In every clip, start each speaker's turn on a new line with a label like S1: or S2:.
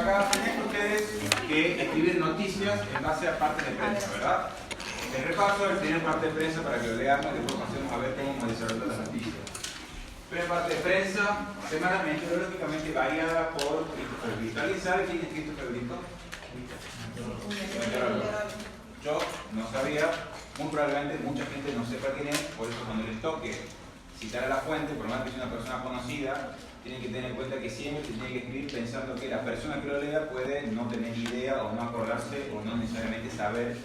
S1: acá tienen ustedes que escribir noticias en base a partes de prensa, ¿verdad? El repaso, el primer parte de prensa para que lo leamos y después pasemos a ver cómo desarrollar las noticias. Primera parte de prensa, semana meteorológicamente variada por Christopher Brito. ¿Alguien sabe quién es Christopher Brito? Yo no sabía, muy probablemente mucha gente no sepa quién es, por eso cuando les toque citar a la fuente, por más que sea una persona conocida, tienen que tener en cuenta que siempre se tiene que escribir pensando que la persona que lo lea puede no tener idea o no acordarse o no necesariamente saber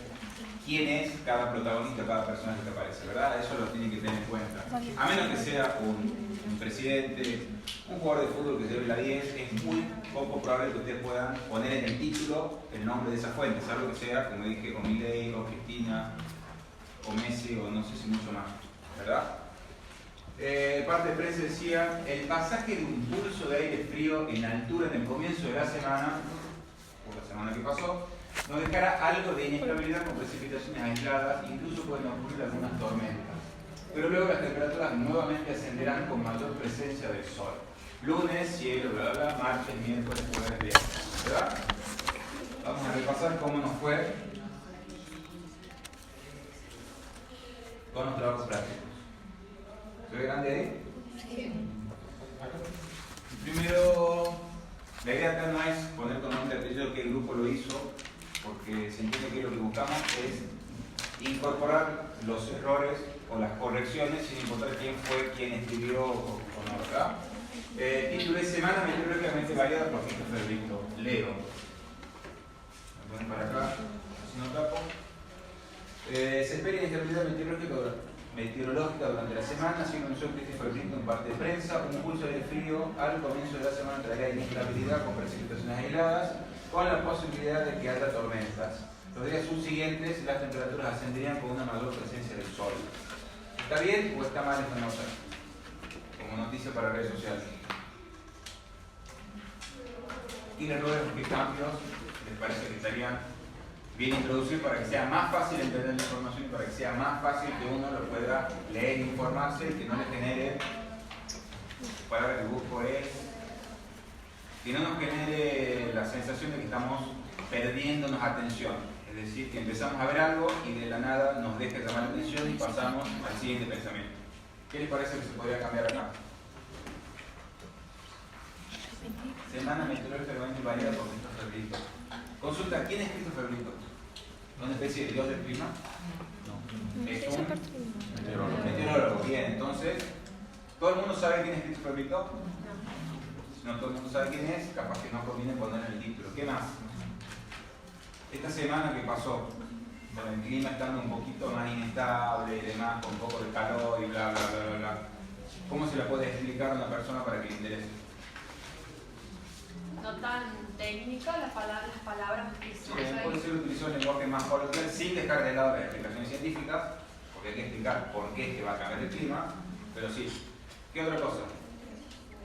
S1: quién es cada protagonista, cada personaje que aparece, ¿verdad? Eso lo tienen que tener en cuenta. A menos que sea un presidente, un jugador de fútbol que se lleve la 10, es muy poco probable que ustedes puedan poner en el título el nombre de esa fuente, salvo que sea, como dije, o Milei, o Cristina, o Messi, o no sé si mucho más, ¿verdad? Parte de prensa decía, el pasaje de un pulso de aire frío en altura en el comienzo de la semana, o la semana que pasó, nos dejará algo de inestabilidad con precipitaciones aisladas, incluso pueden ocurrir algunas tormentas. Pero luego las temperaturas nuevamente ascenderán con mayor presencia del sol. Lunes, cielo, bla, bla, bla, martes, miércoles, jueves, viernes, ¿verdad? Vamos a repasar cómo nos fue con los trabajos prácticos. ¿Se ve grande ahí? Sí. Primero, la idea acá no es poner con nombre y apellido que el grupo lo hizo, porque se entiende que lo que buscamos es incorporar los errores o las correcciones sin importar quién fue quien escribió o no, ¿verdad? Título de semana meteorológicamente variada por Christopher Brito. Leo. Me ponen para acá, así no tapo. Se espera inestabilidad meteorológica durante la semana, así comenzó Christopher Brito en parte de prensa. Un pulso de frío al comienzo de la semana traerá inestabilidad con precipitaciones aisladas, con la posibilidad de que haya tormentas. Los días subsiguientes las temperaturas ascenderían con una mayor presencia del sol. ¿Está bien o está mal esta nota? Como noticia para redes sociales. ¿Tiene errores o qué cambios les parece que estarían bien introducidos para que sea más fácil entender la información y para que sea más fácil que uno lo pueda leer e informarse y que no le genere, la palabra que busco es, que no nos genere la sensación de que estamos perdiéndonos atención? Es decir, que empezamos a ver algo y de la nada nos deja llamar la atención y pasamos al siguiente pensamiento. ¿Qué les parece que se podría cambiar acá? Semana meteorológicamente variada por Christopher Brito. Consulta, ¿quién es Christopher Brito? ¿Una especie de dios del clima? No. Es un meteorólogo. Bien, entonces, ¿todo el mundo sabe quién es Christopher Brito? Si no todo el mundo sabe quién es, capaz que no conviene poner el título. ¿Qué más? Esta semana que pasó, con el clima estando un poquito más inestable y demás, con un poco de calor y bla, bla, bla, bla, bla. ¿Cómo se la puede explicar a una persona para que le interese?
S2: No tan técnica, las palabras que se usan.
S1: Puede ser utilizado en lenguaje más coloquial sin dejar de lado las explicaciones científicas, porque hay que explicar por qué es que va a cambiar el clima, pero sí. ¿Qué otra cosa?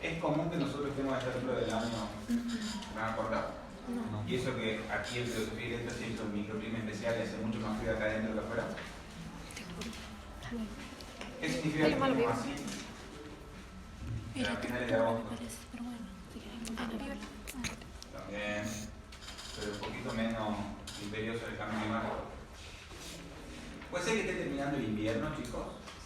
S1: Es común que nosotros estemos a esta altura del año, ¿me van a acordar? No. Y eso que aquí en filosofía directa se hizo un microclima especial y hace mucho más frío acá adentro que afuera. ¿Qué significa que estamos así? A finales de agosto. También, pero un poquito menos imperioso el cambio climático. ¿Puede ser que esté terminando el invierno, chicos?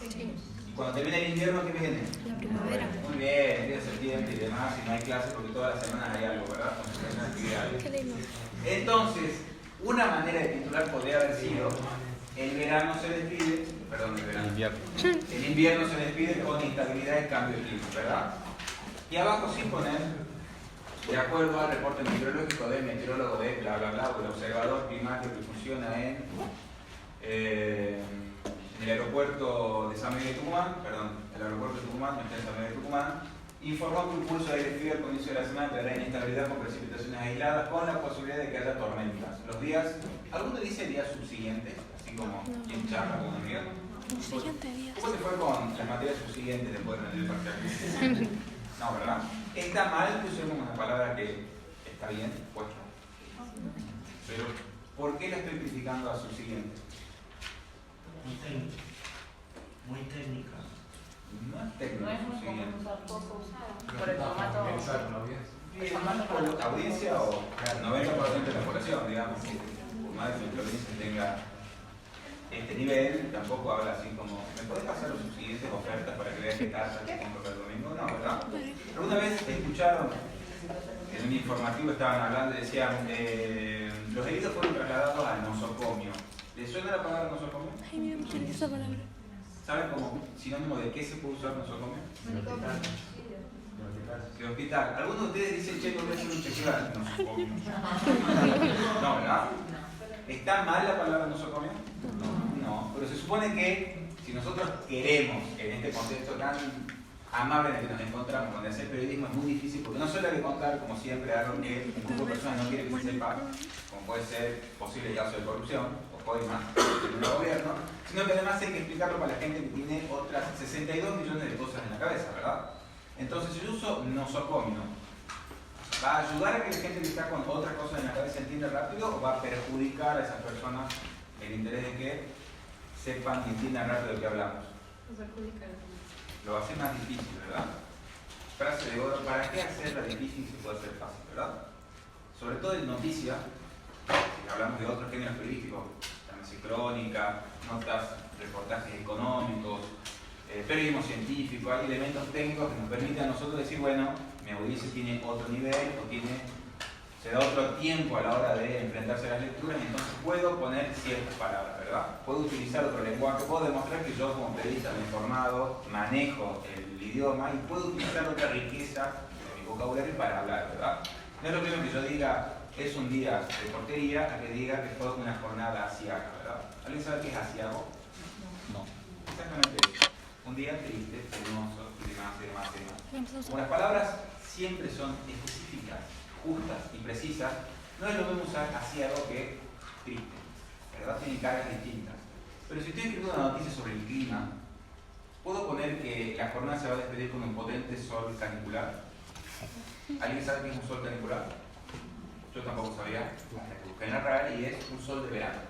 S1: Sí. Y cuando termine el invierno, ¿qué viene?
S3: La primavera.
S1: Muy bien, el día de septiembre y demás, y no hay clases porque todas las semanas hay algo, ¿verdad? Entonces, una manera de titular podría haber sido: el verano se despide, perdón, el verano. El invierno se despide con instabilidad y cambio de clima, ¿verdad? Y abajo sí poner, de acuerdo al reporte meteorológico del meteorólogo de bla bla bla, o el observador climático que funciona en el aeropuerto de San Miguel de Tucumán, el aeropuerto de Tucumán, no está en San Miguel de Tucumán, informó que un pulso de aire frío al comienzo de la semana traerá inestabilidad con precipitaciones aisladas, con la posibilidad de que haya tormentas. Los días, ¿alguno dice días subsiguientes? Así como quien charla con un amigo. ¿Cómo te fue con las materias subsiguientes después de rendir el parcial? No, ¿verdad? Está mal que usemos una palabra que está bien puesta. Pero, ¿por qué la estoy criticando a subsiguiente?
S4: Muy técnica. Muy técnica.
S1: No es técnico.
S2: No es muy común usar, poco usado. Por el formato.
S1: Más por la audiencia o 90% de la población, digamos, que por más que la audiencia tenga este nivel, tampoco habla así como, ¿me podés pasar las siguientes ofertas para que veas qué casa que compro para el domingo? No, ¿verdad? ¿Alguna vez escucharon, en un informativo estaban hablando y decían, los heridos fueron trasladados al nosocomio? ¿Les suena la palabra nosocomio?
S3: Ay, mira, me encanta esa palabra.
S1: ¿Saben como sinónimo de qué se puede usar nosocomio? De hospital. Algunos de ustedes dicen, che, no voy a hacer un chequeo al nosocomio. No, ¿verdad? ¿Está mal la palabra nosocomio? No, pero se supone que si nosotros queremos, en este contexto tan amable en el que nos encontramos, donde hacer periodismo es muy difícil, porque no solo hay que contar, como siempre, algo que un grupo de personas no quiere que se sepa, como puede ser posible caso de corrupción, o coimas en el gobierno, sino que además hay que explicarlo para la gente que tiene otras 62 millones de cosas en la cabeza, ¿verdad? Entonces el uso nosocomio ¿va a ayudar a que la gente que está con otras cosas en la cabeza entienda rápido o va a perjudicar a esas personas el interés de que sepan y entiendan rápido de qué hablamos? Lo hace más difícil, ¿verdad? Frase de oro, ¿para qué hacerla difícil si puede ser fácil, verdad? Sobre todo en noticias, si hablamos de otros géneros periodísticos, llámese crónica, notas, reportajes económicos, periodismo científico, hay elementos técnicos que nos permiten a nosotros decir, bueno, mi audiencia tiene otro nivel o se da otro tiempo a la hora de enfrentarse a las lecturas y entonces puedo poner ciertas palabras, ¿verdad? Puedo utilizar otro lenguaje, puedo demostrar que yo como periodista me he formado, manejo el idioma y puedo utilizar otra riqueza de mi vocabulario para hablar, ¿verdad? No es lo mismo que yo diga, es un día de porquería, a que diga que fue una jornada asiaga, ¿verdad? ¿Alguien sabe qué es asiago? No. Exactamente eso. Un día triste, penoso, y demás, y demás, y demás. Como las palabras siempre son específicas, justas y precisas, no es lo mismo usar asiago que triste, ¿verdad? Tienen cargas distintas. Pero si estoy escribiendo una noticia sobre el clima, ¿puedo poner que la jornada se va a despedir con un potente sol canicular? ¿Alguien sabe qué es un sol canicular? Yo tampoco sabía, hasta que busqué en la RAE, y es un sol de verano.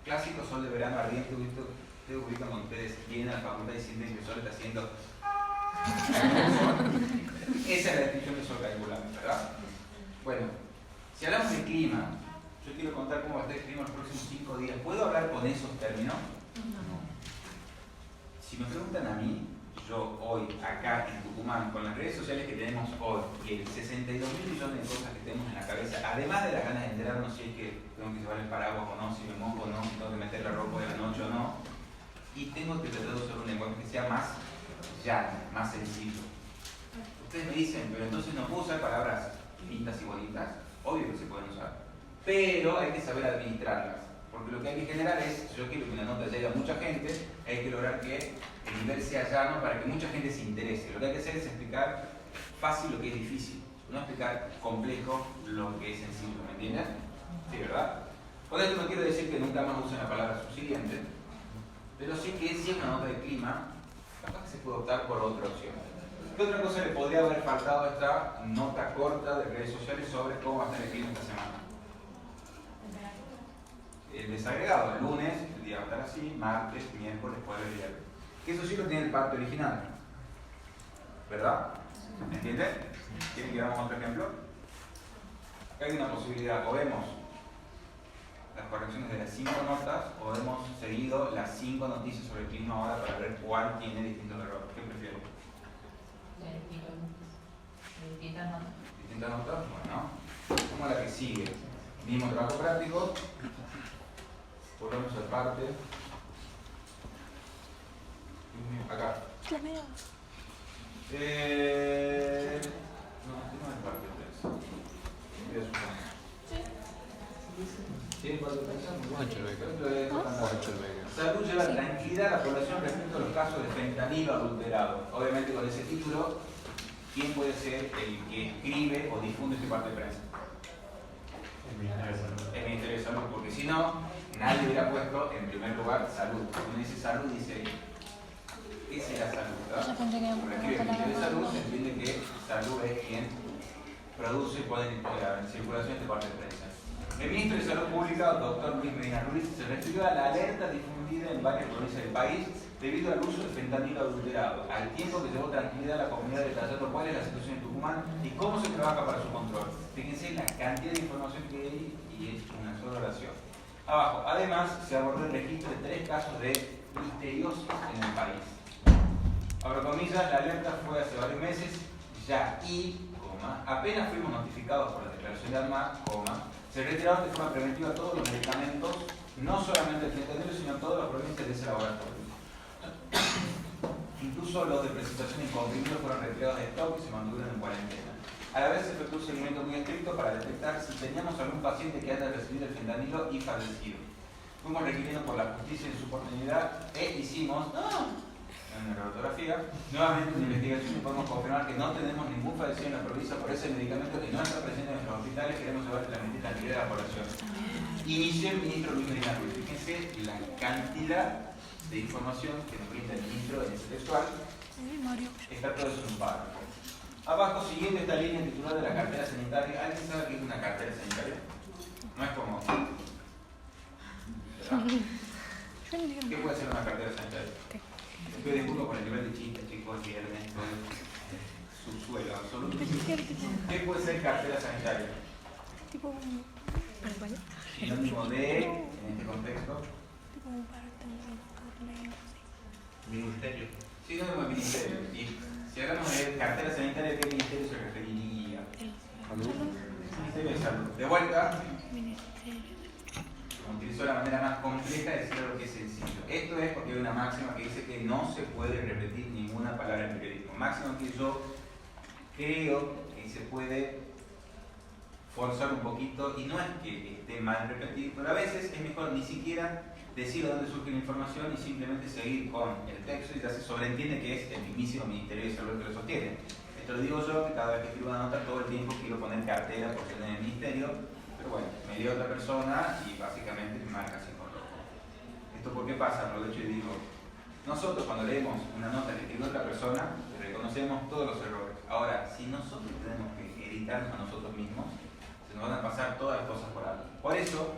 S1: Clásico sol de verano ardiente, ustedes ubican cuando ustedes vienen a la facultad y sienten que el sol está haciendo... Esa es la descripción del sol canicular, ¿verdad? Bueno, si hablamos de clima, yo quiero contar cómo va a estar el clima los próximos 5 días. ¿Puedo hablar con esos términos? No. Si me preguntan a mí, yo hoy, acá en Tucumán, con las redes sociales que tenemos hoy, y el 62.000 millones de cosas que tenemos en la cabeza, además de las ganas de enterarnos si es que tengo que llevar el paraguas o no, si me mojo o no, si tengo que meter la ropa de la noche o no, y tengo que tratar de usar un lenguaje que sea más llano, más sencillo. Ustedes me dicen, pero entonces no puedo usar palabras lindas y bonitas. Obvio que se pueden usar, pero hay que saber administrarlas, porque lo que hay que generar es, si yo quiero que una nota llegue a mucha gente, hay que lograr que el nivel sea llano para que mucha gente se interese. Lo que hay que hacer es explicar fácil lo que es difícil, no explicar complejo lo que es sencillo, ¿me entienden? Sí, ¿verdad? Por eso no quiero decir que nunca más usen la palabra subsiguiente, pero sí que si es una nota de clima, capaz que se puede optar por otra opción. ¿Qué otra cosa le podría haber faltado a esta nota corta de redes sociales sobre cómo va a estar el clima esta semana? El desagregado, el lunes, el día va a estar así, martes, miércoles, jueves y viernes. Que eso sí lo tiene el parte original, ¿verdad? ¿Me entienden? ¿Quieren que hagamos otro ejemplo? Acá hay una posibilidad, o vemos las correcciones de las 5 notas, o hemos seguido las 5 noticias sobre el clima ahora para ver cuál tiene distintos errores. ¿Qué prefieren?
S5: Distintas notas.
S1: ¿Distintas notas? Bueno, como la que sigue. Mismo trabajo práctico. Volvemos al parte. Acá.
S3: La mía.
S1: No, este no es el parte 3. ¿Sí? ¿El parte 3? Salud lleva tranquilidad a la población respecto a los casos de fentanilo adulterado. Obviamente con ese título, ¿quién puede ser el que escribe o difunde este parte de prensa? El Ministerio de Salud, porque si no, nadie hubiera puesto en primer lugar salud. Cuando dice salud, dice ¿qué será salud? ¿Verdad? Cuando escribe el Ministerio de Salud, se entiende que salud es quien produce y pone en circulación este parte de prensa. El ministro de Salud Pública, doctor Luis Medina Ruiz, se refirió a la alerta difundida en varias provincias del país debido al uso de fentanilo adulterado, al tiempo que llevó tranquilidad a la comunidad detallando cuál es la situación en Tucumán y cómo se trabaja para su control. Fíjense la cantidad de información que hay y es una sola oración. Abajo, además, se abordó el registro de 3 casos de listeriosis en el país. Abro comillas, la alerta fue hace varios meses, ya y, apenas fuimos notificados por la declaración de ANMAT, se retiraron de forma preventiva todos los medicamentos, no solamente el fentanilo, sino todos los provenientes de ese laboratorio. Incluso los de presentación en comprimidos fueron retirados de stock y se mantuvieron en cuarentena. A la vez se efectuó un seguimiento muy estricto para detectar si teníamos algún paciente que haya recibido el fentanilo y fallecido. Fuimos requiridos por la justicia en su oportunidad e hicimos, en la ortografía, nuevamente una investigación y podemos confirmar que no tenemos ningún fallecido en la provincia por ese medicamento que no está presente en nuestros hospitales. Queremos saber la tranquilidad de la población. Inició el ministro Luis Medina Ruiz. Fíjense la cantidad de información que nos brinda el ministro en ese textual. Está todo eso en un párrafo. Abajo, siguiendo esta línea titular de la cartera sanitaria, ¿alguien sabe qué es una cartera sanitaria? No es como... ¿Qué puede ser una cartera sanitaria? Estoy de acuerdo con el nivel de chiste, chicos, viernes, subsuelo absoluto. ¿Qué puede ser cartera sanitaria? Sinónimo de, en este contexto,
S4: Ministerio.
S1: sinónimo de ministerio. Y si hablamos de cartera sanitaria, ¿qué ministerio se referiría? Ministerio de Salud. De vuelta, utilizó la manera más compleja de decir algo que es sencillo. Esto es porque hay una máxima que dice que no se puede repetir ninguna palabra en periodismo. Máxima que yo creo que se puede forzar un poquito, y no es que esté mal repetir, pero a veces es mejor ni siquiera decir de dónde surge la información y simplemente seguir con el texto y ya se sobreentiende que es el mismísimo Ministerio de Salud que lo sostiene. Esto lo digo yo, que cada vez que escribo una nota todo el tiempo quiero poner cartera por tener el ministerio, pero bueno, me dio otra persona y básicamente me marca así con rojo. ¿Esto por qué pasa? Aprovecho y digo, nosotros cuando leemos una nota que escribió otra persona, reconocemos todos los errores. Ahora, si nosotros tenemos que editarnos a nosotros mismos, se nos van a pasar todas las cosas por alto. Por eso,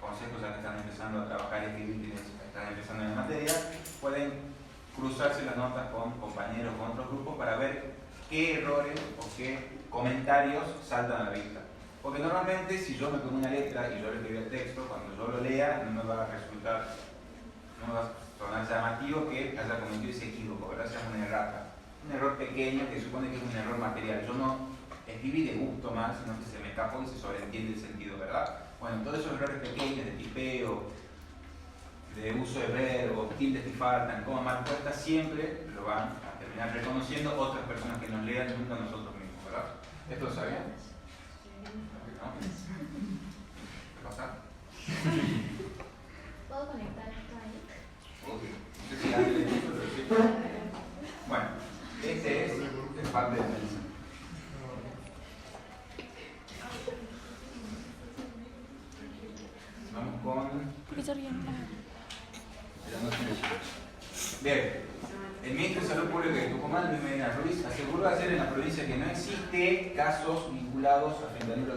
S1: consejos ya que están empezando a trabajar y escribir, quienes están empezando en la materia, pueden cruzarse las notas con compañeros, con otros grupos, para ver qué errores o qué comentarios saltan a la vista. Porque normalmente si yo me pongo una letra y yo le escribo el texto, cuando yo lo lea no me va a resultar, no me va a sonar llamativo que haya cometido ese equívoco, ¿verdad? Sea una errata. Un error pequeño que supone que es un error material. Yo no escribí de gusto más, sino que se me escapó y se sobreentiende el sentido, ¿verdad? Bueno, todos esos errores pequeños de tipeo, de uso de verbo, tildes que faltan, comas mal puestas, siempre lo van a terminar reconociendo otras personas que nos lean, nunca nosotros mismos, ¿verdad? ¿Esto lo sabían? ¿No? ¿Qué pasa?
S3: ¿Puedo conectar esto ahí?
S1: Ok. No sé si antes de esto, pero sí. Bueno, este es el parte de Melissa. Vamos con... Bien, el ministro de Salud Pública de Tucumán, Luis Medina Ruiz, aseguró ayer en la provincia que no existe casos vinculados a fentanilo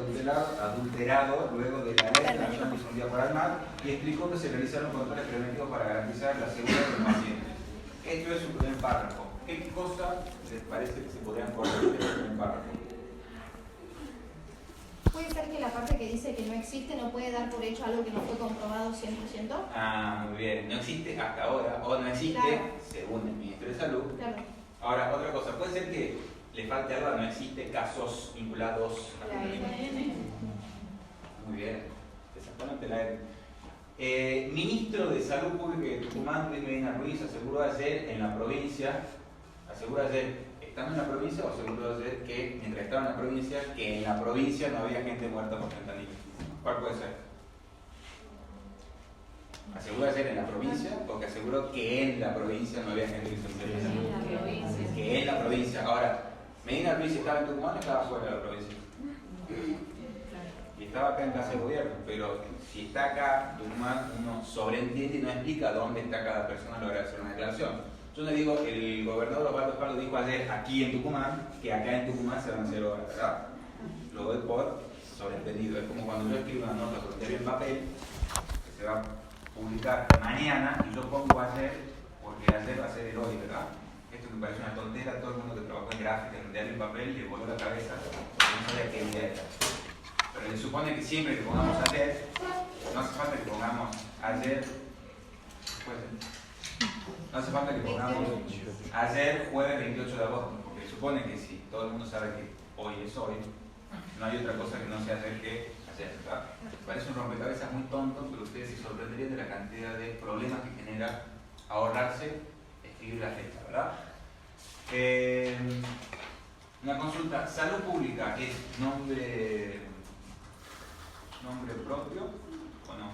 S1: adulterado luego de la alerta nacional difundida por ANMAT, y explicó que se realizaron controles preventivos para garantizar la seguridad de los pacientes. Esto es un primer párrafo. ¿Qué cosa les parece que se podrían corregir en el primer párrafo?
S3: ¿Puede ser que la parte que dice que no existe no puede dar por hecho algo que no fue comprobado 100%?
S1: Ah, muy bien. No existe hasta ahora, o no existe
S3: Claro.
S1: según el ministro de Salud.
S3: Claro.
S1: Ahora, otra cosa, puede ser que le falte algo, no existe casos vinculados a
S3: La N.
S1: Muy bien, exactamente la N. Ministro de Salud Pública de Tucumán, Luis Medina Ruiz, aseguró ayer en la provincia, estando en la provincia, o aseguró ayer que mientras estaba en la provincia, que en la provincia no había gente muerta por fentanilo. ¿Cuál puede ser? ¿Aseguró ayer en la provincia o que aseguró que en la provincia no había gente que se murió de fentanilo? Que en la provincia. Ahora, Medina Ruiz estaba en Tucumán o estaba fuera de la provincia. Y estaba acá en casa de gobierno, pero si está acá, Tucumán, uno sobreentiende y no explica dónde está cada persona a la hora de hacer una declaración. Yo le digo, el gobernador Osvaldo Espaldo dijo ayer aquí en Tucumán, que acá en Tucumán se van a hacer obras, ¿verdad? Lo doy por sobreentendido. Es como cuando yo escribo una nota por en papel, que se va publicar mañana y yo pongo ayer, porque ayer va a ser el hoy, ¿verdad? Esto me parece una tontera, todo el mundo que trabajó en gráfica, en diario y papel, le voló la cabeza porque no sabía qué día era. Pero le supone que siempre que pongamos ayer, no hace falta que pongamos ayer, no hace falta que pongamos ayer, jueves 28 de agosto, porque supone que si todo el mundo sabe que hoy es hoy, no hay otra cosa que no sea ayer que ayer, ¿verdad? Parece un rompecabezas muy tonto, pero ustedes se sorprenderían de la cantidad de problemas que genera ahorrarse escribir la fecha, ¿verdad? Una consulta, salud pública es nombre propio o no?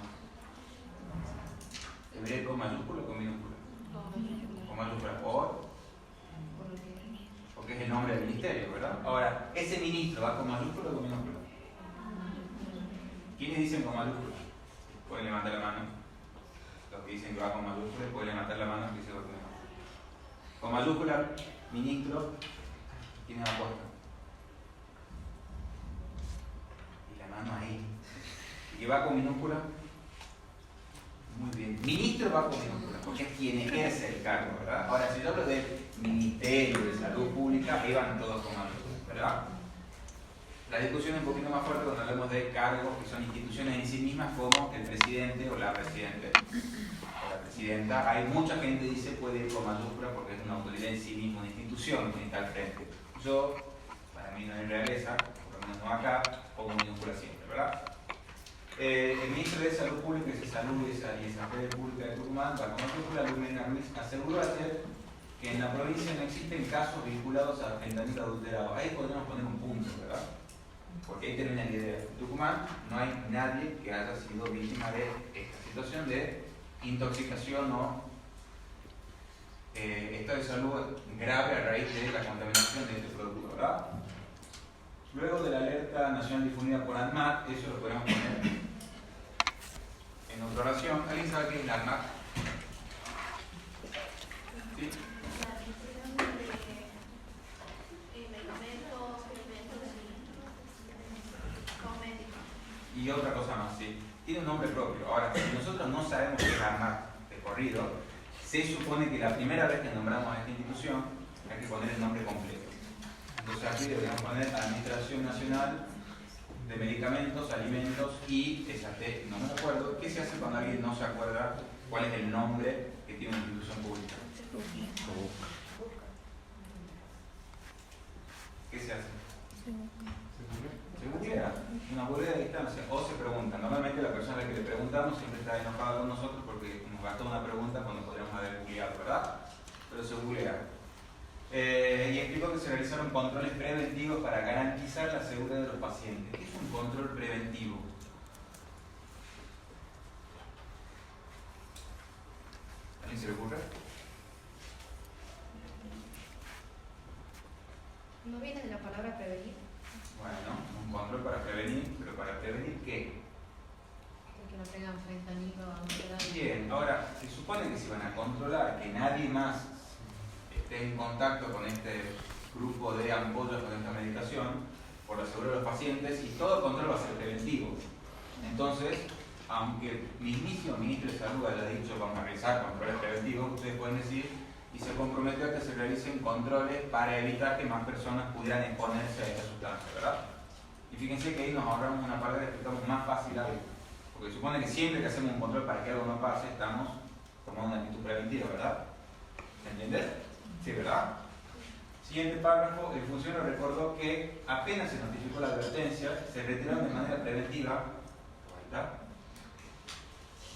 S1: ¿Hebreo con mayúscula o con minúscula? Con mayúscula, porque es el nombre del ministerio, ¿verdad? Ahora, ¿ese ministro va con mayúscula o con minúscula? ¿Quiénes dicen con mayúscula? Pueden levantar la mano. Los que dicen que va con mayúscula pueden levantar la mano que dice con minúscula. Con mayúscula, ministro, ¿quiénes apuestan? Y la mano ahí. ¿Y que va con minúscula? Muy bien. Ministro va con minúscula, porque es quien ejerce el cargo, ¿verdad? Ahora, si yo hablo del Ministerio de Salud Pública, ahí van todos con mayúscula, ¿verdad? La discusión es un poquito más fuerte cuando hablamos de cargos que son instituciones en sí mismas, como el presidente o la presidenta. Presidenta, hay mucha gente que dice puede ir con mayúscula porque es una autoridad en sí misma, una institución que está al frente. Yo, para mí no es realeza, por lo menos no acá, pongo minúscula siempre, ¿verdad? El ministro de Salud Pública y Salud y Sanidad Pública de Tucumán, para con mayúscula, Luis Ruiz, aseguró ayer que en la provincia no existen casos vinculados a fentanilo adulterado. Ahí podemos poner un punto, ¿verdad? Porque ahí termina la idea. En Tucumán no hay nadie que haya sido víctima de esta situación de intoxicación o estado de salud grave a raíz de la contaminación de este producto, ¿verdad? Luego de la alerta nacional difundida por ANMAT, eso lo podemos poner en otra oración. ¿Alguien sabe qué es la ANMAT? ¿Sí? Y otra cosa más, sí. Tiene un nombre propio. Ahora, si nosotros no sabemos qué es ANMAT de corrido, se supone que la primera vez que nombramos a esta institución hay que poner el nombre completo. Entonces aquí deberíamos poner Administración Nacional de Medicamentos, Alimentos y SAT. No me acuerdo. ¿Qué se hace cuando alguien no se acuerda cuál es el nombre que tiene una institución pública? ¿Qué se hace? Se googlea, una búsqueda de distancia, o se pregunta. Normalmente la persona a la que le preguntamos siempre está enojada con nosotros porque nos gastó una pregunta cuando podríamos haber googleado, ¿verdad? Pero se googlea. Y explicó que se realizaron controles preventivos para garantizar la seguridad de los pacientes. ¿Qué es un control preventivo? ¿A alguien se le ocurre?
S3: ¿No viene de la palabra prevenir?
S1: Bueno, un control para prevenir, pero ¿para prevenir qué?
S5: Que no tengan fentanilo adulterado.
S1: Bien, ahora, se supone que se van a controlar que nadie más esté en contacto con este grupo de ampollas con esta medicación por la seguridad de los pacientes, y todo control va a ser preventivo. Entonces, aunque el mismísimo ministro de Salud haya dicho vamos a realizar controles preventivos, ustedes pueden decir y se comprometió a que se realicen controles para evitar que más personas pudieran exponerse a esta sustancia, ¿verdad? Y fíjense que ahí nos ahorramos una palabra que explicamos más fácil algo, porque supone que siempre que hacemos un control para que algo no pase, estamos tomando una actitud preventiva, ¿verdad? ¿Se entiende? Sí, ¿verdad? Siguiente párrafo, el funcionario recordó que apenas se notificó la advertencia, se retiraron de manera preventiva. Ahí está.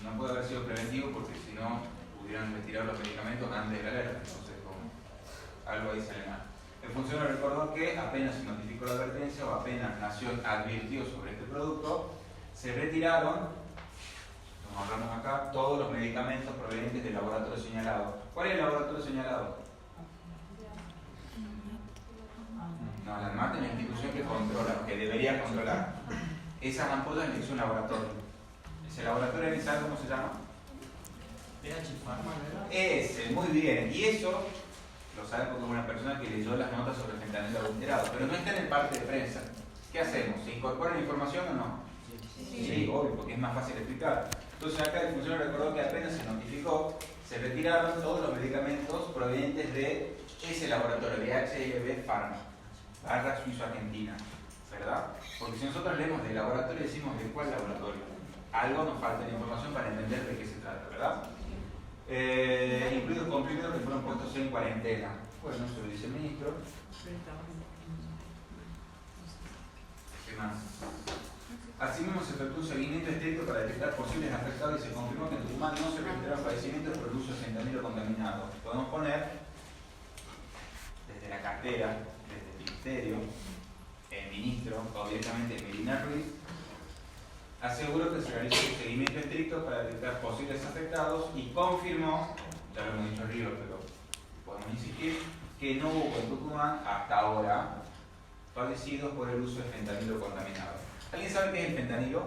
S1: No puede haber sido preventivo porque si no pudieran retirar los medicamentos antes de la alerta, entonces algo ahí sale mal. El funcionario recordó que apenas se notificó la advertencia o apenas Nación advirtió sobre este producto, se retiraron, nos ahorramos acá, todos los medicamentos provenientes del laboratorio señalado. ¿Cuál es el laboratorio señalado? No, la ANMAT es la institución que controla, que debería controlar. Esas ampollas le hizo un laboratorio. Ese laboratorio, ¿sabe cómo se llama? Ese, muy bien. Y eso lo sabe porque es una persona que leyó las notas sobre el fentanilo adulterado, pero no está en el parte de prensa. ¿Qué hacemos? ¿Se incorpora la información o no? Sí, obvio, porque es más fácil explicar. Entonces acá el funcionario recordó que apenas se notificó, se retiraron todos los medicamentos provenientes de ese laboratorio, de HIB Pharma, barra Suizo Argentina, ¿verdad? Porque si nosotros leemos del laboratorio decimos de cuál laboratorio, algo nos falta de información para entender de qué se trata, ¿verdad? Incluidos comprimidos que fueron puestos en cuarentena. Bueno, eso lo dice el ministro. ¿Qué más? Asimismo, se efectuó un seguimiento estricto para detectar posibles afectados y se confirmó que en Tucumán no se registraron fallecimientos por el uso de fentanilo contaminado. Podemos poner, desde la cartera, desde el ministerio, el ministro o directamente Melina Ruiz, aseguró que se realizó un seguimiento estricto para detectar posibles afectados y confirmó, ya lo hemos dicho arriba, pero podemos insistir, que no hubo en Tucumán hasta ahora fallecidos por el uso de fentanilo contaminado. ¿Alguien sabe qué es el fentanilo?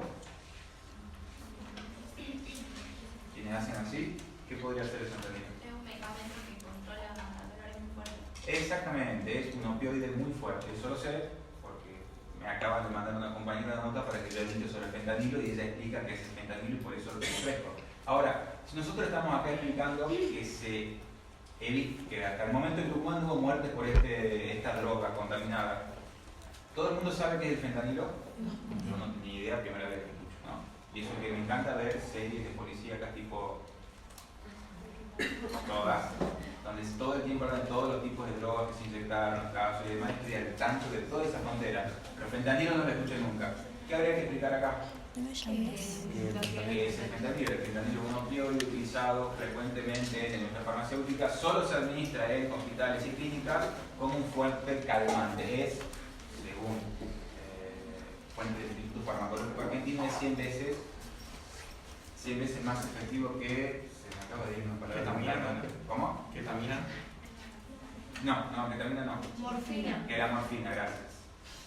S1: ¿Quiénes hacen así? ¿Qué podría ser el fentanilo?
S3: Es un medicamento que controla dolores muy fuertes.
S1: Exactamente, es un opioide muy fuerte. Eso lo sé porque me acaban de mandar una compañera de nota para que yo hable sobre el fentanilo y ella explica qué es el fentanilo y por eso lo tengo fresco. Ahora, si nosotros estamos acá explicando que hasta el momento en Tucumán no hubo muertes por esta droga contaminada, ¿todo el mundo sabe qué es el fentanilo? Yo no tenía idea, primera vez que escucho, ¿no? Y eso que me encanta ver series de policía acá tipo todas, donde todo el tiempo hablan de todos los tipos de drogas que se inyectaron, casos y demás, estoy al tanto de toda esa frontera. Pero fentanilo no lo escuché nunca. ¿Qué habría que explicar acá? ¿Qué es el fentanilo? El fentanilo es un opioide utilizado frecuentemente en la industria farmacéutica, solo se administra en hospitales y clínicas como un fuerte calmante. Es, según fuente del Instituto Farmacológico Argentino, es 100 veces más efectivo que... Se me acaba de ir una palabra.
S4: ¿Ketamina?
S1: ¿Cómo?
S4: ¿Ketamina?
S1: No, ketamina no.
S3: Morfina.
S1: Que la morfina, gracias.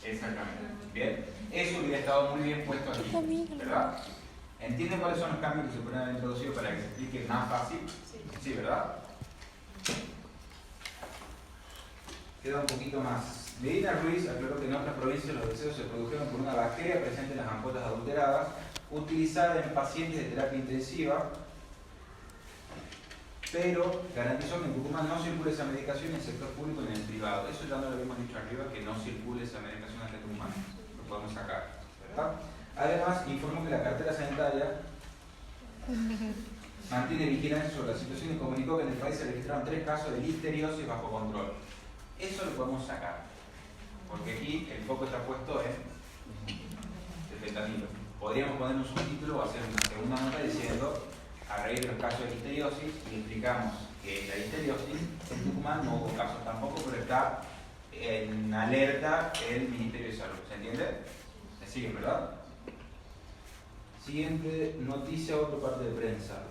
S1: Exactamente. Bien. Eso hubiera estado muy bien puesto aquí, ¿verdad? ¿Entienden cuáles son los cambios que se pueden haber introducido para que se explique más fácil? Sí, ¿verdad? Queda un poquito más. Melina Ruiz aclaró que en otras provincias los deseos se produjeron por una bacteria presente en las ampollas adulteradas, utilizada en pacientes de terapia intensiva, pero garantizó que en Tucumán no circula esa medicación en el sector público ni en el privado. Eso ya no lo habíamos dicho arriba, que no circule esa medicación en Tucumán. Lo podemos sacar, ¿verdad? Además, informó que la cartera sanitaria mantiene vigilancia sobre la situación y comunicó que en el país se registraron 3 casos de listeriosis bajo control. Eso lo podemos sacar, porque aquí el foco está puesto en el fentanilo. Podríamos poner un subtítulo o hacer una segunda nota diciendo, a raíz de los casos de listeriosis, y explicamos que la listeriosis en Tucumán no hubo casos tampoco, pero está en alerta el Ministerio de Salud. ¿Se entiende? ¿Me siguen, verdad? Siguiente noticia, otra parte de prensa.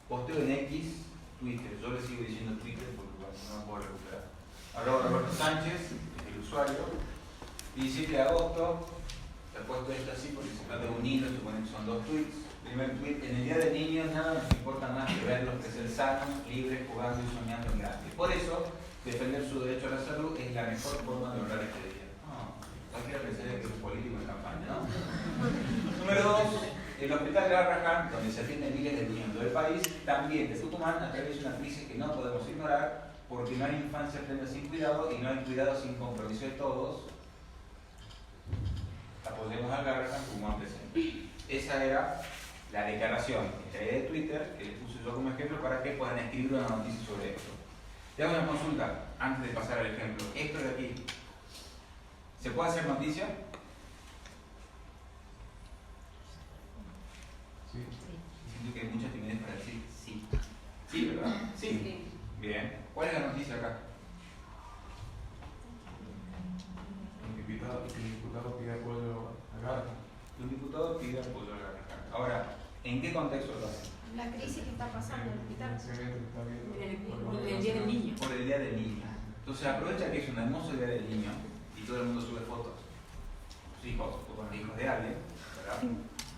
S1: Posteo en X, Twitter. Yo le sigo diciendo Twitter porque no lo puedo recuperar. Roberto Sánchez, el usuario, 17 de agosto. He puesto esto así porque se trata de un hilo, supone que son 2 tweets. Primer tweet: en el Día del Niño nada nos importa más que verlos crecer sanos, libres, jugando y soñando en grande. Por eso, defender su derecho a la salud es la mejor forma de honrar este día. Cualquiera pensaría que es un político en campaña, ¿no? Número 2, el Hospital Garrahan, donde se atienden miles de niños del país, también de Tucumán, atraviesa una crisis que no podemos ignorar, porque no hay infancia plena sin cuidado y no hay cuidado sin compromiso de todos. Apoyemos al Garrahan como presente. Esa era la declaración que traía de Twitter, que les puse yo como ejemplo para que puedan escribir una noticia sobre esto. Te hago una consulta antes de pasar al ejemplo. Esto de aquí, ¿se puede hacer noticia?
S4: Sí.
S1: Siento que hay mucha timidez para decir sí. Sí, ¿verdad? Sí. Bien. ¿Cuál es la noticia acá?
S4: Un diputado pide apoyo a Garrahan.
S1: Un diputado pide apoyo a Garrahan. Ahora, ¿en qué contexto lo hace?
S3: La crisis que está pasando en el hospital.
S5: Por el Día del Niño.
S1: Por el Día del Niño. Entonces aprovecha que es un hermoso Día del Niño y todo el mundo sube fotos con sus hijos o con los hijos de alguien, ¿verdad?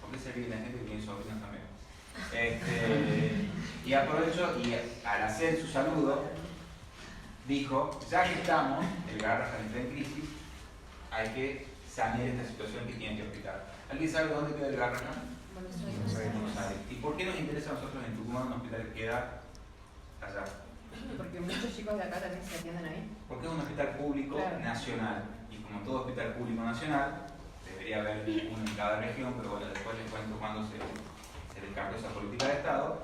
S1: Porque se ríe la gente que tiene sobrinos también. Y aprovecho y al hacer su saludo dijo, ya que estamos, el Garrahan está en crisis, hay que sanear esta situación que tiene que aplicar. ¿Alguien sabe dónde queda el Garrahan?
S5: Buenos Aires.
S1: Buenos Aires. ¿Y por qué nos interesa a nosotros en Tucumán un hospital que queda allá?
S5: Porque muchos chicos de acá también se atienden ahí.
S1: Porque es un hospital público
S5: Claro.
S1: nacional. Y como todo hospital público nacional, debería haber uno en cada región, pero bueno, después les cuento cuándo se les cambió esa política de Estado.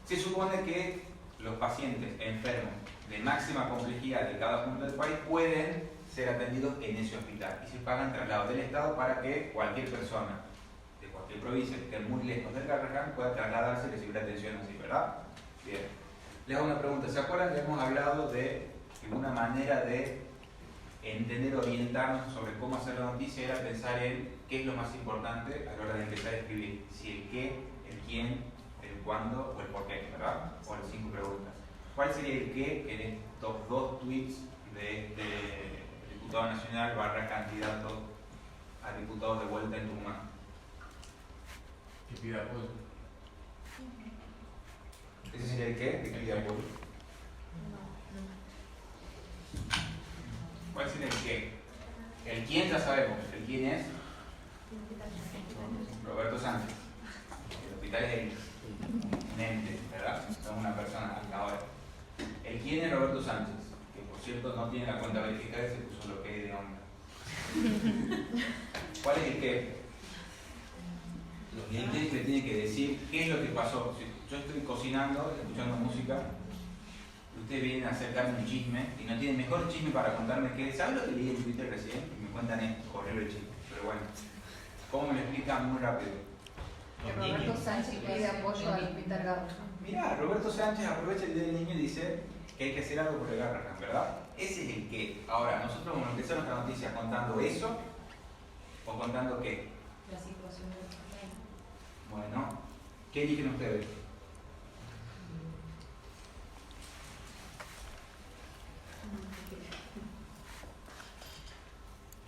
S1: Se supone que los pacientes enfermos de máxima complejidad de cada punto del país pueden ser atendidos en ese hospital y se pagan traslados del Estado para que cualquier persona de cualquier provincia que esté muy lejos del Garrahan pueda trasladarse y recibir atención así, ¿verdad? Bien. Les hago una pregunta. ¿Se acuerdan que hemos hablado de una manera de entender, orientarnos sobre cómo hacer la noticia era pensar en qué es lo más importante a la hora de empezar a escribir? Si el qué, el quién, el cuándo o el por qué, ¿verdad? O las 5 preguntas. ¿Cuál sería el qué en estos 2 tweets de este diputado nacional / candidato a diputado de vuelta en Tucumán?
S4: Que pida apoyo.
S1: ¿Ese sería el qué? ¿Qué pide apoyo? ¿Cuál sería el qué? El quién ya sabemos. ¿El quién es? Roberto Sánchez. El hospital es un ente, ¿verdad? Es una persona ahora. El quién es Roberto Sánchez, que por cierto no tiene la cuenta verificada y se puso lo que es de onda. ¿Cuál es el qué? El qué le tiene que decir qué es lo que pasó. Si yo estoy cocinando, escuchando música, ustedes vienen a acercarme un chisme y no tienen mejor chisme para contarme que, ¿saben lo que leí en Twitter recién? Y me cuentan esto, horrible chisme, pero bueno. ¿Cómo me lo explican? Muy rápido.
S5: Que Roberto Sánchez pide apoyo al hospital Garrahan.
S1: Mirá, Roberto Sánchez aprovecha el Día del Niño y dice que hay que hacer algo por el Garrahan, ¿verdad? Ese es el qué. Ahora, nosotros vamos a empezar nuestra noticia contando eso o contando qué.
S5: La situación del hospital.
S1: Bueno, ¿qué eligen ustedes?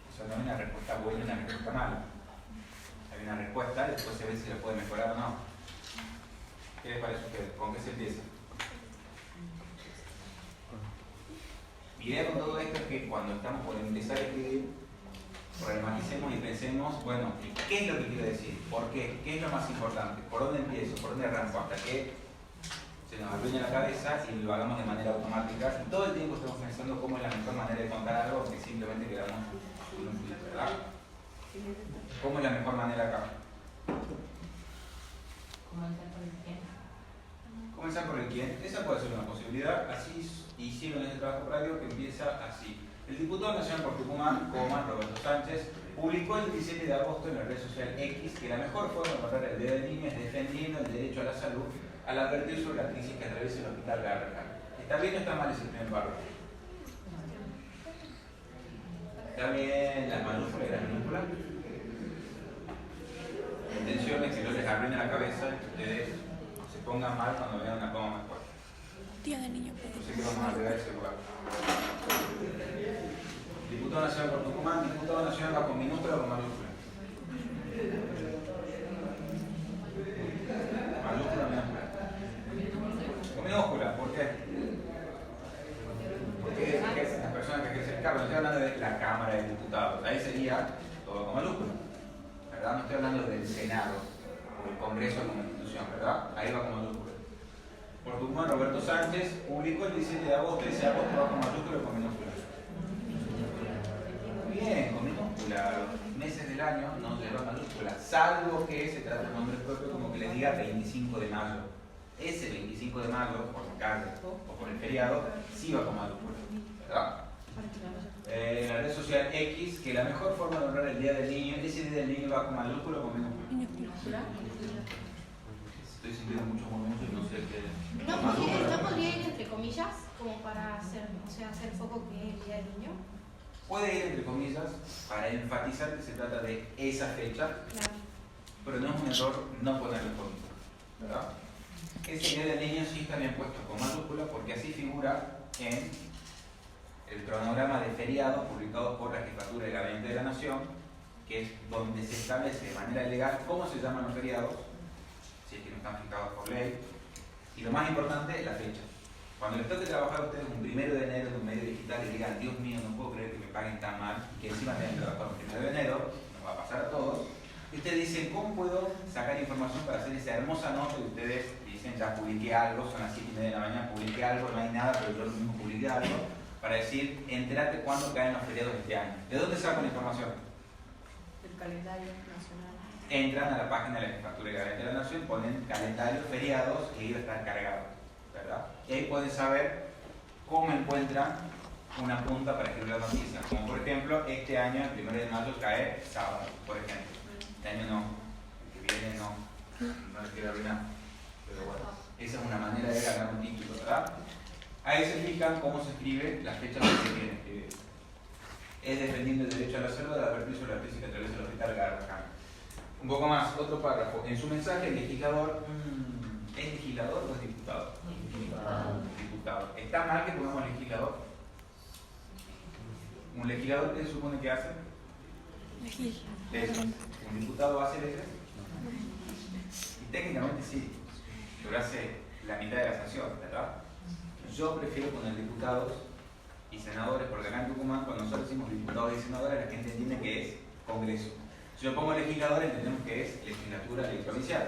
S1: O sea, no hay una respuesta buena y una respuesta mala. Hay una respuesta y después se ve si la puede mejorar o no. ¿Qué les parece a ustedes? ¿Con qué se empieza? Mi idea con todo esto es que cuando estamos por empezar a escribir, problematicemos y pensemos, bueno, ¿qué es lo que quiero decir? ¿Por qué? ¿Qué es lo más importante? ¿Por dónde empiezo? ¿Por dónde arranco? Hasta que se nos arruine la cabeza y lo hagamos de manera automática. Y todo el tiempo estamos pensando cómo es la mejor manera de contar algo que simplemente quedamos en un clic, ¿verdad? ¿Cómo es la mejor manera acá? Comenzar por el quién. Esa puede ser una posibilidad. Así hicieron este trabajo práctico que empieza así. El diputado nacional por Tucumán, Roberto Sánchez, publicó el 17 de agosto en la red social X que la mejor forma de honrar el Día del Niño es defendiendo el derecho a la salud al advertir sobre la crisis que atraviesa el hospital Garrahan. ¿Está bien o está mal ese primer párrafo? ¿Está bien las mayúsculas y las minúsculas? La intención es que no les arruine la cabeza y que ustedes se pongan mal cuando vean una coma más fuerte.
S6: Día del Niño.
S1: Yo sé que vamos a agregar ese lugar. Diputado nacional por Tucumán, diputado nacional va con minúscula o con mayúscula. Mayúscula o minúscula. Con minúscula, ¿por qué? Porque es la persona que ejerce el cargo. No estoy hablando de la Cámara de Diputados. Ahí sería todo con mayúscula. ¿Verdad? No estoy hablando del Senado o del Congreso como institución, ¿verdad? Ahí va con mayúscula. Por Tucumán, Roberto Sánchez publicó el 17 de agosto, ese agosto va con mayúscula o con minúscula. Bien, con minúscula. Los meses del año no lleva mayúscula, salvo que se trate de nombre propio como que le diga 25 de mayo. Ese 25 de mayo, por la calle o por el feriado, sí va con mayúscula, ¿verdad? La red social X, que la mejor forma de honrar el Día del Niño, ese Día del Niño va con mayúscula o con minúscula. Estoy sintiendo mucho murmullo y no sé qué.
S3: ¿No podría ir entre comillas? Como para hacer, hacer foco que es el Día del Niño.
S1: Puede ir entre comillas para enfatizar que se trata de esa fecha,
S3: Claro.
S1: pero no es un error no ponerle comillas, ¿verdad? Ese Día del Niño sí está bien puesto con mayúscula porque así figura en el cronograma de feriados publicados por la Jefatura de Gabinete de la Nación, que es donde se establece de manera legal cómo se llaman los feriados, si es que no están fijados por ley, y lo más importante es la fecha. Cuando les toque trabajar a ustedes un 1 de enero en un medio digital y digan, Dios mío, no puedo creer que me paguen tan mal, y que encima tengan que trabajar un 1 de enero, Y ustedes dicen, ¿cómo puedo sacar información para hacer esa hermosa nota? Y ustedes dicen, ya publiqué algo, son las 7:30 de la mañana, publiqué algo, no hay nada, pero yo mismo publiqué algo, para decir, entérate cuándo caen los feriados de este año. ¿De dónde saco la información?
S5: El calendario nacional.
S1: Entran a la página de la Jefatura de Gabinete de la Nación, ponen calendario, feriados, y ahí va a estar cargado, ¿verdad? Y ahí pueden saber cómo encuentran una punta para escribir la noticia. Como por ejemplo, este año, el 1 de mayo, cae sábado, por ejemplo. Este año no, el que viene no les quiero arruinar. Pero bueno, esa es una manera de ganar un título, ¿verdad? Ahí se explican cómo se escribe las fechas que se quieren escribir. Es dependiendo del derecho a la salud de advertir sobre la crisis que atraviesa el hospital Garrahan. Un poco más, otro párrafo. En su mensaje, el legislador, ¿es legislador o es diputado? Diputado. ¿Está mal que pongamos legislador? ¿Un legislador qué se supone que hace? Leyes. ¿Un diputado hace leyes? Y técnicamente sí, pero hace la mitad de la sanción, ¿verdad? Yo prefiero poner diputados y senadores, porque acá en Tucumán, cuando nosotros decimos diputados y senadores, la gente entiende que es Congreso. Si yo pongo legislador, entendemos que es legislatura provincial.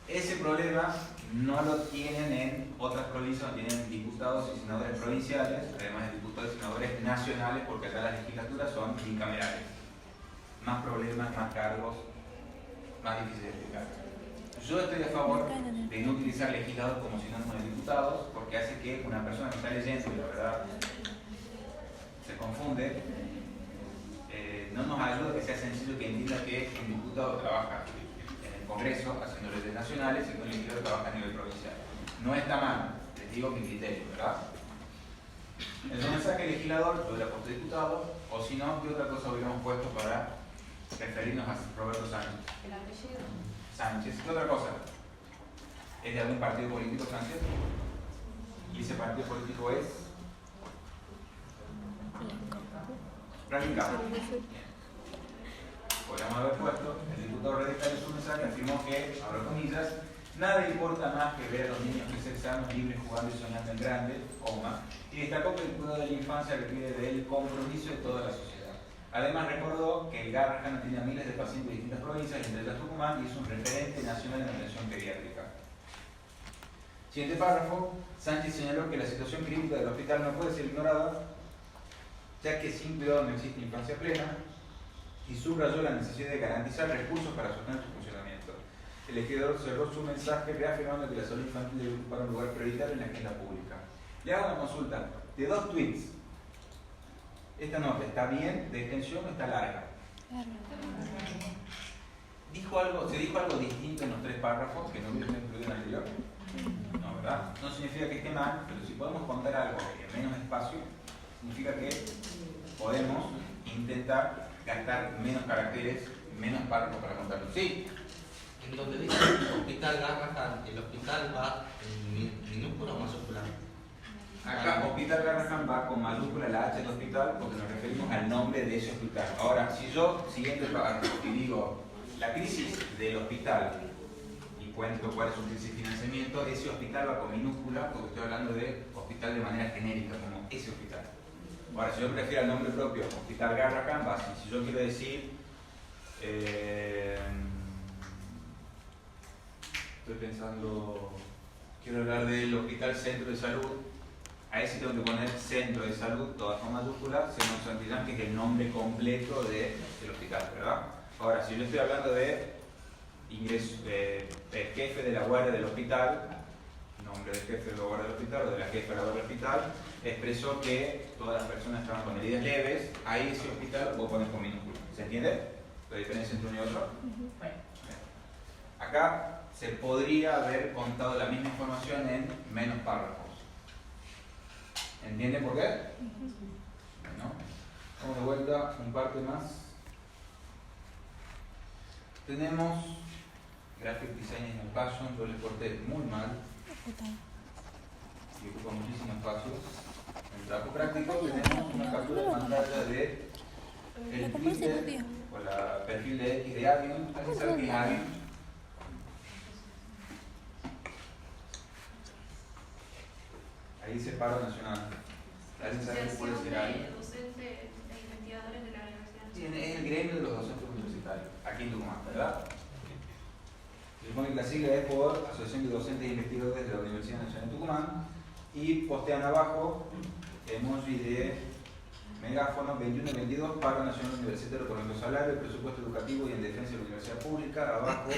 S1: Ese problema no lo tienen en otras provincias, no tienen diputados y senadores provinciales, además de diputados y senadores nacionales, porque acá las legislaturas son bicamerales. Más problemas, más cargos, más difícil de explicar. Yo estoy a favor de no utilizar legislador como sinónimo de diputados, porque hace que una persona que está leyendo y la verdad se confunde, no nos ayuda a que sea sencillo que entienda que un diputado trabaja en el Congreso haciendo leyes nacionales y que un legislador trabaja a nivel provincial. No está mal, les digo mi criterio, ¿verdad? En el mensaje legislador yo hubiera puesto diputado, o si no, ¿qué otra cosa hubiéramos puesto para referirnos a Roberto Sánchez?
S5: El apellido.
S1: Sánchez, ¿qué otra cosa? ¿Es de algún partido político Sánchez? ¿Y ese partido político es? Radicado. Podríamos haber puesto, el diputado radical en su mensaje afirmó que, abro comillas, nada importa más que ver a los niños crecer sanos, libres, jugando y soñando en grande, coma, y destacó que el cuidado de la infancia requiere del compromiso de toda la sociedad. Además recordó que el Garrahan tiene a miles de pacientes de distintas provincias, entre ellas Tucumán, y es un referente nacional en atención pediátrica. Siguiente párrafo, Sánchez señaló que la situación crítica del hospital no puede ser ignorada, ya que sin cuidado no existe infancia plena, y subrayó la necesidad de garantizar recursos para sostener su funcionamiento. El legislador cerró su mensaje reafirmando que la salud infantil debe ocupar un lugar prioritario en la agenda pública. Le hago una consulta de 2 tweets. Esta nota está bien, de extensión o está larga. ¿Se dijo algo distinto en los 3 párrafos que no hubiesen incluido en el anterior? No, ¿verdad? No significa que esté mal, pero si podemos contar algo en menos espacio, significa que podemos intentar gastar menos caracteres, menos párrafos para contarlo. Sí.
S6: En donde dice Hospital Garrahan, ¿el hospital va en minúscula o mayúscula?
S1: Acá, Hospital Garrahan va con mayúscula la H del hospital porque nos referimos al nombre de ese hospital. Ahora, si yo, siguiente párrafo, y digo la crisis del hospital y cuento cuál es su crisis de financiamiento, ese hospital va con minúscula porque estoy hablando de hospital de manera genérica, como ese hospital. Ahora, si yo prefiero el nombre propio, Hospital Garrahan, va así. Si yo quiero decir, estoy pensando, quiero hablar del Hospital Centro de Salud, ahí sí tengo que poner Centro de Salud, todas con mayúsculas, Senor Santillán, que es el nombre completo del hospital, ¿verdad? Ahora, si yo estoy hablando de ingreso, jefe de la guardia del hospital, nombre del jefe de la guardia del hospital o de la jefa de la guardia del hospital, expresó que todas las personas estaban con heridas leves, ahí ese hospital lo puedo poner con minúscula. ¿Se entiende la diferencia entre uno y otro? Bueno, acá se podría haber contado la misma información en menos párrafos. ¿Entiende por qué? Bueno, vamos de vuelta un parte más. Tenemos Graphic Design en el Passion, yo le corté muy mal y ocupa muchísimo espacio. En el trabajo práctico tenemos una captura de pantalla de el Twitter o la perfil de X de Avion. ¿Alguien sabe qué es Avion? Ahí dice paro nacional. ¿Alguien sabe qué puede ser Avion?
S3: Docentes e investigadores de la universidad.
S1: Sí, es el gremio de los docentes universitarios. ¿A aquí en Tucumán, ¿verdad? Se supone que la sigla es por Asociación de Docentes e Investigadores de la Universidad Nacional de Tucumán y postean abajo emoji de megáfono 21-22 paro nacional universitario por nuestro salario, presupuesto educativo y en defensa de la universidad pública. Abajo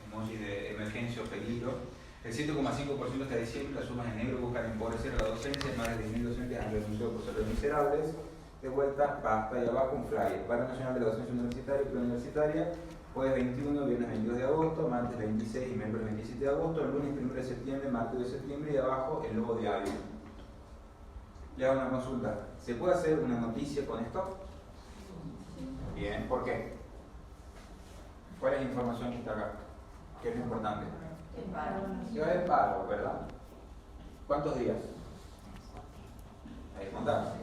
S1: emoji de emergencia o peligro. El 7,5% hasta diciembre, las sumas en negro buscan empobrecer a la docencia, más de 10.000 docentes han renunciado por ser miserables. De vuelta, basta, y abajo un flyer. Paro nacional de la docencia universitaria y preuniversitaria, jueves 21, viernes 22 de agosto, martes 26 y miércoles 27 de agosto, lunes 1 de septiembre, martes de septiembre y abajo el logo de Avio. Le hago una consulta. ¿Se puede hacer una noticia con esto? Bien, ¿por qué? ¿Cuál es la información que está acá? ¿Qué es lo importante?
S5: El paro.
S1: Se va a haber paro, ¿verdad? ¿Cuántos días? Ahí contamos.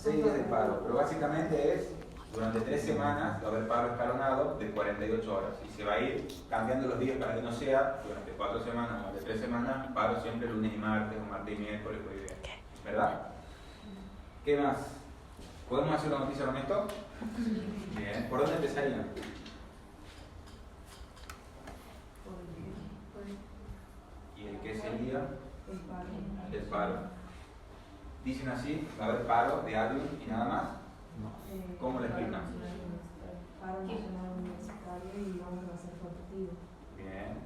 S1: 6 días de paro, pero básicamente es durante 3 semanas va a haber paro escalonado de 48 horas y se va a ir cambiando los días para que no sea durante 4 semanas o durante 3 semanas, paro siempre lunes y martes o martes y miércoles, ¿verdad? ¿Qué más? ¿Podemos hacer una noticia con esto? Bien, ¿por dónde empezarían? ¿Y el qué sería? El paro. Dicen así, va a haber paro de Adium y nada más. ¿Cómo lo explican?
S7: Paro nacional universitario y vamos a hacer rotativo.
S1: Bien.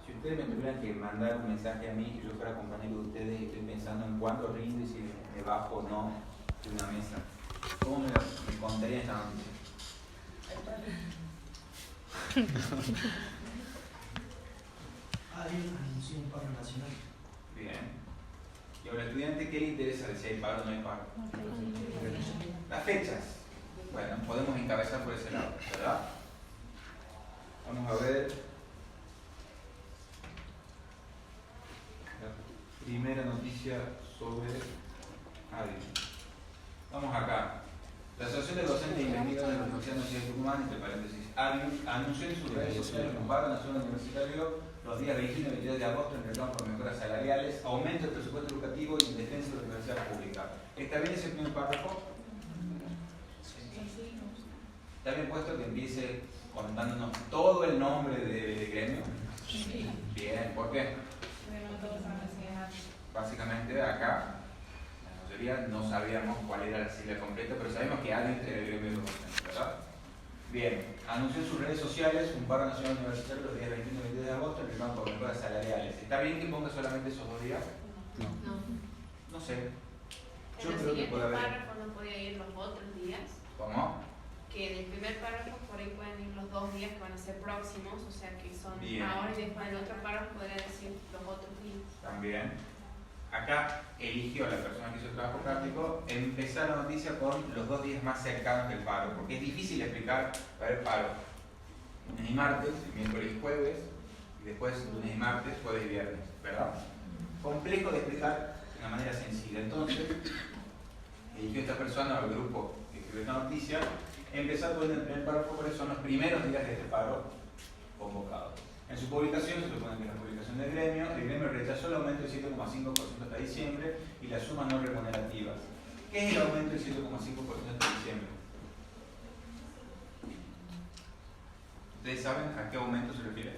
S1: Si ustedes me tuvieran que mandar un mensaje a mí y yo fuera compañero de ustedes y estoy pensando en cuándo rindo y si me bajo o no de una mesa, ¿cómo me contarían esta noticia?
S8: Alguien anunció un paro nacional.
S1: Bien. Y ahora al estudiante, ¿qué le interesa de si hay paro o no hay paro? Las fechas. Bueno, podemos encabezar por ese lado, ¿verdad? Vamos a ver la primera noticia sobre Adium. Vamos acá. La Asociación de Docentes e Investigadores de la Universidad Nacional de Tucumán, entre paréntesis, Adium, anunció en sus redes sociales un paro nacional universitario los días 21 y 22 de agosto en reclamo por mejoras salariales, aumento del presupuesto educativo y en defensa de la universidad pública. ¿Está bien ese primer párrafo? ¿Está bien puesto que empiece contándonos todo el nombre del gremio? Bien, ¿por qué? Básicamente acá, la mayoría no sabíamos cuál era la sigla completa, pero sabemos que alguien era el gremio de docentes, ¿verdad? Bien, anunció en sus redes sociales un paro nacional universitario los días 21 y 22 de agosto en reclamo por mejoras salariales. ¿Está bien que ponga solamente esos 2 días?
S5: No.
S1: No sé.
S5: En
S1: Yo
S5: el
S1: creo que
S5: siguiente
S1: puede haber.
S5: párrafo no podía ir los otros días.
S1: ¿Cómo?
S5: Que en el primer párrafo por ahí pueden ir los 2 días que van a ser próximos, o sea que son
S1: Bien.
S5: ahora y después en el otro párrafo podría decir los otros días.
S1: También. Acá eligió la persona que hizo el trabajo práctico empezar la noticia con los 2 días más cercanos del paro, porque es difícil explicar, va a haber paro lunes y martes, miércoles y jueves, y después lunes y martes, jueves y viernes, ¿verdad? Complejo de explicar de una manera sencilla. Entonces, eligió esta persona o el grupo que escribió esta noticia, empezar con el primer párrafo, porque son los primeros días de este paro convocado. En su publicación, se supone que es la publicación del gremio, el gremio rechazó el aumento del 7,5% hasta diciembre y las sumas no remunerativas. ¿Qué es el aumento del 7,5% hasta diciembre? ¿Ustedes saben a qué aumento se refiere?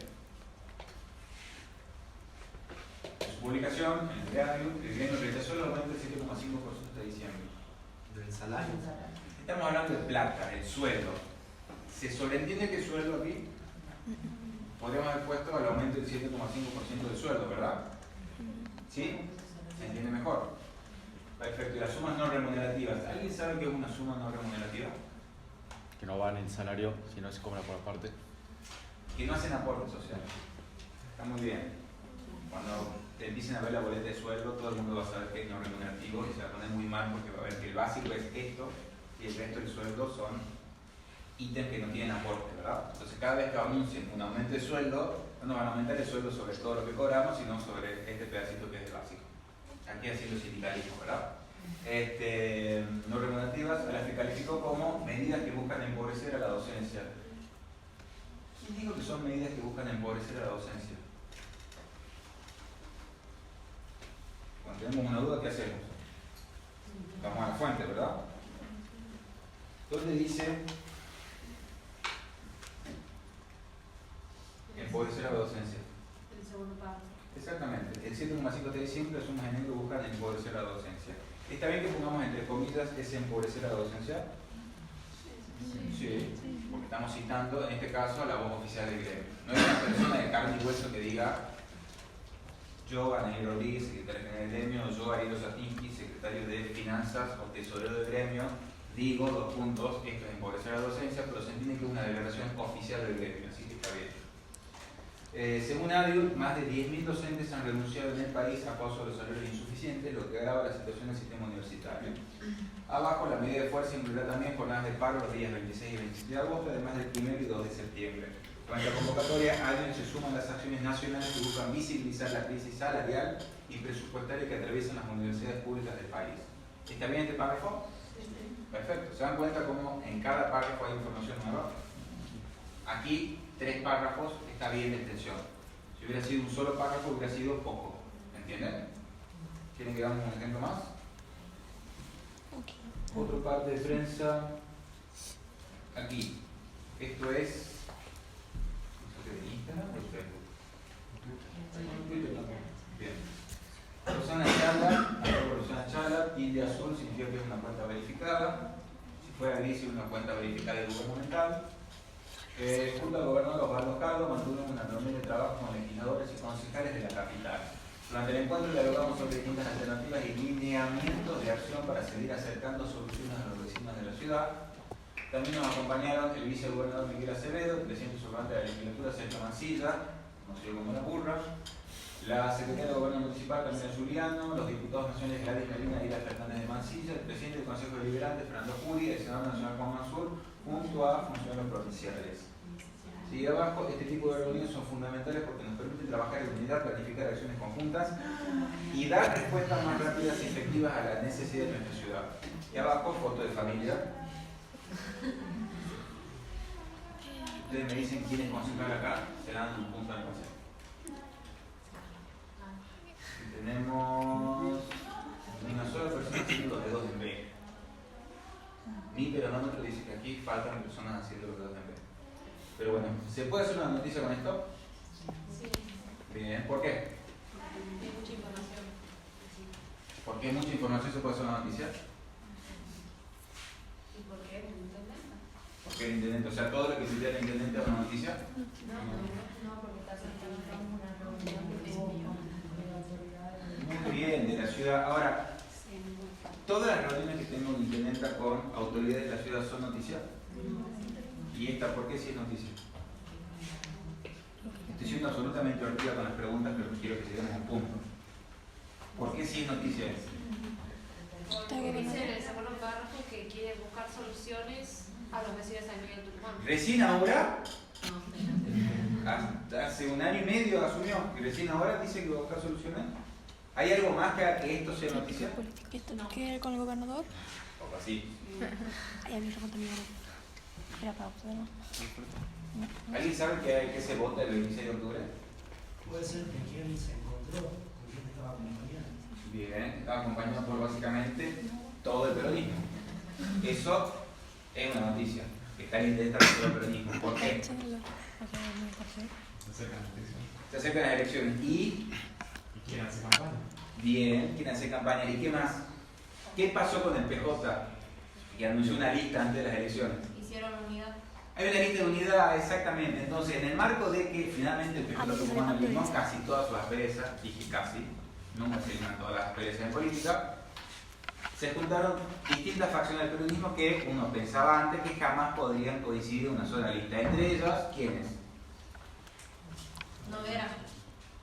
S1: En su publicación, en el gremio rechazó el aumento del 7,5% hasta diciembre.
S6: Del salario.
S1: Estamos hablando de plata, el sueldo. ¿Se sobreentiende que el sueldo aquí? Podríamos haber puesto el aumento del 7,5% del sueldo, ¿verdad? ¿Sí? ¿Se entiende mejor? Perfecto. Y las sumas no remunerativas. ¿Alguien sabe qué es una suma no remunerativa?
S9: Que no va en el salario, sino se cobra por aparte.
S1: Que no hacen aportes sociales. Está muy bien. Cuando te empiecen a ver la boleta de sueldo, todo el mundo va a saber que es no remunerativo y se va a poner muy mal porque va a ver que el básico es esto y el resto del sueldo son ítems que no tienen aporte, ¿verdad? Entonces cada vez que anuncien un aumento de sueldo, no nos van a aumentar el sueldo sobre todo lo que cobramos, sino sobre este pedacito que es el básico. Aquí haciendo sindicalismo, ¿verdad? No remunerativas, las que calificó como medidas que buscan empobrecer a la docencia. ¿Quién dijo que son medidas que buscan empobrecer a la docencia? Cuando tenemos una duda, ¿qué hacemos? Vamos a la fuente, ¿verdad? ¿Dónde dice siempre somos enemigos que buscan empobrecer la docencia. ¿Está bien que pongamos entre comillas es empobrecer la docencia? Sí, porque estamos citando en este caso a la voz oficial del gremio. No es una persona de carne y hueso que diga yo, Anaí Rodríguez, secretario general del gremio, yo, Ariel Satinsky, secretario de Finanzas o tesorero del gremio, digo, dos puntos, esto es empobrecer la docencia, pero se entiende que es una declaración oficial del gremio, así que está bien. Según ADIU, más de 10.000 docentes han renunciado en el país a causa de los salarios insuficientes, lo que agrava la situación del sistema universitario. Abajo, la medida de fuerza incluirá también jornadas de paro los días 26 y 27 de agosto, además del 1 y 2 de septiembre. Con esta convocatoria, ADIU se suman las acciones nacionales que buscan visibilizar la crisis salarial y presupuestaria que atraviesan las universidades públicas del país. ¿Está bien este párrafo? Perfecto. ¿Se dan cuenta cómo en cada párrafo hay información nueva? Aquí, 3 párrafos, está bien la extensión. Si hubiera sido un solo párrafo, hubiera sido poco. ¿Entienden? ¿Quieren que damos un ejemplo más? Otra parte de prensa. Aquí. Esto es. ¿Esto es de Instagram o de Facebook? Twitter también. Bien. Rosana Chala, tilde azul significa que es una cuenta verificada. Si fuera gris, es una cuenta verificada y gubernamental. Junto al gobernador Osvaldo Calvo mantuvo una reunión de trabajo con legisladores y concejales de la capital. Durante el encuentro dialogamos sobre distintas alternativas y lineamientos de acción para seguir acercando soluciones a los vecinos de la ciudad. También nos acompañaron el vicegobernador Miguel Acevedo, el presidente subrogante de la legislatura Sergio Mancilla, conocido como La Burra, la secretaria de Gobierno Municipal Camila Juliano, los diputados nacionales Gladys Medina y Ira Fernández de Mancilla, el presidente del Consejo Deliberante Fernando Juri, el senador nacional Juan Mansur, junto a funcionarios provinciales. Y abajo, este tipo de reuniones son fundamentales porque nos permiten trabajar en unidad, planificar acciones conjuntas y dar respuestas más rápidas y efectivas a las necesidades de nuestra ciudad. Y abajo, foto de familia. Ustedes me dicen quién es concejal acá, se dan un punto al consejo. Tenemos una sola persona haciendo los dedos en B. Mi peronómetro dice que aquí faltan personas haciendo los dedos en B. Pero bueno, ¿se puede hacer una noticia con esto?
S5: Sí.
S1: Bien, ¿por qué?
S5: Hay mucha información.
S1: ¿Por qué mucha información se puede hacer una noticia?
S5: ¿Y por qué?
S1: Porque el intendente, o sea, todo lo que se el intendente es una noticia.
S7: No, porque está centralizando una reunión que tuvo con la autoridad
S1: Muy bien, de la ciudad. Ahora, ¿todas las reuniones que tengo un intendente con autoridades de la ciudad son noticias? ¿Y esta por qué sí es noticia? Estoy siendo absolutamente hortiva con las preguntas, pero quiero que lleguemos a un punto. ¿Por qué sí es noticia?
S5: Porque dice en el segundo párrafo que quiere buscar soluciones a los vecinos de San Miguel de Tucumán.
S1: ¿Recién ahora? Hace un año y medio asumió que recién ahora dice que va a buscar soluciones. ¿Hay algo más que esto sea noticia?
S8: ¿Esto tiene que ver con el gobernador?
S1: O así.
S8: Ahí había otra también. Era para usted, ¿no?
S1: ¿Alguien sabe que se vota el 26 de octubre?
S10: Puede ser que quien se encontró, con quien estaba acompañando.
S1: Bien, estaba acompañado por básicamente todo el peronismo. Eso es una noticia. Que está el intendente de todo el peronismo. ¿Por qué? Se acercan las elecciones. ¿Y
S4: quién hace campaña?
S1: bien, quieren hacer campaña. ¿Y qué más? ¿Qué pasó con el PJ? Que anunció una lista antes de las elecciones.
S5: Hicieron unidad.
S1: Hay una lista de unidad, exactamente. Entonces, en el marco de que finalmente el PJ Tucumán eliminó casi todas sus asperezas, dije casi, nunca se eliminan todas las asperezas en política, se juntaron distintas facciones del peronismo que uno pensaba antes que jamás podrían coincidir en una sola lista. Entre ellas, ¿quiénes?
S5: Noguera.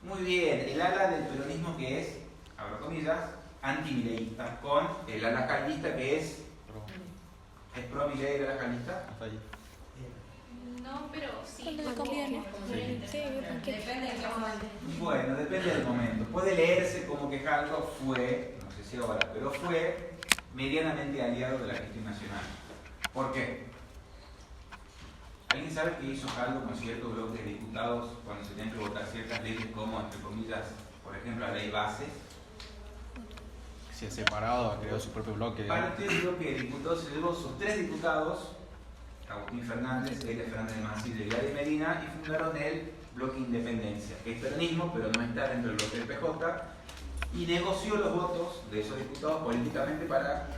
S1: Muy bien, el ala del peronismo que es, abro comillas, antimileísta, con el ala jalista que es pro-Milei, el ala jalista.
S9: Hasta ahí.
S5: No, pero sí.
S8: ¿Cuándo le conviene? Sí, porque
S5: Depende de qué momento.
S1: Bueno, depende del momento. Puede leerse como que Jaldo fue, no sé si ahora, pero fue medianamente aliado de la gestión nacional. ¿Por qué? ¿Alguien sabe qué hizo Jaldo con ciertos bloques de diputados cuando se tenían que votar ciertas leyes como, entre comillas, por ejemplo, la ley base?
S9: Se ha separado, ha creado su propio bloque.
S1: Parte del bloque de diputados se llevó sus 3 diputados, Agustín Fernández, Elia Fernández de Mancilla y Gladys Medina, y fundaron el bloque Independencia, que es peronismo, pero no está dentro del bloque del PJ, y negoció los votos de esos diputados políticamente para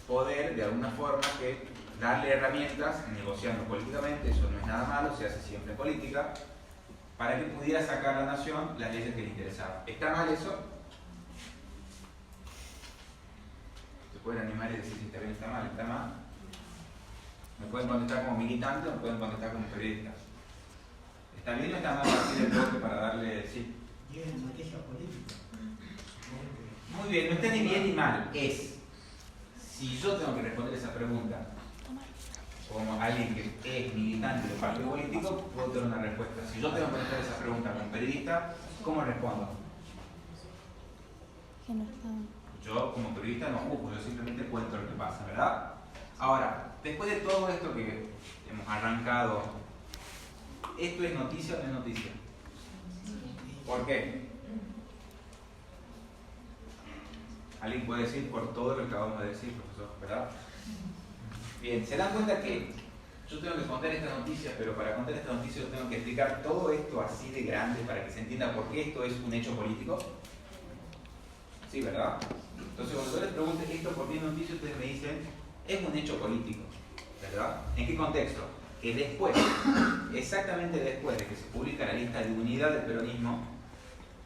S1: poder, de alguna forma, que darle herramientas, negociando políticamente, eso no es nada malo, se hace siempre en política, para que pudiera sacar a la nación las leyes que le interesaban. ¿Está mal eso? Se pueden animar y decir si está bien o está mal. ¿Está mal? Me pueden contestar como militante o me pueden contestar como periodista. ¿Está bien o está mal partir el bloque para darle sí?
S10: Y es estrategia política.
S1: Muy bien, no está ni bien ni mal. Es, si yo tengo que responder esa pregunta como alguien que es militante de un partido político, puedo tener una respuesta. Si yo tengo que contestar esa pregunta como periodista, ¿cómo respondo? Yo como periodista no juzgo, yo simplemente cuento lo que pasa, ¿verdad? Ahora, después de todo esto que hemos arrancado, ¿esto es noticia o no es noticia? ¿Por qué? Alguien puede decir por todo lo que acabamos de decir, profesor, ¿verdad? Bien, ¿se dan cuenta que yo tengo que contar esta noticia, pero para contar esta noticia yo tengo que explicar todo esto así de grande para que se entienda por qué esto es un hecho político? Sí, ¿verdad? Entonces cuando yo les pregunte esto por qué es noticia, ustedes me dicen, es un hecho político, ¿verdad? ¿En qué contexto? Que después, exactamente después de que se publica la lista de unidad del peronismo,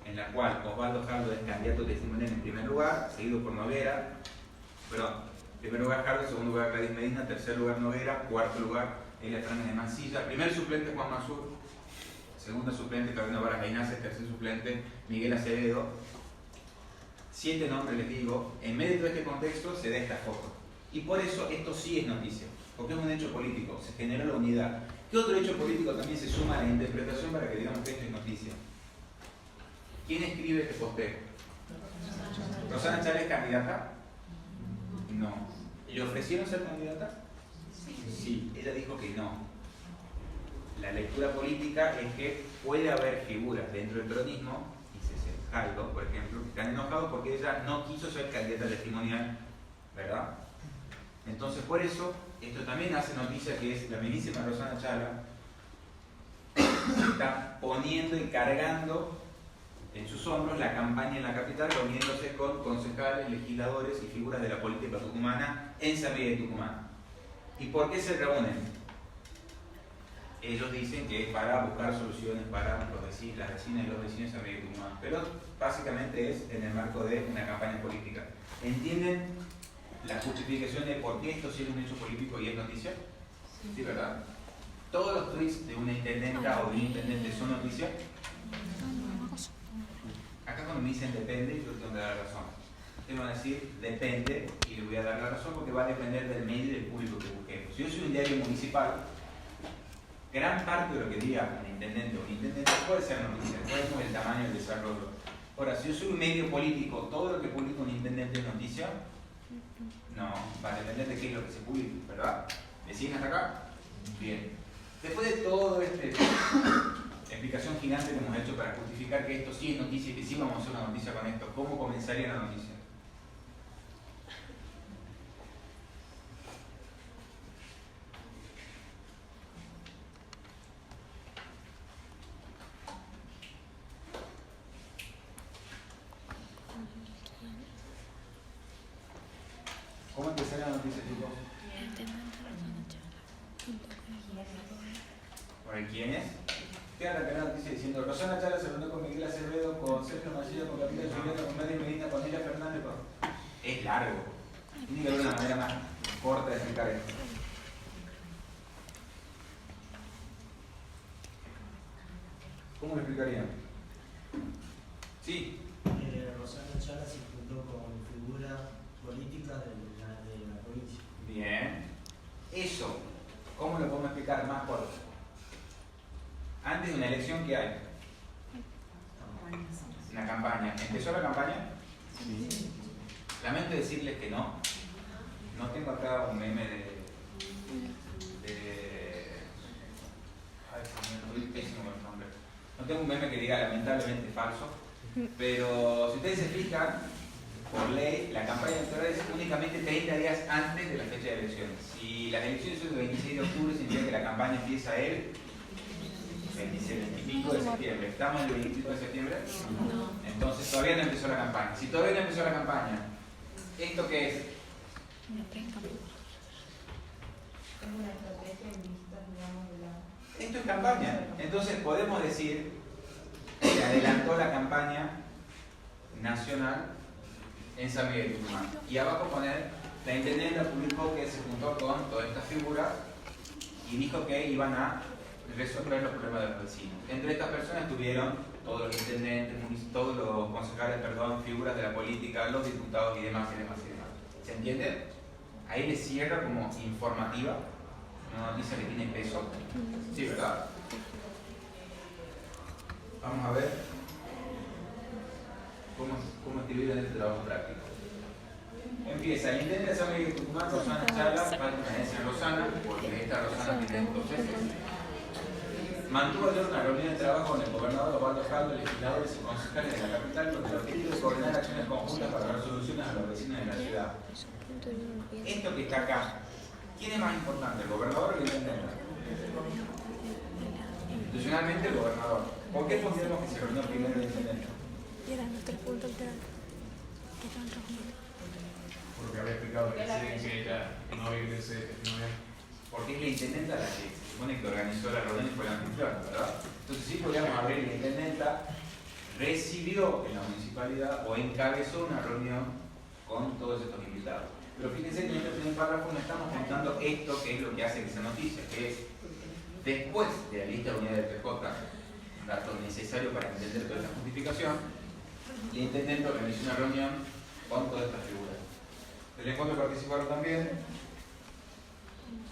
S1: en la cual Osvaldo Jaldo es candidato testimonial en primer lugar, seguido por Noguera, perdón, primer lugar Jaldo, segundo lugar Gladys Medina, tercer lugar Noguera, cuarto lugar Elia Fernández de Mansilla, primer suplente Juan Masur, segundo suplente Carolina Varas Gainaces, tercer suplente Miguel Acevedo. 7 nombres les digo, en medio de todo este contexto se da esta foto. Y por eso esto sí es noticia, porque es un hecho político, se generó la unidad. ¿Qué otro hecho político también se suma a la interpretación para que digamos que esto es noticia? ¿Quién escribe este posteo? ¿Rosana Chávez es candidata? No. ¿Le ofrecieron ser candidata? Sí, ella dijo que no. La lectura política es que puede haber figuras dentro del peronismo, y Jaldo, por ejemplo, que están enojados porque ella no quiso ser candidata testimonial, ¿verdad? Entonces, por eso, esto también hace noticia que es la ministra Rosana Chala se está poniendo y cargando en sus hombros la campaña en la capital, reuniéndose con concejales, legisladores y figuras de la política tucumana en San Miguel de Tucumán. ¿Y por qué se reúnen? Ellos dicen que es para buscar soluciones para las vecinas y los vecinos de San Miguel de Tucumán, pero básicamente es en el marco de una campaña política. ¿Entienden la justificación de por qué esto sí es un hecho político y es noticia? Sí, ¿verdad? ¿Todos los tweets de una intendenta o de un intendente son noticia? Acá cuando me dicen depende, yo tengo que dar la razón. Ustedes van a decir depende y le voy a dar la razón porque va a depender del medio y del público que busquemos. Si yo soy un diario municipal, gran parte de lo que diga un intendente o un intendente puede ser noticia, puede ser el tamaño del desarrollo. Ahora, si yo soy un medio político, ¿todo lo que publica un intendente es noticia? No, va a depender de qué es lo que se publica, ¿verdad? ¿Me siguen hasta acá? Bien. Después de todo este explicación gigante que hemos hecho para justificar que esto sí es noticia y que sí vamos a hacer una noticia con esto, ¿cómo comenzaría la noticia? ¿Cómo empezaría la noticia, chicos? ¿Por el quién es? Queda la primera noticia diciendo Rosana Chala se reunió con Miguel Acevedo, con Sergio Mancilla, con Capitán Julieta, con Gladys Medina, con Elia Fernández. Es largo. Tiene que haber una manera más corta de explicar esto. ¿Cómo lo explicarían? Sí.
S10: Rosana Chala se juntó con figuras políticas de la provincia.
S1: Bien. Eso, ¿cómo lo podemos explicar más corto? Antes de una elección, ¿qué hay? Una campaña. ¿Empezó la campaña? Sí. Lamento decirles que no. No tengo acá un meme ay, estoy pésimo con el nombre. No tengo un meme que diga lamentablemente falso. Pero si ustedes se fijan, por ley, la campaña electoral es únicamente 30 días antes de la fecha de elecciones. Si las elecciones son el 26 de octubre, significa que la campaña empieza el 20 y pico de septiembre. ¿Estamos en el 20 y pico de septiembre? Entonces todavía no empezó la campaña. Si todavía no empezó la campaña, ¿esto qué es?
S7: Es una estrategia en vistas, digamos, de la...
S1: Esto es campaña. Entonces podemos decir que adelantó la campaña nacional en San Miguel de Tucumán. Y abajo poner, la intendenta publicó que se juntó con todas estas figuras y dijo que iban a resolver los problemas de los vecinos. Entre estas personas estuvieron todos los intendentes, todos los concejales, perdón, figuras de la política, los diputados y demás, y demás, y demás. ¿Se entiende? Ahí le cierra como informativa, una noticia que tiene peso. Sí, ¿verdad? Vamos a ver cómo escribir en este trabajo práctico. Empieza, el intendente de San Miguel de Tucumán, Rosana Chala, falta una vez en Rosana, porque esta Rosana tiene 2 veces. Mantuvo ayer una reunión de trabajo con el gobernador Osvaldo Jaldo, legisladores y concejales de la capital, con el objetivo de coordinar acciones conjuntas para dar soluciones a los vecinos de la ciudad. Esto que está acá, ¿quién es más importante, el gobernador o el intendente? Institucionalmente el gobernador. ¿Por qué pondríamos que se reunió primero el intendente?
S4: Porque había explicado que ella no había
S1: Porque es la intendenta la que se supone que organizó la reunión y fue la anfitriona, ¿verdad? Entonces sí podríamos abrir la intendenta recibió en la municipalidad o encabezó una reunión con todos estos invitados. Pero fíjense que en este primer párrafo no estamos contando esto que es lo que hace que se noticia, que es después de la lista de unidades de PJ, un dato necesario para entender toda esta justificación, el intendente organizó una reunión con todas estas figuras. Del encuentro participaron también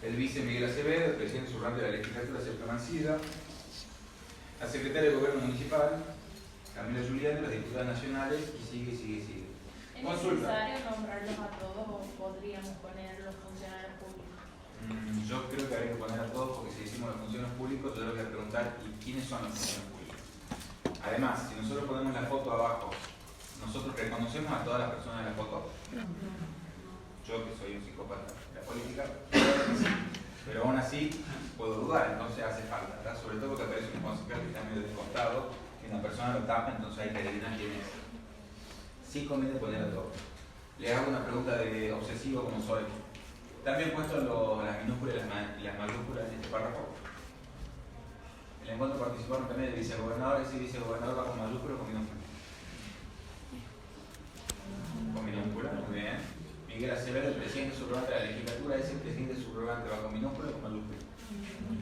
S1: el vice Miguel Acevedo, el presidente subrogante de la legislatura Sergio Mancilla, la secretaria de Gobierno Municipal, Camila Julián, las diputadas nacionales, y sigue.
S7: ¿Es
S1: Consulta.
S7: necesario nombrarlos a todos o podríamos poner los funcionarios públicos?
S1: Yo creo que habría que poner a todos porque si decimos los funcionarios públicos, yo le voy a preguntar ¿y quiénes son los funcionarios públicos? Además, si nosotros ponemos la foto abajo, ¿nosotros reconocemos a todas las personas de la foto? Yo que soy un psicópata de la política, pero aún así puedo dudar, entonces hace falta, ¿verdad? Sobre todo porque aparece un concejal que está medio descontado, que una persona lo tapa, entonces hay que adivinar quién es. Sí conviene poner a todos. Le hago una pregunta de obsesivo como soy. También he puesto las minúsculas y las mayúsculas en este párrafo. El encuentro participaron también el vicegobernador, ese vicegobernador va con mayúscula o con minúscula. Con minúscula, muy bien. Miguel Acevedo, el presidente subrogante de la legislatura, ese presidente subrogante va con minúscula o con mayúscula.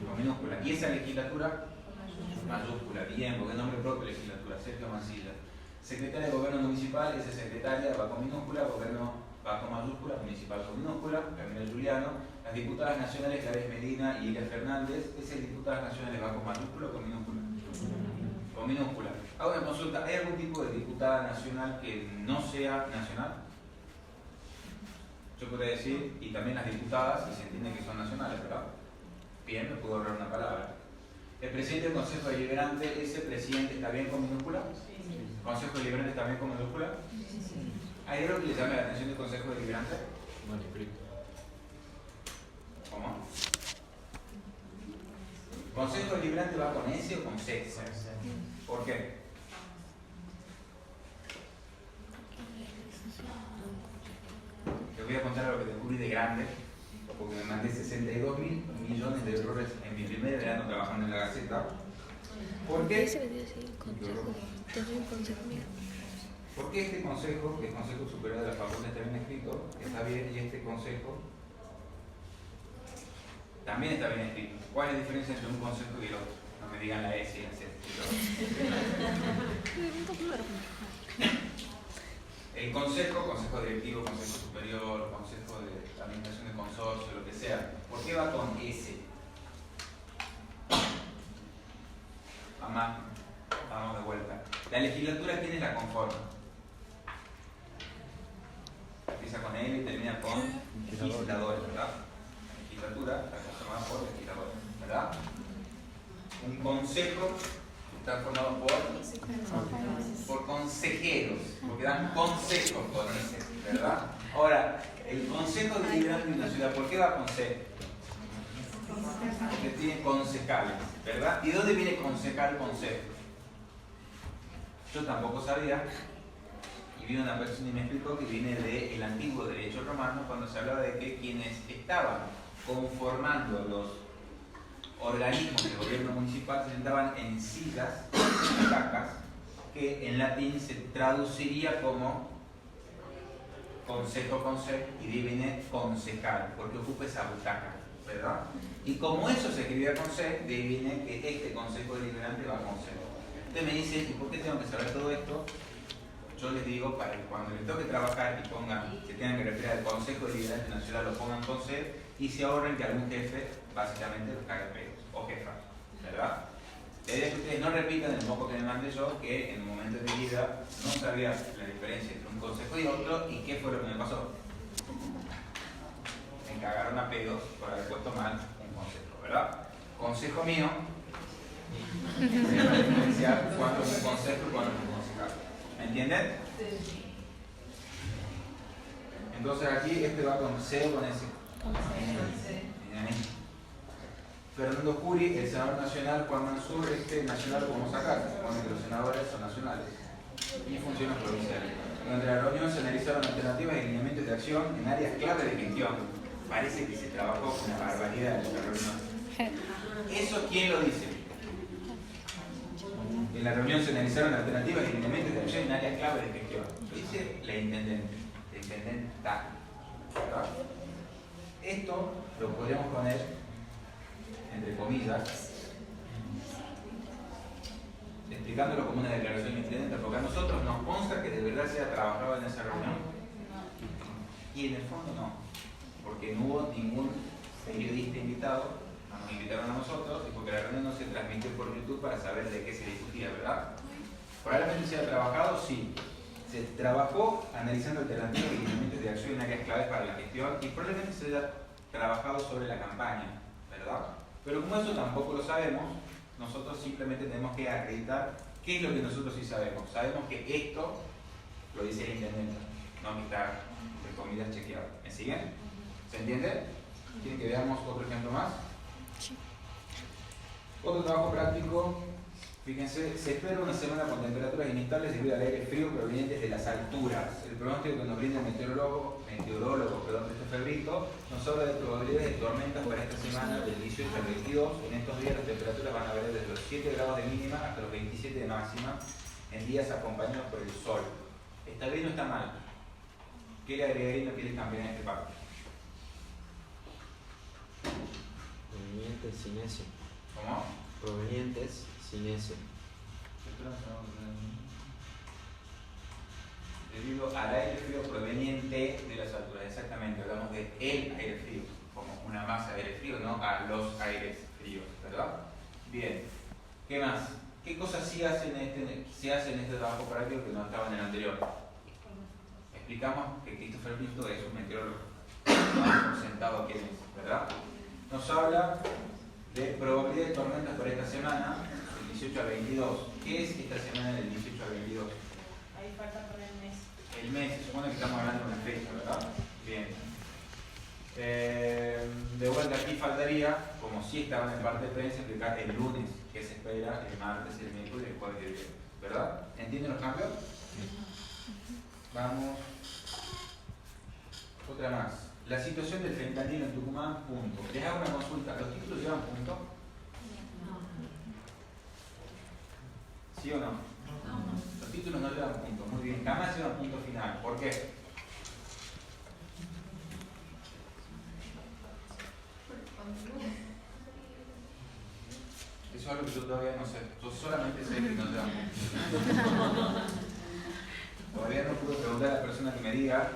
S1: Con minúscula. Y esa legislatura, mayúscula, bien, porque es nombre propio de legislatura, Sergio Mancilla. Secretaria de Gobierno Municipal, esa secretaria va con minúscula, gobierno va con mayúscula, municipal con minúscula, Camila Juliano. Las diputadas nacionales, Gladys Medina y Elia Fernández, esas diputadas nacionales va con mayúscula o con minúscula. Con minúscula. Hago una consulta, ¿hay algún tipo de diputada nacional que no sea nacional? Yo podría decir, y también las diputadas, y se entiende que son nacionales, ¿verdad? Bien, me puedo ahorrar una palabra. El presidente del Consejo Deliberante, ¿ese presidente está bien con minúscula? ¿Consejo Deliberante está bien con minúscula? ¿Hay algo que le llame la atención del Consejo Deliberante?
S9: Manuscrito.
S1: ¿Cómo? ¿Consejo Deliberante va con S o con C? ¿Por qué? Te voy a contar algo que descubrí de grande, porque me mandé 62 mil millones de errores en mi primer verano trabajando en la Gaceta. ¿Por qué? ¿Por qué este consejo, que es Consejo Superior de la Facultad, está bien escrito? Está bien, y este consejo también está bien escrito. ¿Cuál es la diferencia entre un consejo y el otro? No me digan la S y la C. El consejo, consejo directivo, consejo superior, consejo de administración de consorcio, lo que sea, ¿por qué va con S? Vamos de vuelta. La legislatura, ¿quiénes la conforman? Empieza con L y termina con legisladores, ¿verdad? La legislatura está conformada por legisladores, ¿verdad? Un consejo está formado por consejeros, porque dan consejos con ese, ¿verdad? Ahora, el Consejo Deliberante de una ciudad, ¿por qué va con C? Porque tiene concejales, ¿verdad? ¿Y de dónde viene concejal con C? Yo tampoco sabía, y vino una persona y me explicó que viene del antiguo derecho romano, cuando se hablaba de que quienes estaban conformando los organismos del gobierno municipal se sentaban en sillas, en butacas, que en latín se traduciría como consejo con C, y de ahí viene concejal, porque ocupa esa butaca, ¿verdad? Y como eso se escribía con C, de ahí viene que este consejo deliberante va con C. Usted me dice, ¿y por qué tengo que saber todo esto? Yo les digo, para que cuando les toque trabajar y pongan, se tengan que referir al Consejo Deliberante Nacional, lo pongan con C y se ahorren que algún jefe básicamente los haga pedos, o jefa, ¿verdad? La idea es que ustedes no repitan el moco que me mandé yo, que en un momento de mi vida no sabía la diferencia entre un consejo y otro, y qué fue lo que me pasó. Me cagaron a pedos por haber puesto mal un consejo, ¿verdad? Consejo mío, voy a diferenciar cuándo es un consejo y cuándo es un concejal. ¿Me entienden? Sí. Entonces aquí este va con C o con S. Fernando Curi, el senador nacional, Juan Mansur, nacional como sacar, se supone que los senadores son nacionales y funciones provinciales. Durante la reunión se analizaron alternativas y lineamientos de acción en áreas clave de gestión. Parece que se trabajó con una barbaridad en esta reunión. ¿Eso quién lo dice? En la reunión se analizaron alternativas y lineamientos de acción en áreas clave de gestión. Lo dice la intendente, la intendenta, ¿verdad? Esto lo podríamos poner entre comillas, explicándolo como una declaración de intendente, porque a nosotros nos consta que de verdad se ha trabajado en esa reunión, y en el fondo no, porque no hubo ningún periodista invitado, no nos invitaron a nosotros, y porque la reunión no se transmitió por YouTube para saber de qué se discutía, ¿verdad? Probablemente se ha trabajado, sí. Se trabajó analizando alternativas y lineamientos de acción en áreas claves para la gestión, y probablemente se haya trabajado sobre la campaña, ¿verdad? Pero como eso tampoco lo sabemos, nosotros simplemente tenemos que acreditar qué es lo que nosotros sí sabemos. Sabemos que esto lo dice el intendente, no que está, entre comillas, chequeado. ¿Me siguen? ¿Se entiende? ¿Quieren que veamos otro ejemplo más? Sí. Otro trabajo práctico. Fíjense, se espera una semana con temperaturas inestables debido al aire frío provenientes de las alturas. El pronóstico que nos brinda el meteorólogo Christopher Brito, nos habla de probabilidades de tormentas para esta semana del 18 al 22. En estos días las temperaturas van a variar desde los 7 grados de mínima hasta los 27 de máxima, en días acompañados por el sol. ¿Está bien o está mal? ¿Qué le agregaría y no quiere cambiar en este pacto?
S11: Provenientes sin S.
S1: ¿Cómo?
S11: Provenientes sin S.
S1: Debido al aire frío proveniente de las alturas, exactamente, hablamos de el aire frío, como una masa de aire frío, no a los aires fríos, ¿verdad? Bien, ¿qué más? ¿Qué cosas sí se hacen en este trabajo práctico que no estaba en el anterior? Explicamos que Christopher Brito es un meteorólogo, no sentado quién es, ¿verdad? Nos habla de probabilidad de tormentas por esta semana, del 18 al 22. ¿Qué es esta semana del 18 al 22?
S7: Ahí falta poner el mes.
S1: El mes, se supone que estamos hablando de una fecha, ¿verdad? Bien. De vuelta aquí faltaría, como si estaban en parte de prensa, explicar el lunes qué se espera, el martes, el miércoles y el jueves que viene, ¿verdad? ¿Entienden los cambios? Vamos. Otra más. La situación del fentanilo en Tucumán, punto. Les hago una consulta. ¿Los títulos llevan punto? ¿Sí o no? Los títulos no llevan punto. Muy bien. Jamás llevan punto final. ¿Por qué? Eso es algo que yo todavía no sé. Yo solamente sé que no llevan punto. Todavía no pude preguntar a la persona que me diga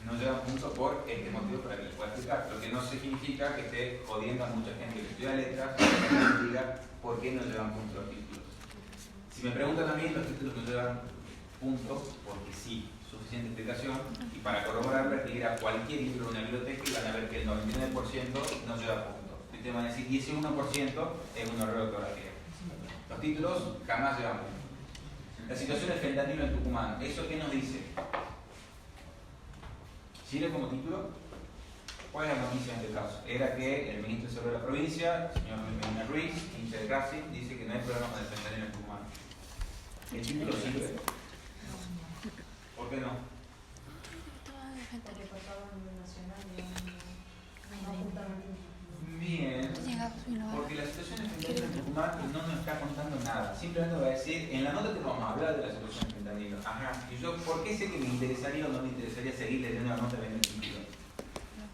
S1: no llevan punto por este motivo para que les pueda explicar. Lo que no significa que esté jodiendo a mucha gente que estudia letras y que me diga por qué no llevan punto los títulos. Si me preguntan a mí, los títulos no llevan punto porque sí, suficiente explicación, y para corroborarlo es ir a cualquier libro de una biblioteca y van a ver que el 99% no lleva punto. Y te van a decir, y ese 1% es un error de ortografía. Los títulos jamás llevan punto. La situación del fentanilo en Tucumán, ¿eso qué nos dice? ¿Sirve como título? ¿Cuál es la noticia en este caso? Era que el ministro de Salud de la provincia, el señor Medina Ruiz, hincha de Racing, dice que no hay problema con el fentanilo en Tucumán. ¿El título sirve? ¿Por qué no?
S7: Porque pasaba a nivel nacional y no apuntaban.
S1: Bien, porque la situación de fentanilo en Tucumán no nos está contando nada. Simplemente va a decir, en la nota que vamos a hablar de la situación de fentanilo. Ajá, y yo, ¿por qué sé que me interesaría o no me interesaría seguir leyendo la nota de el título?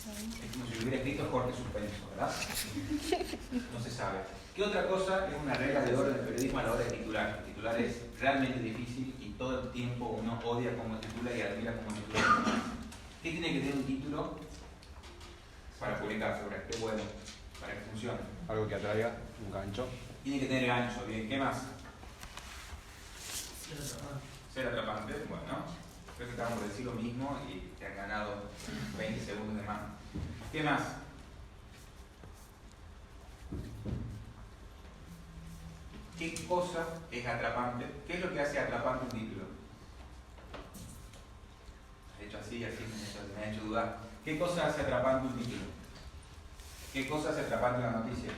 S1: Es como si lo hubiera escrito Jorge Suspenso, ¿verdad? No se sabe. ¿Qué otra cosa es una regla de oro del periodismo a la hora de titular? El titular es realmente difícil y todo el tiempo uno odia cómo titula y admira cómo titula. ¿Qué tiene que tener un título para publicar sobre este bueno? Para que funcione.
S9: Algo que atraiga, un gancho.
S1: Tiene que tener gancho, bien. ¿Qué más?
S10: Ser atrapante.
S1: Ser atrapante, bueno. Creo que acabamos de decir lo mismo y te han ganado 20 segundos de más. ¿Qué más? ¿Qué cosa es atrapante? ¿Qué es lo que hace atrapante un título? He hecho así, me ha hecho dudar. ¿Qué cosa hace atrapante un título? ¿Qué cosa hace atrapante una noticia?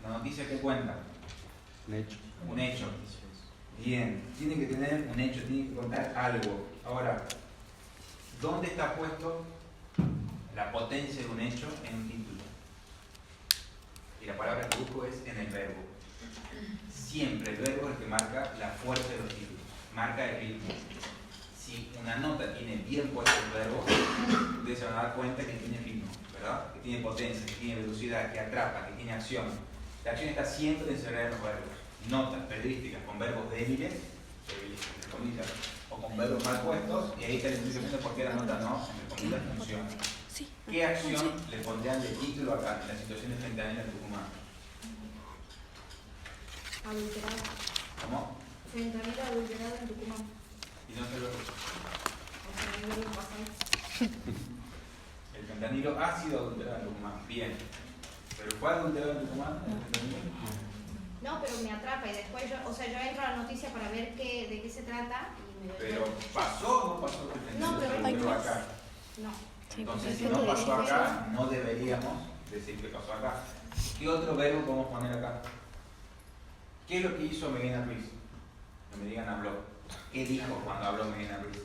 S1: ¿La noticia qué cuenta?
S9: Un hecho.
S1: Un hecho. Bien, tiene que tener un hecho, tiene que contar algo. Ahora, ¿dónde está puesto la potencia de un hecho en un título? Y la palabra que busco es en el verbo. Siempre el verbo es el que marca la fuerza de los títulos, marca el ritmo. Si una nota tiene bien puesto el verbo, ustedes se van a dar cuenta que tiene ritmo, ¿verdad? Que tiene potencia, que tiene velocidad, que atrapa, que tiene acción. La acción está siempre encerrada en los verbos. Notas periodísticas con verbos débiles, entre comillas, o con verbos mal puestos, y ahí está la explicación de por qué la nota no, entre comillas, funciona. ¿Qué acción le pondrían de título acá en la situación de fentanilo en Tucumán?
S7: Adulterado.
S1: ¿Cómo?
S7: Fentanilo adulterado en Tucumán.
S1: Y no se lo...
S7: O sea, no lo pasan.
S1: El fentanilo ha sido adulterado en Tucumán, bien. ¿Pero fue adulterado en Tucumán?
S3: No, pero me atrapa y después yo, o sea, yo entro a la noticia para ver de qué se trata y me
S1: Pero ¿pasó o no pasó que el fentanilo
S3: No, pero
S1: se adulteró
S3: hay
S1: acá?
S3: No.
S1: Entonces, si no pasó acá, no deberíamos decir que pasó acá. ¿Qué otro verbo podemos poner acá? ¿Qué es lo que hizo Medina Ruiz? Que me digan habló. ¿Qué dijo cuando habló Medina Ruiz?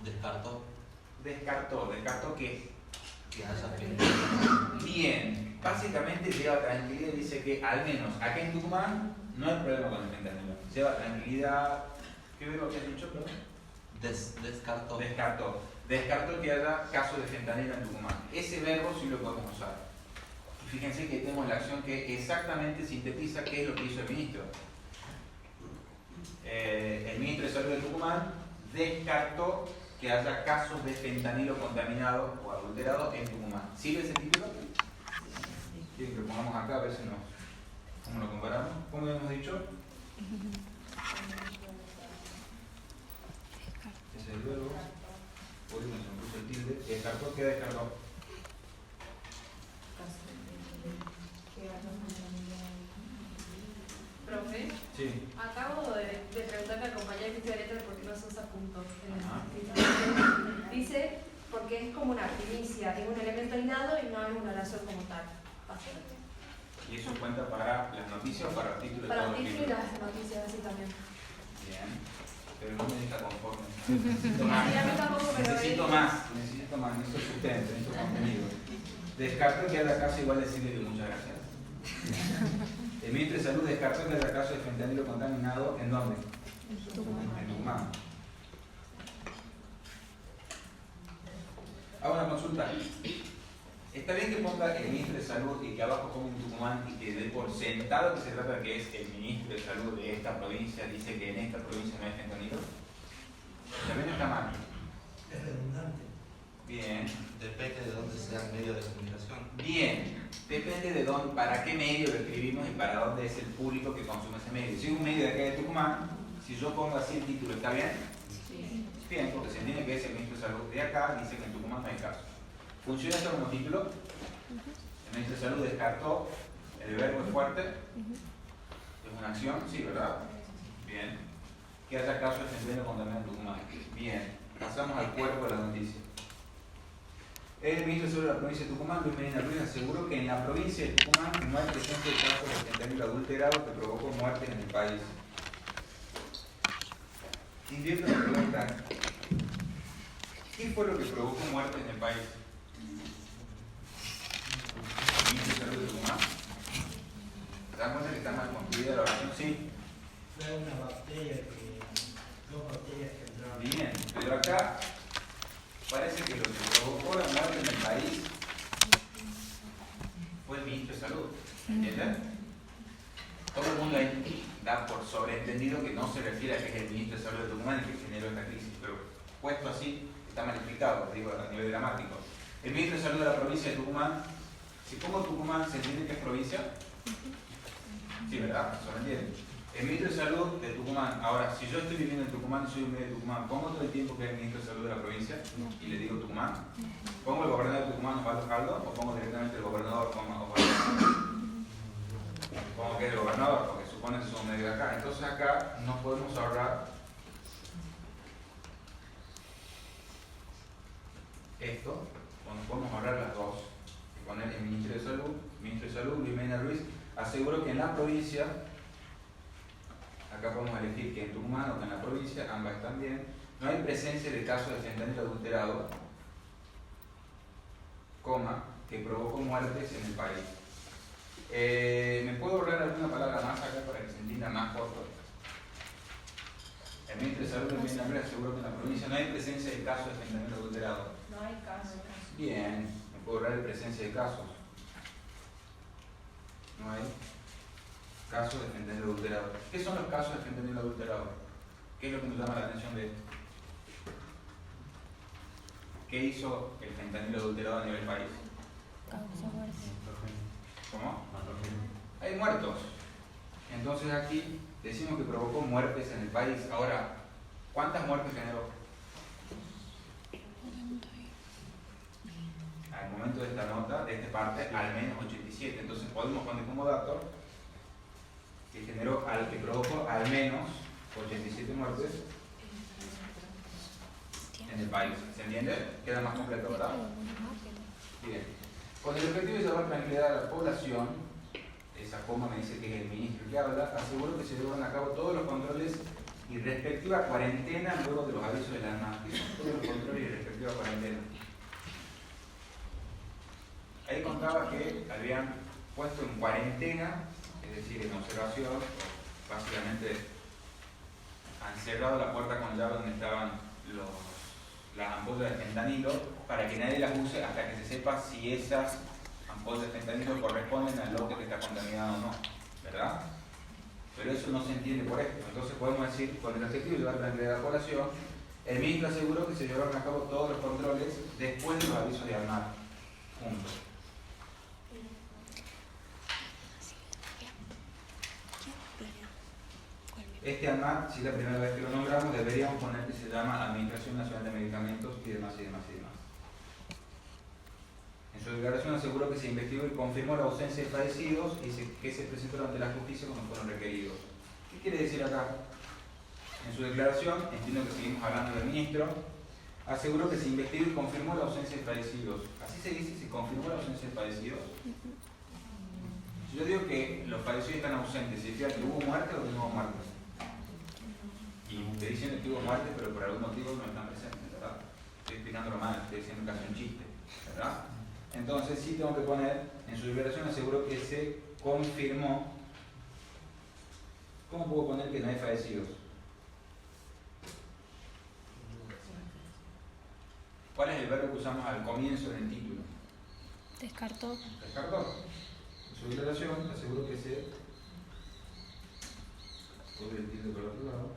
S6: Descartó
S1: Descartó. ¿Descartó qué?
S6: que haya fentanilo.
S1: Bien. Básicamente lleva tranquilidad y dice que al menos acá en Tucumán no hay problema con el fentanilo. Lleva tranquilidad. ¿Qué verbo que has dicho, perdón?
S6: Descartó.
S1: Descartó. Descartó que haya casos de fentanilo en Tucumán. Ese verbo sí lo podemos usar. Y fíjense que tenemos la acción que exactamente sintetiza qué es lo que hizo el ministro. El ministro de Salud de Tucumán descartó que haya casos de fentanilo contaminado o adulterado en Tucumán. ¿Sirve ese título? ¿Quieren que lo pongamos acá a ver si cómo lo comparamos? ¿Cómo hemos dicho? Ese es el verbo. Por eso se me puso el tilde. ¿Descartó? ¿Qué descartó?
S5: Profe,
S1: Sí.
S5: acabo de preguntarle al compañero Cristian Letras por qué no se usa puntos en el
S1: Ajá.
S5: título. Dice, porque es como una primicia, es un elemento aislado y no hay una oración como tal.
S1: ¿Y eso cuenta para las noticias o para los títulos de
S5: Para
S1: todos
S5: el
S1: los
S5: título y
S1: libros?
S5: las noticias así también.
S1: Bien. Pero no me deja conforme. Necesito más.
S5: Y a mí tampoco me lo
S1: Necesito
S5: ve.
S1: más. Necesito más. Necesito sustento, necesito contenido. Descartó que haya caso, igual decirle que muchas gracias. El ministro de Salud descartó que haya caso de fentanilo contaminado. ¿En dónde? En Tucumán. Hago una consulta. Está bien que ponga el ministro de Salud y que abajo ponga en Tucumán y que dé por sentado que se trata de que es el ministro de Salud de esta provincia, dice que en esta provincia no hay fentanilo. También está mal.
S10: Es redundante.
S1: Bien.
S6: Depende de dónde sea el medio de comunicación.
S1: Bien. Depende de dónde, para qué medio lo escribimos y para dónde es el público que consume ese medio. Si es un medio de acá de Tucumán, si yo pongo así el título, ¿está bien?
S5: Sí.
S1: Bien, porque se entiende que es el ministro de Salud de acá, dice que en Tucumán no hay caso. ¿Funciona esto como título? El ministro de Salud descartó, el verbo es fuerte, es una acción, sí, ¿verdad? Bien. Que haya caso de fentanilo contaminado en Tucumán. Bien. Pasamos al cuerpo de la noticia. El ministro de Salud de la provincia de Tucumán, Luis Medina Ruiz, aseguró que en la provincia de Tucumán no hay presencia de casos de fentanilo adulterado que provocó muertes en el país. Invierto la pregunta, ¿qué fue lo que provocó muertes en el país? ¿El ministro de Salud de Tucumán? ¿Se dan cuenta que está mal construida la oración? Sí.
S10: Fue una bacteria dos bacterias que entraron.
S1: Bien, pero acá parece que lo que provocó la muerte en el país fue el ministro de Salud. ¿Entienden? Todo el mundo ahí da por sobreentendido que no se refiere a que es el ministro de Salud de Tucumán el que generó esta crisis, pero puesto así está mal explicado, digo, a nivel dramático. El ministro de Salud de la provincia de Tucumán, si pongo Tucumán, ¿se entiende que es provincia? Sí, ¿verdad? ¿Sobreentiende? El ministro de Salud de Tucumán, ahora, si yo estoy viviendo en Tucumán y soy un medio de Tucumán, ¿pongo todo el tiempo que es el ministro de Salud de la provincia y le digo Tucumán? ¿Pongo el gobernador de Tucumán, Osvaldo Caldo, o pongo directamente el gobernador como Osvaldo? Pongo que es el gobernador, porque supone que somos medio de acá. Entonces acá no podemos ahorrar esto, o nos podemos ahorrar las dos. Y poner el ministro de Salud, Luis Medina Ruiz, aseguró que en la provincia, acá podemos elegir que en Tucumán o que en la provincia, ambas están bien, no hay presencia de casos de fentanilo adulterado, que provocó muertes en el país. ¿Me puedo ahorrar alguna palabra más acá para que se entienda más corto? El ministro de Salud de Medina Ruiz aseguró que en la provincia no hay presencia de casos de fentanilo adulterado.
S7: No hay caso.
S1: Bien, me puedo ahorrar de presencia de casos. No hay casos de fentanilo adulterado. ¿Qué son los casos de fentanilo adulterado? ¿Qué es lo que nos llama la atención de esto? ¿Qué hizo el fentanilo adulterado a nivel país? ¿Cómo? Hay muertos. Entonces aquí decimos que provocó muertes en el país. Ahora, ¿cuántas muertes generó? Al momento de esta nota, de esta parte, al menos 87. Entonces podemos poner como dato que generó, que provocó al menos 87 muertes en el país. ¿Se entiende? Queda más completo, ¿verdad? Bien. Con el objetivo de llevar tranquilidad a la población, esa coma me dice que es el ministro que habla, aseguró que se llevaron a cabo todos los controles y respectiva cuarentena luego de los avisos de la ANMAT. ¿Qué son todos los controles y respectiva cuarentena? Ahí contaba que habían puesto en cuarentena, es decir, en observación, básicamente han cerrado la puerta con llave donde estaban las ampollas de fentanilo para que nadie las use hasta que se sepa si esas ampollas de fentanilo corresponden al lote que está contaminado o no, ¿verdad? Pero eso no se entiende por esto. Entonces podemos decir, con el objetivo de llevar tranquilidad a la población, el ministro aseguró que se llevaron a cabo todos los controles después de los avisos de ANMAT. Punto. Este ANMAT, si es la primera vez que lo nombramos, deberíamos poner que se llama Administración Nacional de Medicamentos y demás y demás y demás. En su declaración aseguró que se investigó y confirmó la ausencia de fallecidos y que se presentaron ante la justicia cuando fueron requeridos. ¿Qué quiere decir acá? En su declaración, entiendo que seguimos hablando del ministro, aseguró que se investigó y confirmó la ausencia de fallecidos. ¿Así se dice? ¿Se confirmó la ausencia de fallecidos? Si yo digo que los fallecidos están ausentes, ¿significa que hubo muerte o que no hubo muerte? Y te dicen que hubo muerte, pero por algún motivo no están presentes, ¿verdad? Estoy explicándolo mal, estoy diciendo casi un chiste, ¿verdad? Entonces sí tengo que poner, en su liberación aseguró que se confirmó. ¿Cómo puedo poner que no hay fallecidos? ¿Cuál es el verbo que usamos al comienzo del título?
S8: Descartó.
S1: Descartó. En su declaración aseguró que se... Puedo el título por el otro lado.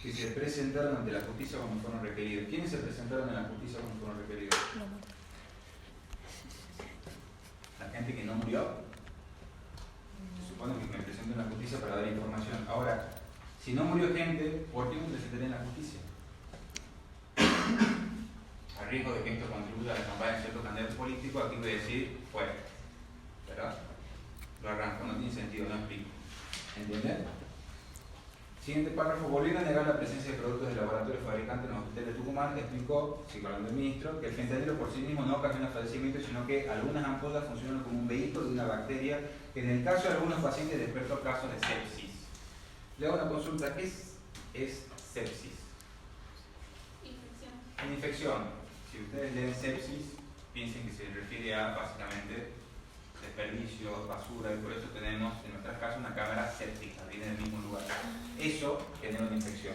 S1: Que se presentaron ante la justicia cuando fueron requeridos. ¿Quiénes se presentaron en la justicia cuando fueron requeridos? La gente que no murió. Se supone que me presento en la justicia para dar información. Ahora, si no murió gente, ¿por qué me presentaré en la justicia? A riesgo de que esto contribuya a la campaña de ciertos candidatos políticos, aquí voy a decir, fue. ¿Verdad? Lo arranco, no tiene sentido, no explico. ¿Entienden? Siguiente párrafo. Volviendo a negar la presencia de productos de laboratorio fabricantes en los hospitales de Tucumán, explicó, sigo hablando del ministro, que el fentanilo por sí mismo no ocasiona fallecimiento, sino que algunas ampollas funcionan como un vehículo de una bacteria que en el caso de algunos pacientes despertó casos de sepsis. Le hago una consulta. ¿Qué es sepsis?
S5: Infección.
S1: Una infección. Si ustedes leen sepsis, piensen que se refiere a básicamente desperdicio, basura, y por eso tenemos en nuestras casas una cámara séptica, viene del mismo lugar. Eso genera una infección.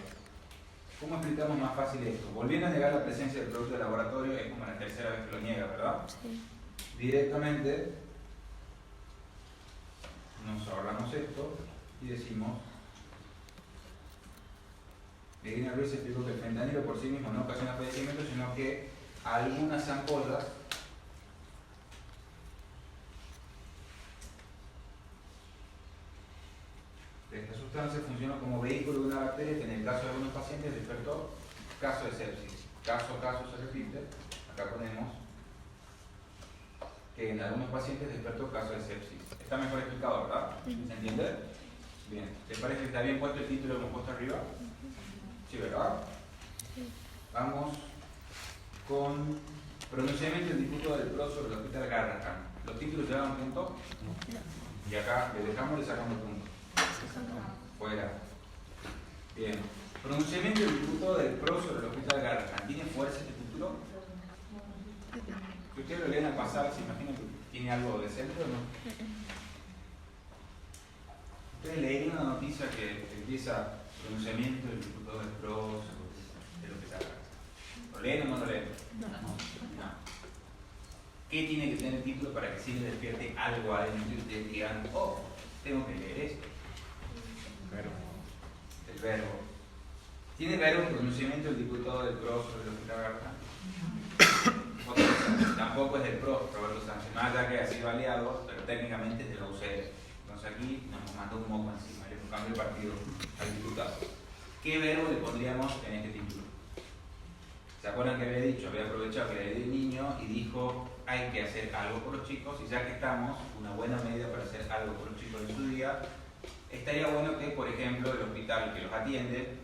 S1: ¿Cómo explicamos más fácil esto? Volviendo a negar la presencia del producto de laboratorio, es como la tercera vez que lo niega, ¿verdad?
S8: Sí.
S1: Directamente nos ahorramos esto y decimos: Medina Ruiz explicó que el fentanilo por sí mismo no ocasiona fallecimiento, sino que algunas ampollas de esta sustancia funcionan como vehículo de una bacteria que en el caso de algunos pacientes despertó caso de sepsis. Caso se repite. Acá ponemos que en algunos pacientes despertó caso de sepsis. Está mejor explicado, ¿verdad? ¿Se entiende? Bien. ¿Les parece que está bien puesto el título que hemos puesto arriba? Sí, ¿verdad? Vamos con pronunciamiento del diputado del PRO sobre el hospital Garrahan. ¿Los títulos llevan un punto? Y acá le dejamos y le sacamos punto. Fuera. Bien. Pronunciamiento del diputado del PRO sobre el hospital Garrahan. ¿Tiene fuerza este título? Si ustedes lo leen al pasar, ¿se imaginan que tiene algo de centro o no? Ustedes leerían una noticia que empieza pronunciamiento del diputado del PRO sobre el hospital Garrahan. ¿Lo leen o no lo leen?
S8: No.
S1: ¿Qué tiene que tener el título para que sí le despierte algo adentro y ustedes digan: oh, tengo que leer esto? El verbo. ¿Tiene verbo el pronunciamiento del diputado del PRO sobre el hospital Garrahan? Tampoco es del PRO, Roberto Sánchez, más allá que ha sido aliado, pero técnicamente es de la UCR. Entonces aquí nos mandó un moco encima, le cambió el partido al diputado. ¿Qué verbo le pondríamos en este título? ¿Se acuerdan que había dicho? Había aprovechado que le di el niño y dijo: hay que hacer algo por los chicos, y ya que estamos, una buena medida para hacer algo por los chicos en su día, estaría bueno que, por ejemplo, el hospital que los atiende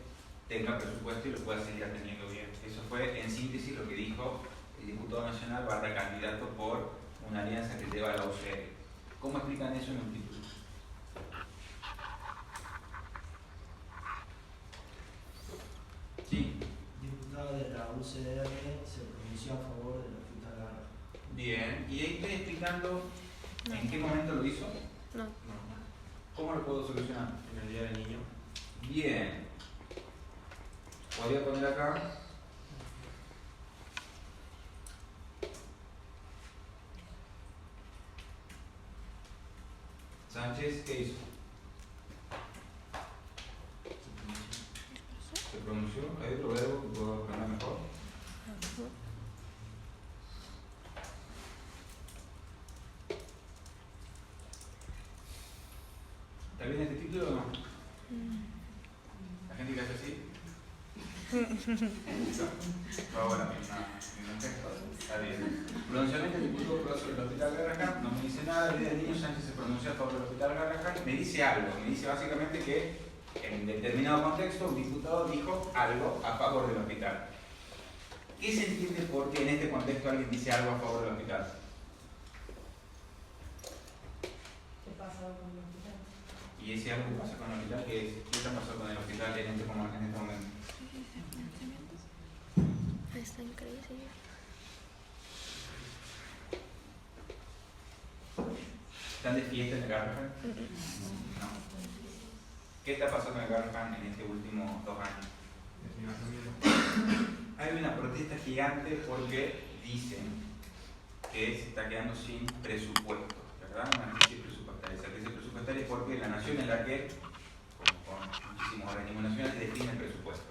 S1: tenga presupuesto y lo pueda seguir atendiendo bien. Eso fue, en síntesis, lo que dijo el diputado nacional / candidato por una alianza que lleva a la UCR. ¿Cómo explican eso en un título? Sí.
S10: Diputado de la UCR se pronunció a favor del hospital Garrahan.
S1: Bien. ¿Y ahí estoy explicando en qué momento lo hizo?
S8: No.
S1: ¿Cómo lo puedo solucionar?
S11: En el día del niño.
S1: Bien. Podría poner acá: Sánchez, ¿qué hizo? ¿Se pronunció? ¿Hay otro verbo que puedo poner mejor? ¿Está bien este título o no? ¿La gente que hace así? Por favor, está bien. Pronunciamiento del diputado sobre el hospital Garrahan. No me dice nada. El día del niño Sánchez se pronuncia a favor del hospital Garrahan. Me dice algo. Me dice básicamente que en determinado contexto un diputado dijo algo a favor del hospital. ¿Qué se entiende por qué en este contexto alguien dice algo a favor del hospital?
S7: ¿Qué pasa con el hospital?
S1: Y ese algo que pasa con el hospital, ¿qué está pasando con el hospital en este momento?
S8: Está increíble.
S1: ¿Están de fiesta en el Garrahan? No. ¿Qué está pasando en el Garrahan en estos últimos 2 años? Hay una protesta gigante porque dicen que se está quedando sin presupuesto, ¿verdad? Una crisis presupuestaria. Esa crisis presupuestaria es porque la nación en la que, como con muchísimos organismos nacionales, define el presupuesto.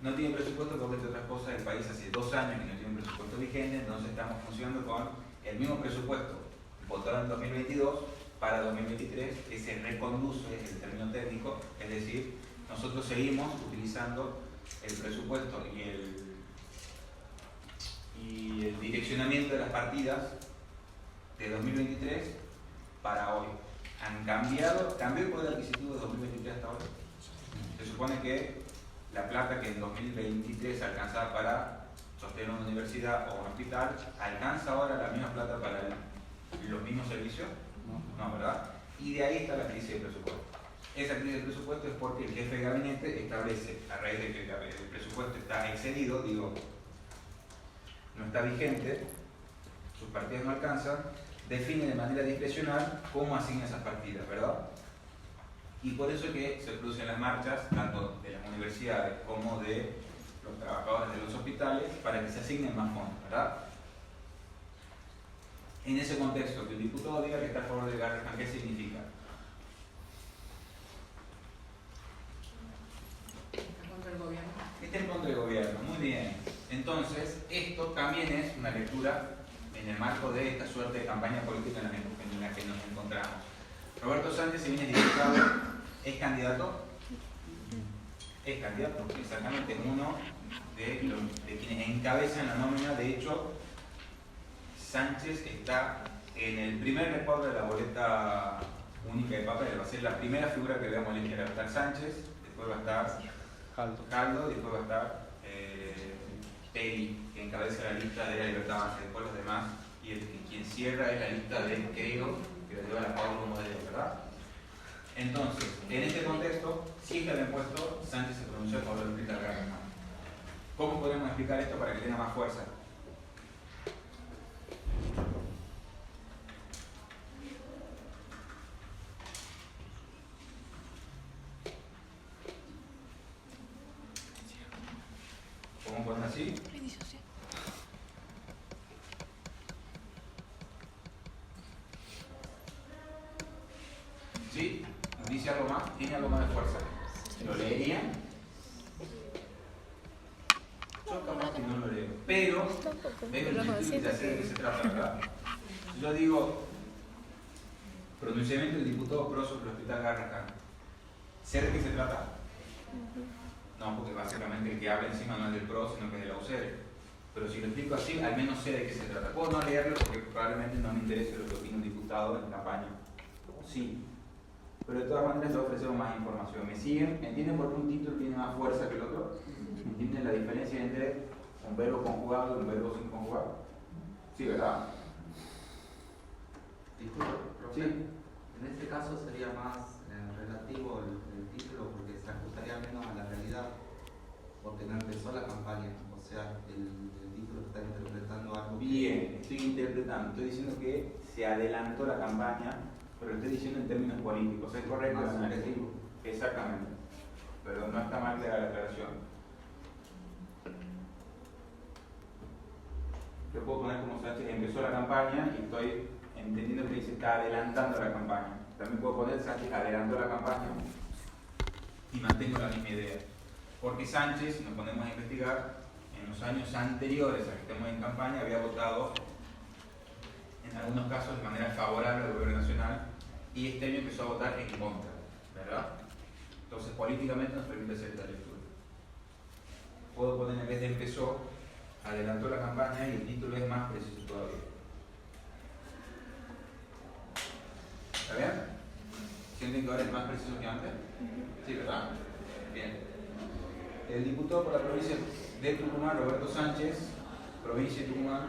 S1: No tiene presupuesto porque, entre otras cosas, el país hace 2 años que no tiene un presupuesto vigente, entonces estamos funcionando con el mismo presupuesto votado en 2022 para 2023, que se reconduce, es el término técnico, es decir, nosotros seguimos utilizando el presupuesto y el direccionamiento de las partidas de 2023 para hoy. ¿Cambió el poder adquisitivo de 2023 hasta hoy? Se supone que la plata que en 2023 alcanzaba para sostener una universidad o un hospital, ¿alcanza ahora la misma plata para los mismos servicios? No, ¿verdad? Y de ahí está la crisis de presupuesto. Esa crisis de presupuesto es porque el jefe de gabinete establece, a raíz de que el presupuesto está excedido, digo, no está vigente, sus partidas no alcanzan, define de manera discrecional cómo asigna esas partidas, ¿verdad? Y por eso es que se producen las marchas, tanto de las universidades como de los trabajadores de los hospitales, para que se asignen más fondos, ¿verdad? En ese contexto, que el diputado diga que está a favor del Garrahan, ¿qué significa?
S7: Está contra el gobierno.
S1: Está en contra del gobierno, muy bien. Entonces, esto también es una lectura en el marco de esta suerte de campaña política en la que nos encontramos. Roberto Sánchez, si bien es diputado, ¿es candidato? Es candidato, porque exactamente es uno de quienes encabezan la nómina. De hecho, Sánchez está en el primer respaldo de la boleta única de papel. Va a ser la primera figura que veamos elegir. Va a estar Sánchez, después va a estar Caldo, y después va a estar Peri, que encabeza la lista de la Libertad Avanza, después los demás, y quien cierra es la lista de Creo, que lo lleva la Pablo Modelo, ¿verdad? Entonces, en este contexto, si es que habían puesto, Sánchez se pronunció a favor del hospital Garrahan. ¿Cómo podemos explicar esto para que tenga más fuerza? ¿Cómo ponen así? ¿Sí? ¿Nos dice algo más? ¿Tiene algo más de fuerza? ¿Lo leerían? Yo capaz que no lo leo, pero veo el sentido de hacer de qué se trata, ¿verdad? Yo digo, pronunciamiento del diputado pro sobre el hospital Garrahan. ¿Sé de qué se trata? No, porque básicamente el que habla encima no es del PRO, sino que es de la UCR. Pero si lo explico así, al menos sé de qué se trata. Puedo no leerlo porque probablemente no me interese lo que opina un diputado en campaña. Sí. Pero de todas maneras le ofrecemos más información. ¿Me siguen? ¿Entienden por qué un título tiene más fuerza que el otro? ¿Entienden la diferencia entre un verbo conjugado y un verbo sin conjugar? Sí, ¿verdad?
S6: Disculpe, profe.
S1: Sí.
S6: En este caso sería más relativo el título porque se ajustaría menos a la realidad, porque no empezó la campaña, o sea, el título está interpretando algo.
S1: Bien, estoy interpretando, estoy diciendo que se adelantó la campaña, pero lo estoy diciendo en términos políticos, ¿es correcto?
S6: Más subjetivo.
S1: Exactamente, pero no está mal clara la aclaración. Yo puedo poner como Sánchez empezó la campaña y estoy entendiendo que dice está adelantando la campaña. También puedo poner Sánchez adelantó la campaña y mantengo la misma idea. Porque Sánchez, si nos ponemos a investigar, en los años anteriores a que estemos en campaña, había votado en algunos casos de manera favorable al gobierno nacional y este año empezó a votar en contra, ¿verdad? Entonces políticamente nos permite hacer esta lectura. Puedo poner en vez de empezó, adelantó la campaña y el título es más preciso todavía. ¿Está bien? ¿Sienten que ahora es más preciso que antes? Sí, ¿verdad? Bien. El diputado por la provincia de Tucumán, Roberto Sánchez, provincia de Tucumán.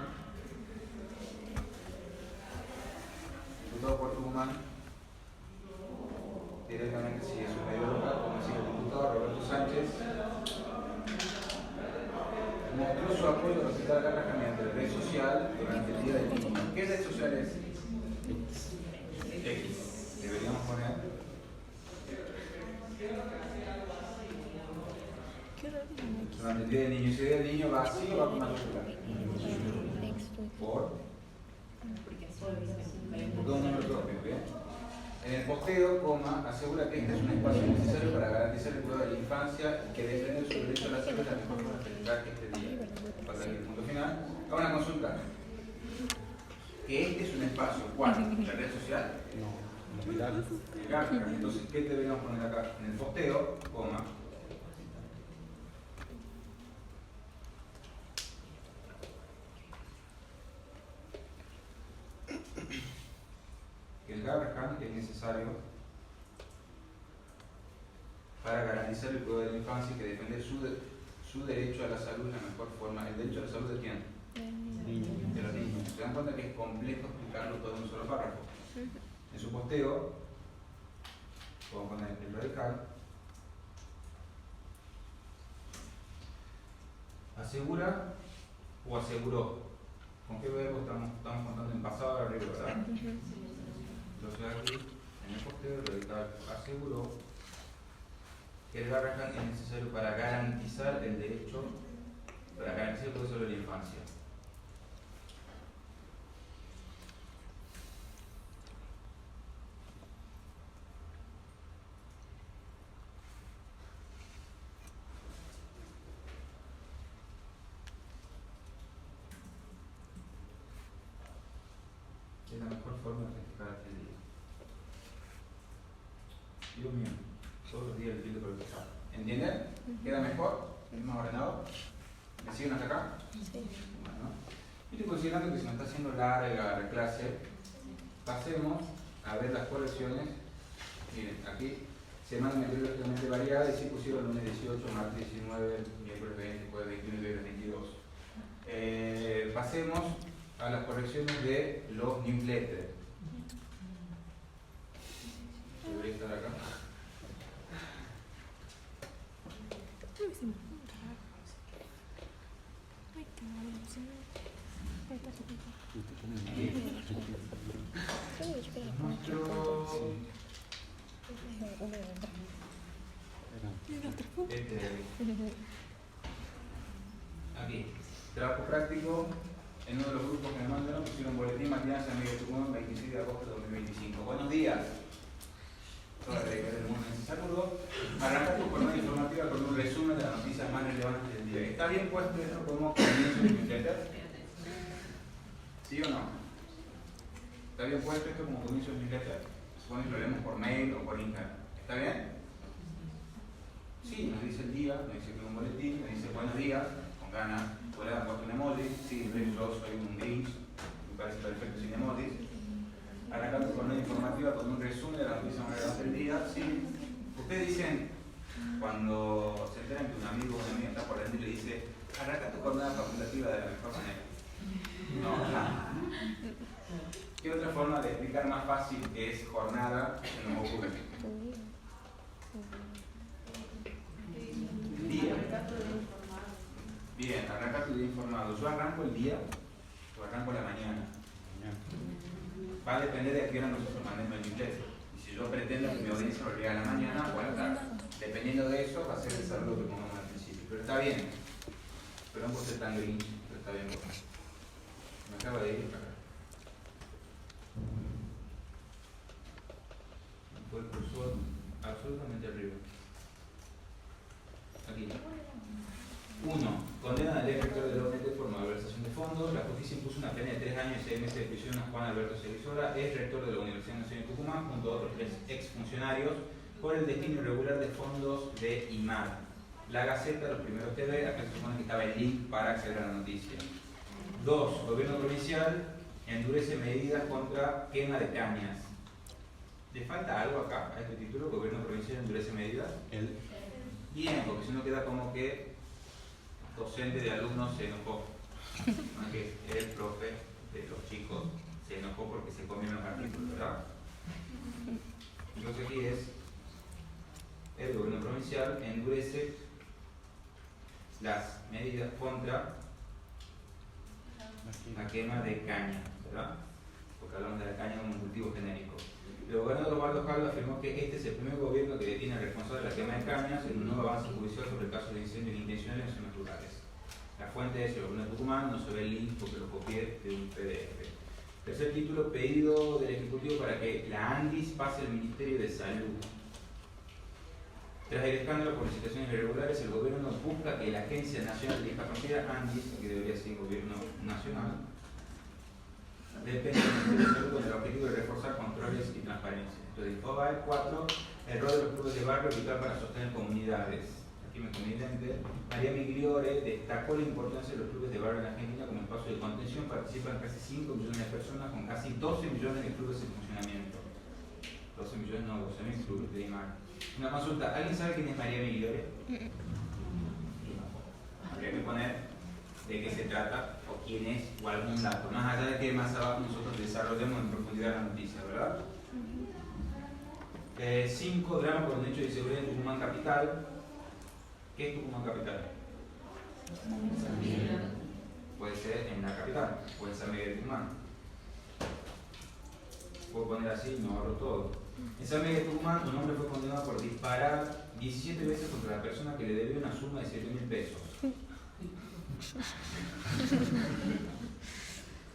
S1: Diputado por Tucumán. Directamente sigue su medio local, como sigue el diputado Roberto Sánchez. Mostró su apoyo al hospital Garrahan mediante la red social durante el día del niño. ¿Qué red social es? X. Deberíamos poner. Durante el día del niño. Si el día del niño va así o va con mayúscula. ¿Por? Porque es un nombre propio, ¿bien? En el posteo, coma, asegura que este es un espacio necesario para garantizar el cuidado de la infancia y que defender su derecho a la salud es la mejor forma de felicitar que este día. Para el punto final. Ahora una consulta. Que este es un espacio, ¿cuál? ¿La red social?
S9: No, hospital.
S1: Entonces, ¿qué deberíamos poner acá? En el posteo, coma. Que el Garrahan es necesario para garantizar el cuidado de la infancia y que defender su derecho a la salud de la mejor forma. ¿El derecho a la salud de quién? De los niños. ¿Se dan cuenta que es complejo explicarlo todo en un solo párrafo? En su posteo, vamos a poner el radical, asegura o aseguró. ¿Con qué verbo estamos contando en pasado de arriba, verdad? Entonces aquí, en el posteo, el radical aseguró que el barracán es necesario para garantizar el derecho, para garantizar el proceso de la infancia. Es la mejor forma de festejar este día. Dios mío, todos los días le pido por el festejar. ¿Entienden? ¿Queda mejor? ¿Es más ordenado? ¿Me siguen hasta acá?
S8: Sí.
S1: Bueno, yo estoy considerando que se nos está haciendo larga la clase. Pasemos a ver las correcciones. Miren, aquí semana meteorológicamente variada y si pusieron lunes 18, martes 19, miércoles 20, jueves 21 y viernes 22. Pasemos a las correcciones de los newsletters. Debería estar acá. Aquí, trabajo práctico. En uno de los grupos que me mandaron pusieron boletín matinal San Miguel de Tucumán, 26 de agosto de 2025. Buenos días. Toda la dedicación del mundo. Saludo. Arranca tu jornada informativa con un resumen de las noticias más relevantes del día. ¿Está bien puesto esto como comienzo de newsletter? ¿Sí o no? ¿Está bien puesto esto como comienzo de newsletter? Supone que lo leemos por mail o por internet. ¿Está bien? Sí, nos dice el día, nos dice que es un boletín, nos dice buenos días, con ganas. ¿Puede haber puesto un emoji? Sí, yo soy un Grinch, me parece perfecto sin emojis. Arrancando con una informativa, con un resumen de la noticia más relevante del día. Sí. Ustedes dicen, cuando se enteran que un amigo o una amiga está por dentro y le dice, arranca tu jornada facultativa de la mejor manera. No. ¿Qué otra forma de explicar más fácil que es jornada se nos ocurre? Día. Bien, arranca tu día informado. Yo arranco el día, o arranco la mañana. Va a depender de a qué hora nosotros mandemos el newsletter. Y si yo pretendo que mi audiencia lo lea a la mañana o a la tarde. Dependiendo de eso, va a ser el saludo que pongamos al principio. Pero está bien. Perdón por ser tan grinch, pero está bien. Me acaba de ir para acá. Me fue el cursor absolutamente arriba. Aquí. 1. Condena al ex rector de la UNED por malversación de fondos. La justicia impuso una pena de 3 años y 6 meses de prisión a Juan Alberto Celisora, ex rector de la Universidad Nacional de Tucumán, junto a otros 3 exfuncionarios, por el destino irregular de fondos de IMAR. La Gaceta, los primeros TV, acá se supone que estaba el link para acceder a la noticia. 2. Gobierno provincial endurece medidas contra quema de cañas. ¿Le falta algo acá a este título? ¿Gobierno provincial endurece medidas? Bien, porque si no queda como que docente de alumnos se enojó. ¿No? Que el profe de los chicos se enojó porque se comió los artículos, ¿verdad? Entonces aquí es el gobierno provincial endurece las medidas contra la quema de caña, ¿verdad? Porque hablamos de la caña como un cultivo genérico. El gobernador Osvaldo Jaldo afirmó que este es el primer gobierno que detiene al responsable de la quema de cañas en un nuevo avance judicial sobre el caso de incendios intencionales en zonas rurales. La fuente es el gobierno de Tucumán, no se ve el link porque lo copié de un PDF. Tercer título, pedido del Ejecutivo para que la ANDIS pase al Ministerio de Salud. Tras el escándalo por licitaciones irregulares, el gobierno busca que la Agencia Nacional de Discapacidad, ANDIS, que debería ser gobierno nacional, depende del Ministerio de Salud con el objetivo de reforzar controles y transparencia. Entonces, FOBAE 4, el rol de los clubes de barrio vital para sostener comunidades. Aquí me comí lente. María Migliore destacó la importancia de los clubes de barrio en Argentina como espacio de contención. Participan casi 5 millones de personas con casi 12 millones de clubes en funcionamiento. 12 millones, no, 12.000 clubes de IMAR. Una consulta, ¿alguien sabe quién es María Migliore? Habría que poner de qué se trata o quién es o algún dato, más allá de que más abajo nosotros desarrollemos en profundidad la noticia, ¿verdad? 5. Drama por un hecho de inseguridad en Tucumán capital. ¿Qué es Tucumán capital? Puede ser en la capital, puede ser San Miguel de Tucumán. Puedo poner así, no ahorro todo. En San Miguel de Tucumán, un hombre fue condenado por disparar 17 veces contra la persona que le debía una suma de 7.000 pesos.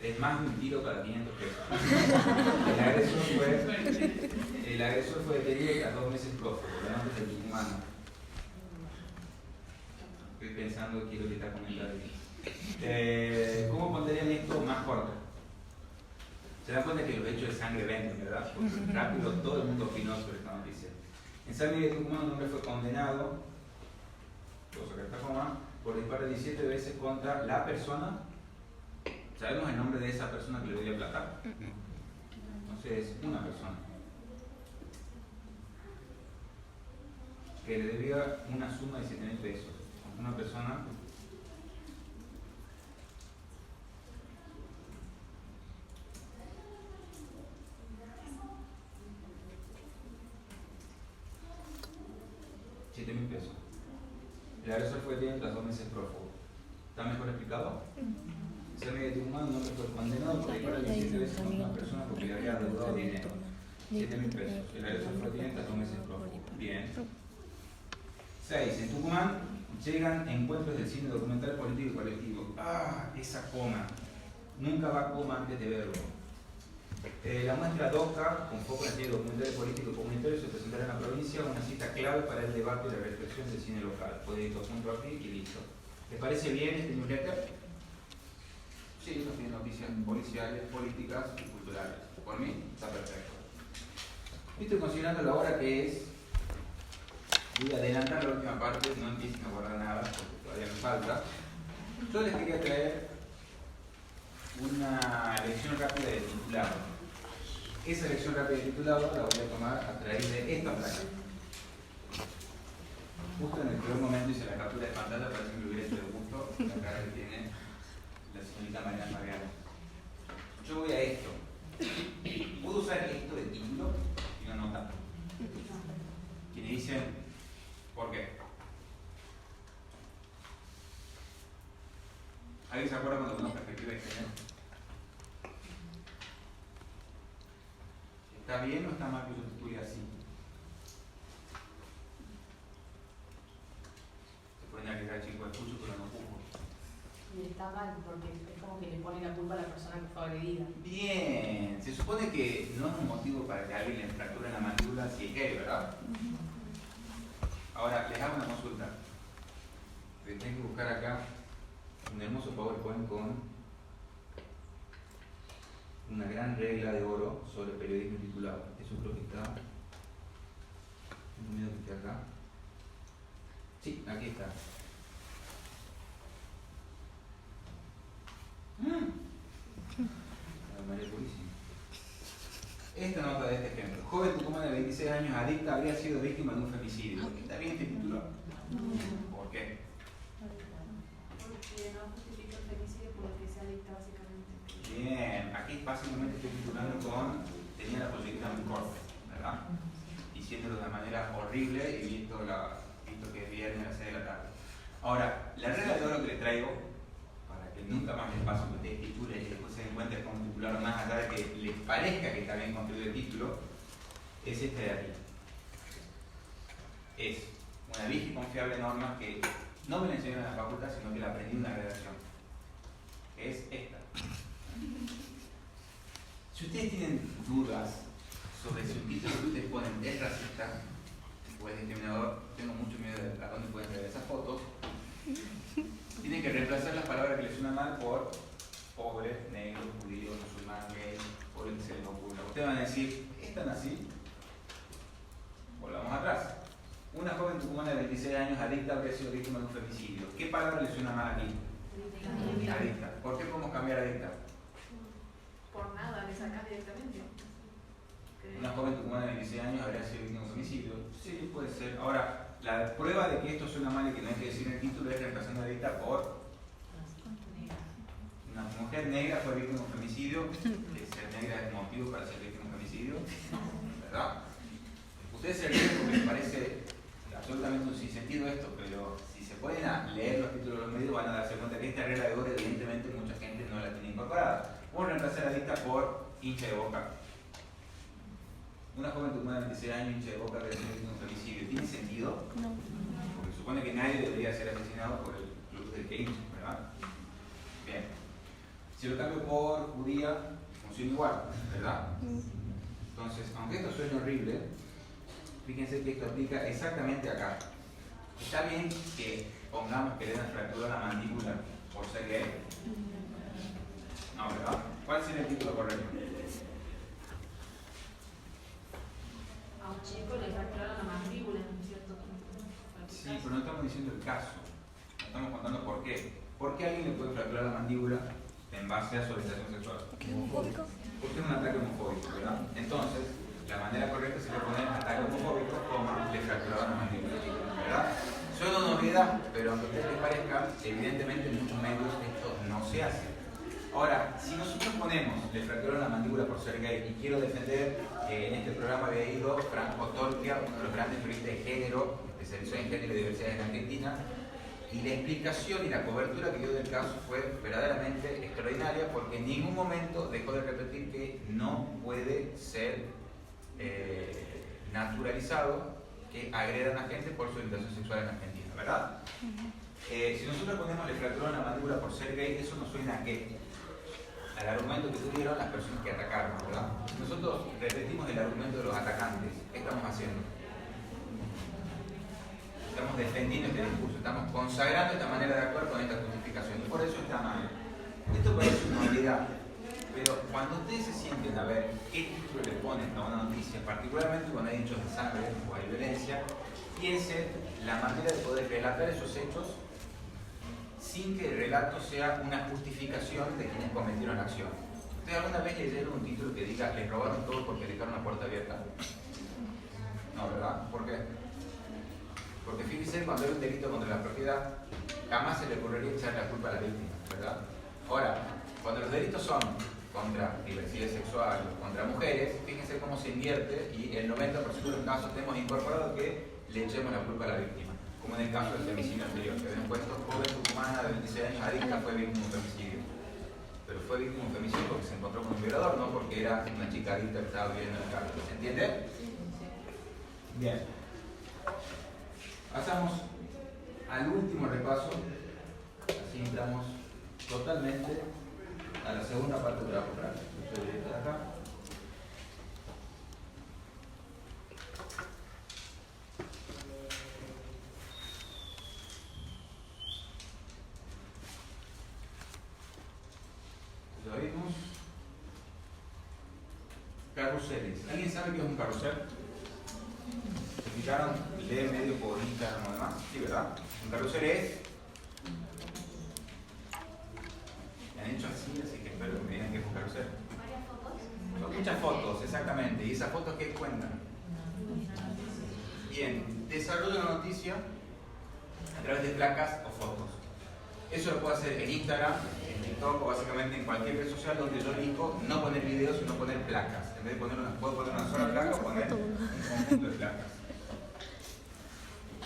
S1: Es más de un tiro cada 500 pesos. El agresor fue detenido tras 2 meses prófugo, antes del Tucumán. Estoy pensando, quiero que te comentar aquí. ¿Cómo pondrían esto más corto? Se dan cuenta que los hechos de sangre venden, ¿verdad? Porque rápido todo el mundo opinó sobre esta noticia. En San Miguel de Tucumán un hombre fue condenado, cosa que está coma, por disparar 17 veces contra la persona. ¿Sabemos el nombre de esa persona que le debía plata? Entonces es una persona que le debía una suma de 7.000 pesos. Una persona $7.000 pesos. El agresor fue detenido tras 2 meses prófugo. ¿Está mejor explicado? Se me de un hombre fue condenado por disparar 17 veces contra una persona porque le había deudado dinero. 7.000 pesos. El agresor fue detenido tras 2 meses prófugo. Bien. 6. En Tucumán llegan encuentros del cine documental, político y colectivo. Ah, esa coma. Nunca va a coma antes de verlo. La muestra DOCA, con foco en el cine documental político y comunitario, se presentará en la provincia, una cita clave para el debate y la reflexión del cine local. Puede ir todo junto aquí y listo. ¿Les parece bien este newsletter? Sí, no tiene noticias policiales, políticas y culturales. Por mí, está perfecto. Estoy considerando la hora que es. Voy a adelantar la última parte, no empiecen a guardar nada, porque todavía me falta. Yo les quería traer una lección rápida de titulado. Esa lección rápida de titulado la voy a tomar a través de esta placa. Justo en el peor momento hice la captura de pantalla para que me hubiera hecho de gusto la cara que tiene la señorita Mariana Mariano. Yo voy a esto. ¿Puedo usar esto de título y una nota? Quienes dicen, ¿por qué? ¿Alguien se acuerda cuando una perspectiva de género? ¿Está bien o está mal que yo titule así? Se pueden agregar chicos, escucho pero no juzgo.
S7: Y está mal porque es como que le pone la culpa a la persona que fue agredida.
S1: Bien, se supone que no es un motivo para que alguien le fracture la mandíbula si es gay, ¿verdad? Ahora, les hago una consulta. Tengo que buscar acá un hermoso PowerPoint con una gran regla de oro sobre periodismo titulado. Eso creo que está. Tengo miedo que esté acá. Sí, aquí está. María Purísima. Esta nota de este ejemplo. Joven tucumana de 26 años adicta habría sido víctima de un femicidio. ¿Por qué está bien este título? ¿Por qué?
S5: Porque no justifica el femicidio por lo que se adicta básicamente.
S1: Bien, aquí básicamente estoy titulando con tenía la posibilidad muy corta, ¿verdad? Diciéndolo de manera horrible y visto que es viernes a las 6 de la tarde. Ahora, la regla de oro que les traigo, para que nunca más les pase que ustedes titulen y después se den cuenta con un titular más allá de que les parezca que está bien construido el título, es esta de aquí. Es una vieja y confiable norma que no me la enseñaron en la facultad, sino que la aprendí en una redacción. Es esta. Si ustedes tienen dudas sobre si un título que ustedes ponen es racista o es discriminador, tengo mucho miedo de a dónde pueden ver esas fotos. Tienen que reemplazar las palabras que les suenan mal por pobre, negro, judío, musulmán, gay, por el que se les ocurra. Ustedes van a decir, ¿están así? Volvamos atrás. Una joven tucumana de 26 años adicta habría sido víctima de un femicidio. ¿Qué palabra le suena mal aquí? Adicta. ¿Por qué podemos cambiar adicta?
S5: Por nada, le sacas directamente.
S1: Una joven tucumana de 26 años habría sido víctima de un femicidio. Sí, puede ser. Ahora, la prueba de que esto suena mal y que no hay que decir en el título es reemplazando la lista por una mujer negra fue víctima de un femicidio. Ser negra es motivo para ser víctima de un femicidio, ¿verdad? Ustedes se ríen porque les parece absolutamente un sinsentido esto, pero si se pueden leer los títulos de los medios van a darse cuenta que esta regla de oro evidentemente mucha gente no la tiene incorporada. Vamos a reemplazar la lista por hincha de Boca. Una joven tucumana de 26 años, hincha de Boca, de un femicidio. ¿Tiene sentido?
S8: No.
S1: Porque supone que nadie debería ser asesinado por el club del que hincha, ¿verdad? Bien. Si lo cambio por judía, funciona igual, ¿verdad? Entonces, aunque esto suene horrible, fíjense que esto aplica exactamente acá. ¿Está bien que pongamos que le dan fractura a la mandíbula por ser gay? No, ¿verdad? ¿Cuál sería el título correcto?
S5: A un chico le fracturaron la mandíbula, ¿cierto?
S1: Sí, pero no estamos diciendo el caso. No estamos contando por qué. ¿Por qué a alguien le puede fracturar la mandíbula en base a su orientación sexual?
S8: ¿Porque es homofóbico?
S1: Porque es un ataque homofóbico, ¿verdad? Entonces, la manera correcta sería poner ataque homofóbico, le fracturaron la mandíbula, ¿verdad? Suena una novedad, pero aunque a ustedes les parezca, evidentemente en muchos medios esto no se hace. Ahora, si nosotros ponemos le fracturaron la mandíbula por ser gay, y quiero defender que en este programa había ido Franco Torquia, uno de los grandes juristas de género, especializado en género y diversidad en Argentina, y la explicación y la cobertura que dio del caso fue verdaderamente extraordinaria, porque en ningún momento dejó de repetir que no puede ser naturalizado que agredan a gente por su orientación sexual en Argentina, ¿verdad? Si nosotros ponemos le fracturaron la mandíbula por ser gay, eso nos suena a qué? Al argumento que tuvieron las personas que atacaron, ¿verdad? Nosotros repetimos el argumento de los atacantes. ¿Qué estamos haciendo? Estamos defendiendo este discurso, estamos consagrando esta manera de actuar con esta justificación, y por eso está mal. Esto parece una obviedad, pero cuando ustedes se sienten a ver qué título le ponen a una noticia, particularmente cuando hay hechos de sangre o hay violencia, piensen la manera de poder relatar esos hechos sin que el relato sea una justificación de quienes cometieron la acción. ¿Ustedes alguna vez leyeron un título que diga les robaron todo porque dejaron la puerta abierta? No, ¿verdad? ¿Por qué? Porque fíjense, cuando hay un delito contra la propiedad, jamás se le ocurriría echar la culpa a la víctima, ¿verdad? Ahora, cuando los delitos son contra diversidad sexual o contra mujeres, fíjense cómo se invierte y el 90% de los casos tenemos incorporado que le echemos la culpa a la víctima. Como en el caso del femicidio anterior, que habían puesto joven tucumana de 26 años adicta fue víctima de un femicidio. Pero fue víctima de un femicidio porque se encontró con un violador, no porque era una chica adicta que estaba viviendo en el carro. ¿Se entiende? Bien. Pasamos al último repaso, así entramos totalmente a la segunda parte del trabajo práctico. Yo directo de acá. Lo vimos. Carruseles. ¿Alguien sabe qué es un carrusel? ¿Se fijaron? Lee medio por Instagram o demás. Sí, ¿verdad? Un carrusel es. Me han hecho así que espero que me digan qué es un carrusel.
S3: ¿Varias fotos?
S1: Son muchas fotos, exactamente. ¿Y esas fotos qué cuentan? Bien, desarrollo una noticia a través de placas o fotos. Eso lo puedo hacer en Instagram, en TikTok o básicamente en cualquier red social donde yo elijo no poner videos, sino poner placas. En vez de poner puedo poner una sola placa o poner un conjunto de placas.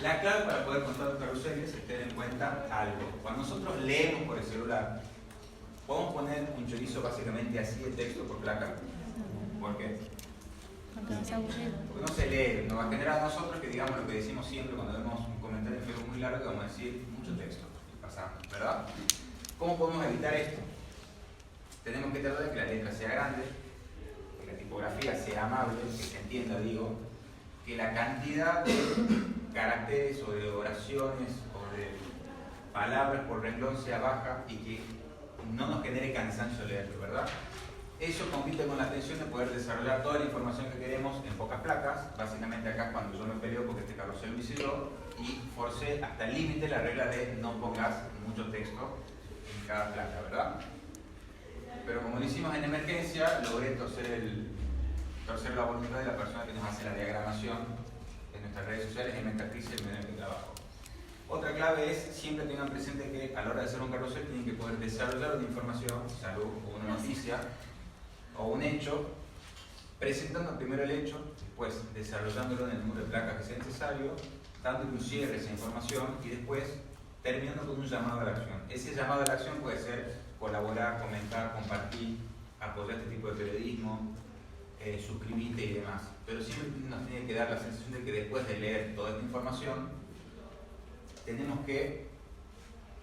S1: La clave para poder contar los carruseles es tener en cuenta algo. Cuando nosotros leemos por el celular, podemos poner un chorizo básicamente así de texto por placa. ¿Por qué? Porque no se lee, nos va a generar a nosotros que digamos lo que decimos siempre cuando vemos un comentario en Facebook muy largo, que vamos a decir mucho texto. ¿Verdad? ¿Cómo podemos evitar esto? Tenemos que tratar de que la letra sea grande, que la tipografía sea amable, que se entienda, digo, que la cantidad de caracteres o de oraciones o de palabras por renglón sea baja y que no nos genere cansancio leerlo, ¿verdad? Eso compite con la atención de poder desarrollar toda la información que queremos en pocas placas. Básicamente acá cuando yo me peleo porque este carrusel lo hice yo y forcé hasta el límite la regla de no pongas mucho texto en cada placa, ¿verdad? Pero como lo hicimos en emergencia, logré torcer torcer la voluntad de la persona que nos hace la diagramación en nuestras redes sociales y en nuestra crisis del medio de trabajo. Otra clave es, siempre tengan presente que a la hora de hacer un carrusel tienen que poder desarrollar una información, salud o una noticia o un hecho, presentando primero el hecho, después desarrollándolo en el número de placas que sea necesario, dándole un cierre a esa información y después terminando con un llamado a la acción. Ese llamado a la acción puede ser colaborar, comentar, compartir, apoyar este tipo de periodismo, suscribirte y demás. Pero siempre nos tiene que dar la sensación de que después de leer toda esta información tenemos que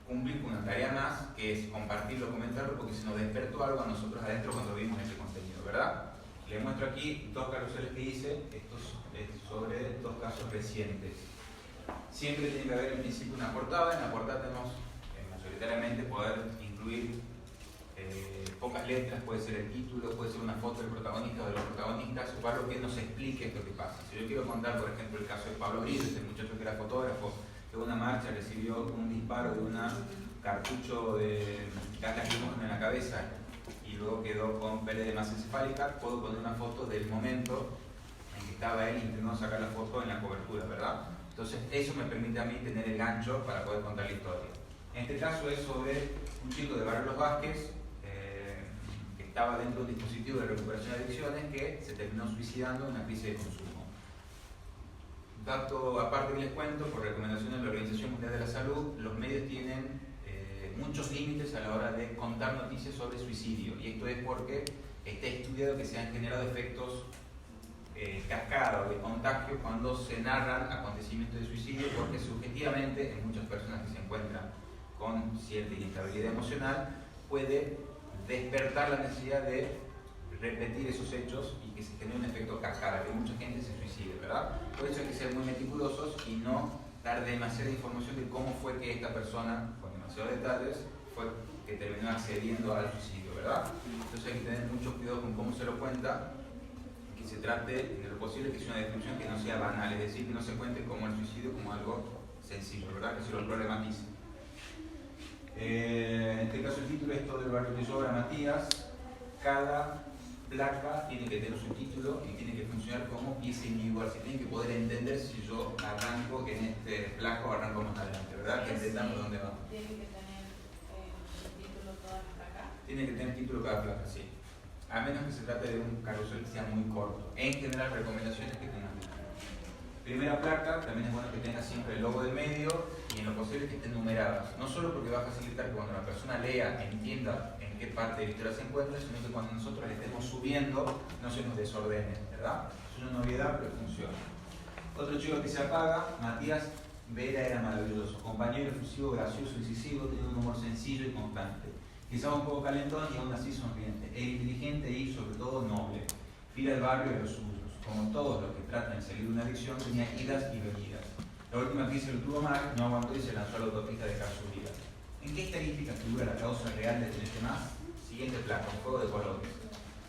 S1: cumplir con una tarea más, que es compartirlo, comentarlo, porque se nos despertó algo a nosotros adentro cuando vimos este contenido, ¿verdad? Les muestro aquí dos carruseles que hice, estos sobre dos casos recientes. Siempre tiene que haber en principio una portada. En la portada tenemos mayoritariamente poder incluir pocas letras, puede ser el título, puede ser una foto del protagonista o de los protagonistas, o algo que nos explique lo que pasa. Si yo quiero contar, por ejemplo, el caso de Pablo Brillo, este muchacho que era fotógrafo, que en una marcha recibió un disparo de un cartucho de gas lacrimógeno en la cabeza y luego quedó con pérdida de masa encefálica, puedo poner una foto del momento en que estaba él intentando sacar la foto en la cobertura, ¿verdad? Entonces eso me permite a mí tener el gancho para poder contar la historia. En este caso es sobre un chico de Barrio Los Vázquez que estaba dentro de un dispositivo de recuperación de adicciones que se terminó suicidando en una crisis de consumo. Dato aparte que les cuento, por recomendación de la Organización Mundial de la Salud, los medios tienen muchos límites a la hora de contar noticias sobre suicidio, y esto es porque está estudiado que se han generado efectos cascada o de contagio cuando se narran acontecimientos de suicidio, porque subjetivamente en muchas personas que se encuentran con cierta inestabilidad emocional puede despertar la necesidad de repetir esos hechos y que se genere un efecto cascada, que mucha gente se suicide, ¿verdad? Por eso hay que ser muy meticulosos y no dar demasiada información de cómo fue que esta persona, con demasiados detalles, fue que terminó accediendo al suicidio, ¿verdad? Entonces hay que tener mucho cuidado con cómo se lo cuenta, que se trate de lo posible que sea una descripción que no sea banal, es decir, que no se cuente como el suicidio como algo sencillo, ¿verdad? Que se lo problematice. En este caso el título es Todo el barrio que sobra, Matías. Cada placa tiene que tener su título y tiene que funcionar como pieza individual. Se tiene que poder entender si yo arranco en este placa o arranco más adelante, ¿verdad? Que entendamos dónde va.
S7: ¿Tiene que tener título todas las placas?
S1: Tiene que tener título cada placa, sí. A menos que se trate de un carrusel que sea muy corto. En general, recomendaciones que tengan título. Primera placa, también es bueno que tenga siempre el logo del medio y en lo posible que estén numeradas. No solo porque va a facilitar que cuando la persona lea, entienda en qué parte de la historia se encuentra, sino que cuando nosotros le estemos subiendo no se nos desordene, ¿verdad? Es una novedad, pero funciona. Otro chico que se apaga, Matías Vera, era maravilloso. Compañero efusivo, gracioso, incisivo, tenía un humor sencillo y constante. Quizá un poco calentón y aún así sonriente. Era inteligente y, sobre todo, noble. Fiel al barrio y a los suyos. Como todos los que tratan de salir de una adicción, tenía idas y venidas. La última crisis lo tuvo mal, no aguantó y se lanzó a la autopista de su vida. ¿En qué estadística figura la causa real de tener más? Siguiente placa, un juego de colores.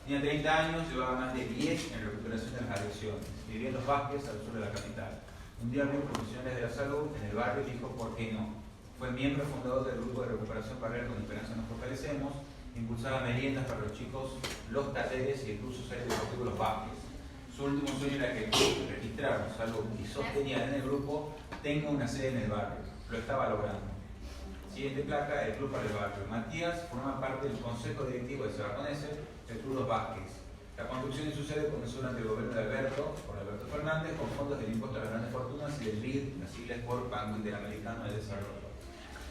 S1: Tenía 30 años, llevaba más de 10 en recuperación de las adicciones. Vivía en Los Vázquez, al sur de la capital. Un día abrió profesionales de la salud en el barrio y dijo, ¿por qué no? Fue miembro fundador del grupo de recuperación para ver con Esperanza nos fortalecemos, impulsaba meriendas para los chicos, los talleres y el curso serio deportivo Los Vázquez. Su último sueño era que el club registrara salud y sostenía en el grupo tenga una sede en el barrio. Lo estaba logrando. Siguiente placa, el club para el barrio. Matías forma parte del consejo directivo de Sebaconese, el club Los Vázquez. La construcción de su sede comenzó durante el gobierno de Alberto Fernández, con fondos del impuesto a las grandes fortunas y del BID, las siglas por Banco Interamericano de Desarrollo.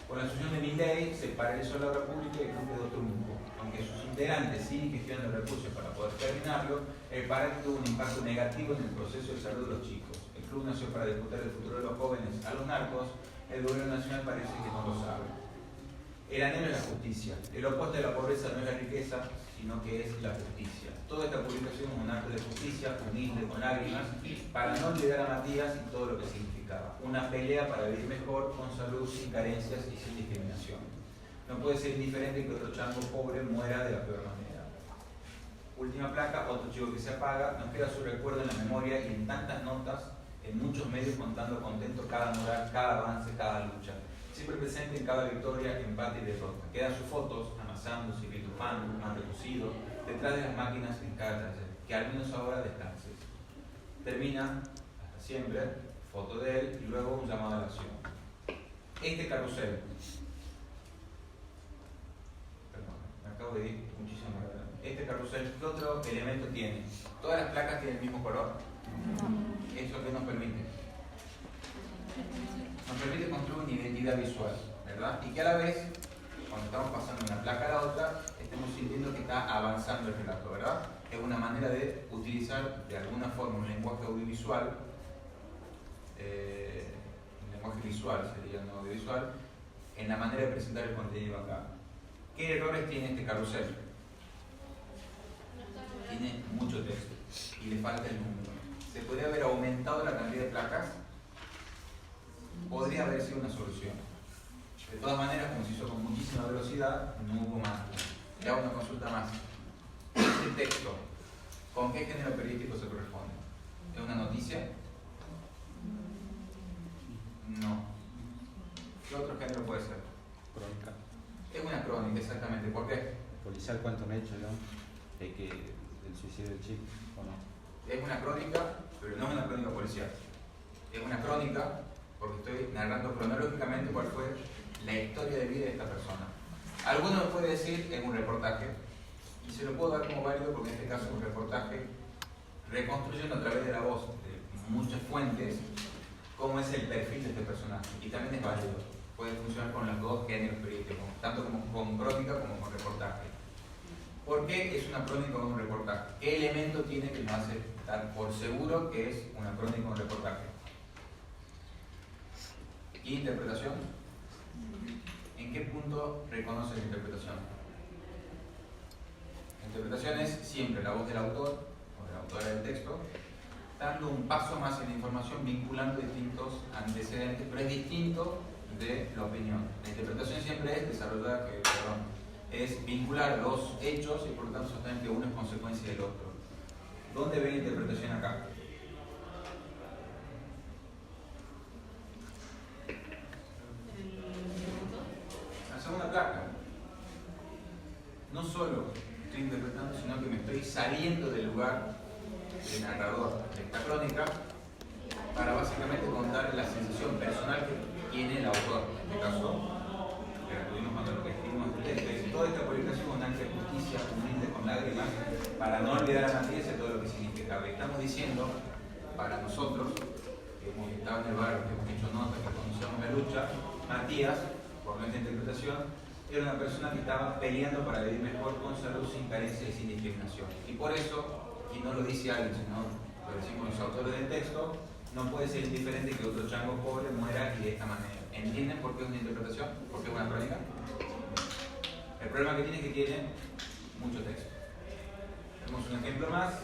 S1: Con la asunción de Milei se paralizó la obra pública y el club quedó trunco. Aunque sus integrantes siguen gestionando recursos para poder terminarlo, el paro tuvo un impacto negativo en el proceso de salud de los chicos. El club nació para disputar el futuro de los jóvenes a los narcos, el gobierno nacional parece que no lo sabe. El anhelo es la justicia. El opuesto de la pobreza no es la riqueza, sino que es la justicia. Toda esta publicación es un acto de justicia, humilde, con lágrimas, para no olvidar a Matías y todo lo que significaba. Una pelea para vivir mejor, con salud, sin carencias y sin discriminación. No puede ser indiferente que otro chango pobre muera de la peor manera. Última placa, otro chico que se apaga, nos queda su recuerdo en la memoria y en tantas notas, en muchos medios contando contento cada moral, cada avance, cada lucha. Siempre presente en cada victoria, empate y derrota. Quedan sus fotos amasando, sirviendo pan, pan recocido, detrás de las máquinas en cada taller. que al menos ahora descanses. Termina, hasta siempre, foto de él y luego un llamado a la acción. Este carrusel, perdón, me acabo de ir muchísimo más adelante. Este carrusel, ¿qué otro elemento tiene? ¿Todas las placas tienen el mismo color? ¿Eso qué nos permite? Nos permite construir una identidad visual, ¿verdad? Y que a la vez, cuando estamos pasando de una placa a la otra, estemos sintiendo que está avanzando el relato, ¿verdad? Es una manera de utilizar de alguna forma un lenguaje audiovisual, un lenguaje visual sería no audiovisual, en la manera de presentar el contenido acá. ¿Qué errores tiene este carrusel? Tiene mucho texto y le falta el número. ¿Se podría haber aumentado la cantidad de placas? Podría haber sido una solución. De todas maneras, como se hizo con muchísima velocidad, no hubo más. Le hago una consulta más. Este texto, ¿con qué género periodístico se corresponde? ¿Es una noticia? No. ¿Qué otro género puede ser?
S9: Crónica.
S1: Es una crónica, exactamente. ¿Por qué?
S9: Policial cuenta un hecho, ¿no? De que del suicidio del chico, ¿o no?
S1: Es una crónica, pero no es una crónica policial. Es una crónica porque estoy narrando cronológicamente cuál fue la historia de vida de esta persona. Alguno me puede decir en un reportaje, y se lo puedo dar como válido porque en este caso es un reportaje reconstruyendo a través de la voz de muchas fuentes cómo es el perfil de este personaje. Y también es válido. Puede funcionar con los dos géneros periodísticos, tanto como con crónica como con reportaje. ¿Por qué es una crónica o un reportaje? ¿Qué elemento tiene que nos hace dar por seguro que es una crónica o un reportaje? ¿Y interpretación? ¿En qué punto reconoce la interpretación? La interpretación es siempre la voz del autor o de la autora del texto, dando un paso más en la información, vinculando distintos antecedentes, pero es distinto de la opinión. La interpretación siempre es desarrollar, es vincular los hechos y por lo tanto sostener que uno es consecuencia del otro. ¿Dónde ve la interpretación acá? La segunda placa. No solo estoy interpretando, sino que me estoy saliendo del lugar del narrador de esta crónica para básicamente contar la sensación personal que tiene el autor. En este caso, que recibimos cuando lo que escribimos el texto, es toda esta publicación un acto de justicia humilde con lágrimas para no olvidar a Matías y todo lo que significaba. Estamos diciendo, para nosotros, que hemos estado en el barrio, que hemos hecho notas, que conocemos la lucha, Matías, por nuestra interpretación, era una persona que estaba peleando para vivir mejor con salud, sin carencia y sin discriminación. Y por eso, y no lo dice alguien, sino lo decimos los autores del texto, no puede ser indiferente que otro chango pobre muera y de esta manera. ¿Entienden por qué es una interpretación? ¿Por qué es una crónica? El problema que tiene es que tiene mucho texto. Tenemos un ejemplo más.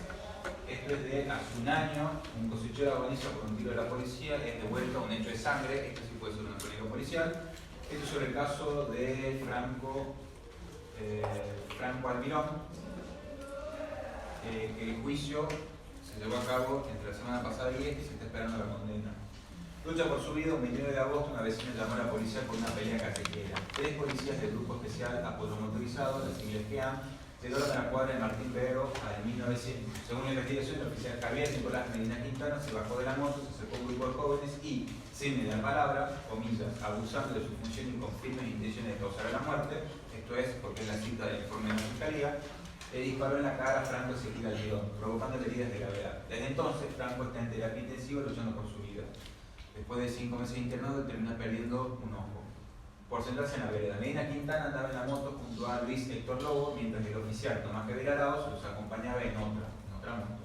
S1: Esto es de hace un año. Un cosechero agoniza por un tiro de la policía. Es de vuelta un hecho de sangre. Esto sí puede ser una crónica policial. Esto es sobre el caso de Franco Almirón. Que el juicio se llevó a cabo entre la semana pasada y se está esperando la condena. Lucha por su vida. Un 29 de agosto una vecina llamó a la policía por una pelea callejera. 3 policías del Grupo Especial Apoyo Motorizado, las siglas GEAM, llegaron a la cuadra de Martín Pedro en 1900. Según la investigación, el oficial Javier Nicolás Medina Quintana se bajó de la moto, se acercó a un grupo de jóvenes y, sin mediar palabra, comillas, abusando de su función y con firmes intenciones de causar la muerte, esto es porque es la cita del informe de la Fiscalía, le disparó en la cara a Franco Ezequiel Almirón, provocándole heridas de gravedad. Desde entonces, Franco está en terapia intensiva luchando por su vida. Después de 5 meses internado, termina perdiendo un ojo. Por sentarse en la vereda, Medina Quintana andaba en la moto junto a Luis Héctor Lobo, mientras que el oficial Tomás Javier Arauz los acompañaba en otra moto.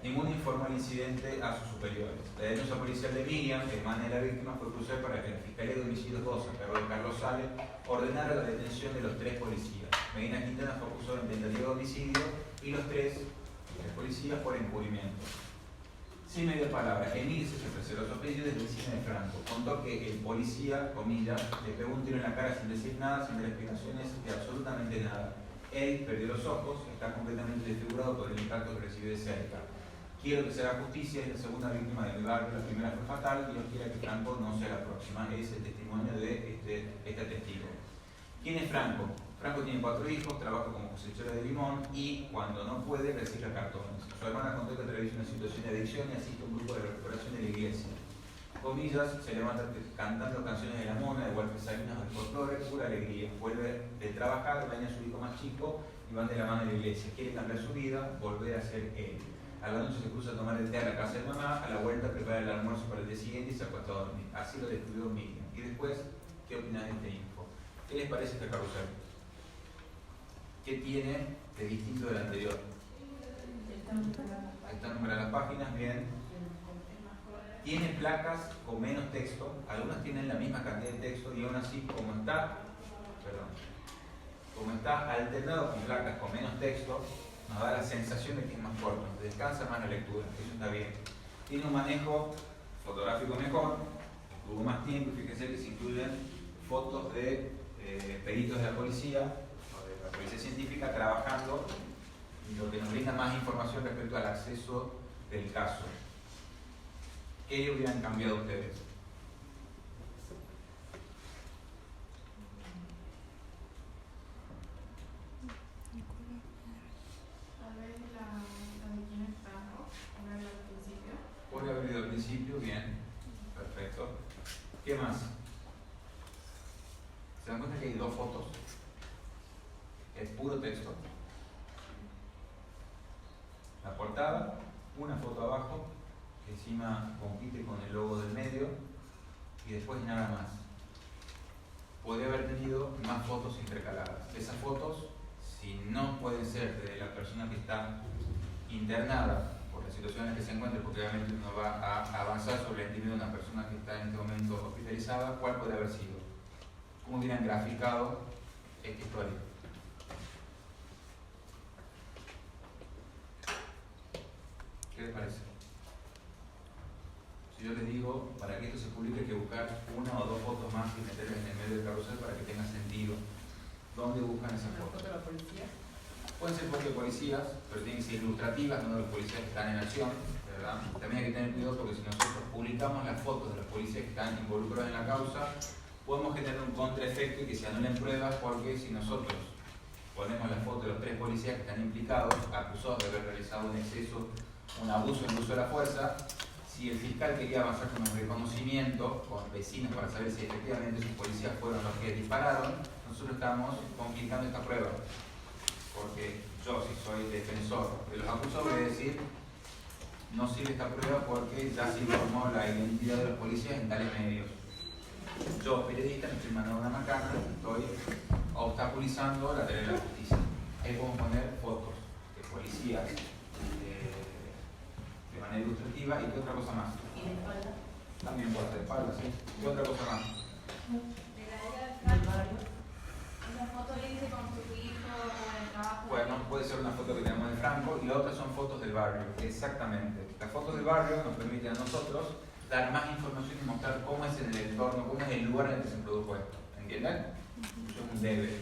S1: Ninguno informó el incidente a sus superiores. La denuncia policial de Miriam, hermana de la víctima, fue crucial para que la Fiscalía de Homicidios 2, a cargo de Carlos Sale, ordenara la detención de los 3 policías. Medina Quintana fue acusado en tentativa de homicidio y los 3 policías por encubrimiento. Sin media palabra, Emilio se ofreció los apellidos del vecino de Franco. Contó que el policía, comillas, le pegó un tiro en la cara sin decir nada, sin dar explicaciones de absolutamente nada. Él perdió los ojos, está completamente desfigurado por el impacto que recibió de cerca. Quiero que se haga justicia, es la segunda víctima del barrio, la primera fue fatal, Dios quiera que Franco no sea la próxima. Es el testimonio de este testigo. ¿Quién es Franco? Franco tiene 4 hijos, trabaja como cosechero de limón y cuando no puede recicla cartones. Su hermana contó que atraviesa una situación de adicción y asiste a un grupo de recuperación de la iglesia. Comillas, se levanta cantando canciones de la mona, de Walter Salinas, del folclore, pura alegría. Vuelve de trabajar, baña a su hijo más chico y van de la mano a la iglesia. Quiere cambiar su vida, volver a ser él. A la noche se cruza a tomar el té a la casa de mamá, a la vuelta prepara el almuerzo para el día siguiente y se acuesta a dormir. Así lo describió Miriam. Y después, ¿qué opinas de este info? ¿Qué les parece este carrusel? ¿Qué tiene de distinto del anterior? Están numeradas las páginas, bien. Tiene placas con menos texto, algunas tienen la misma cantidad de texto y aún así, como está alternado con placas con menos texto, nos da la sensación de que es más corto, descansa más la lectura, eso está bien. Tiene un manejo fotográfico mejor, tuvo más tiempo, fíjense que se incluyen fotos de peritos de la policía o de la policía científica trabajando, lo que nos brinda más información respecto al acceso del caso. ¿Qué hubieran cambiado ustedes? Por haber ido al principio, bien, perfecto. ¿Qué más? ¿Se dan cuenta que hay 2 fotos? Es puro texto. La portada, una foto abajo, que encima compite con el logo del medio, y después nada más. Podría haber tenido más fotos intercaladas. Esas fotos, si no pueden ser de la persona que está internada, por la situación en la que se encuentra, porque obviamente uno va a avanzar sobre el intimidad de una persona que está en este momento hospitalizada, ¿cuál puede haber sido? ¿Cómo hubieran graficado esta historia? ¿Qué les parece? Si yo les digo, para que esto se publique hay que buscar 1 o 2 fotos más y meterlas en el medio del carrusel para que tenga sentido. ¿Dónde buscan esas fotos?
S7: ¿De la policía?
S1: Pueden ser fotos de policías, pero tienen que ser ilustrativas, no de los policías que están en acción, ¿verdad? También hay que tener cuidado porque si nosotros publicamos las fotos de los policías que están involucrados en la causa, podemos generar un contraefecto y que se anulen pruebas, porque si nosotros ponemos la foto de los 3 policías que están implicados, acusados de haber realizado un exceso, un abuso en el uso de la fuerza, si el fiscal quería avanzar con el reconocimiento con vecinos para saber si efectivamente sus policías fueron los que dispararon, nosotros estamos complicando esta prueba. Porque yo, si soy defensor de los acusados, voy a decir, no sirve esta prueba porque ya se informó la identidad de los policías en tales medios. Yo, periodista, me estoy mandando una macana, estoy obstaculizando la tarea de la justicia. Ahí podemos poner fotos de policías de manera ilustrativa. ¿Y qué otra cosa más?
S7: ¿Y de espalda?
S1: También puede ser espalda, ¿sí? ¿Qué otra cosa más?
S7: ¿Del barrio?
S2: Esa foto dice con su hijo, con el trabajo.
S1: Bueno, puede ser una foto que tenemos de Franco y la otra son fotos del barrio, exactamente. Las fotos del barrio nos permiten a nosotros dar más información y mostrar cómo es en el entorno, cómo es el lugar en el que se produjo esto. ¿Entienden? Eso es un debe.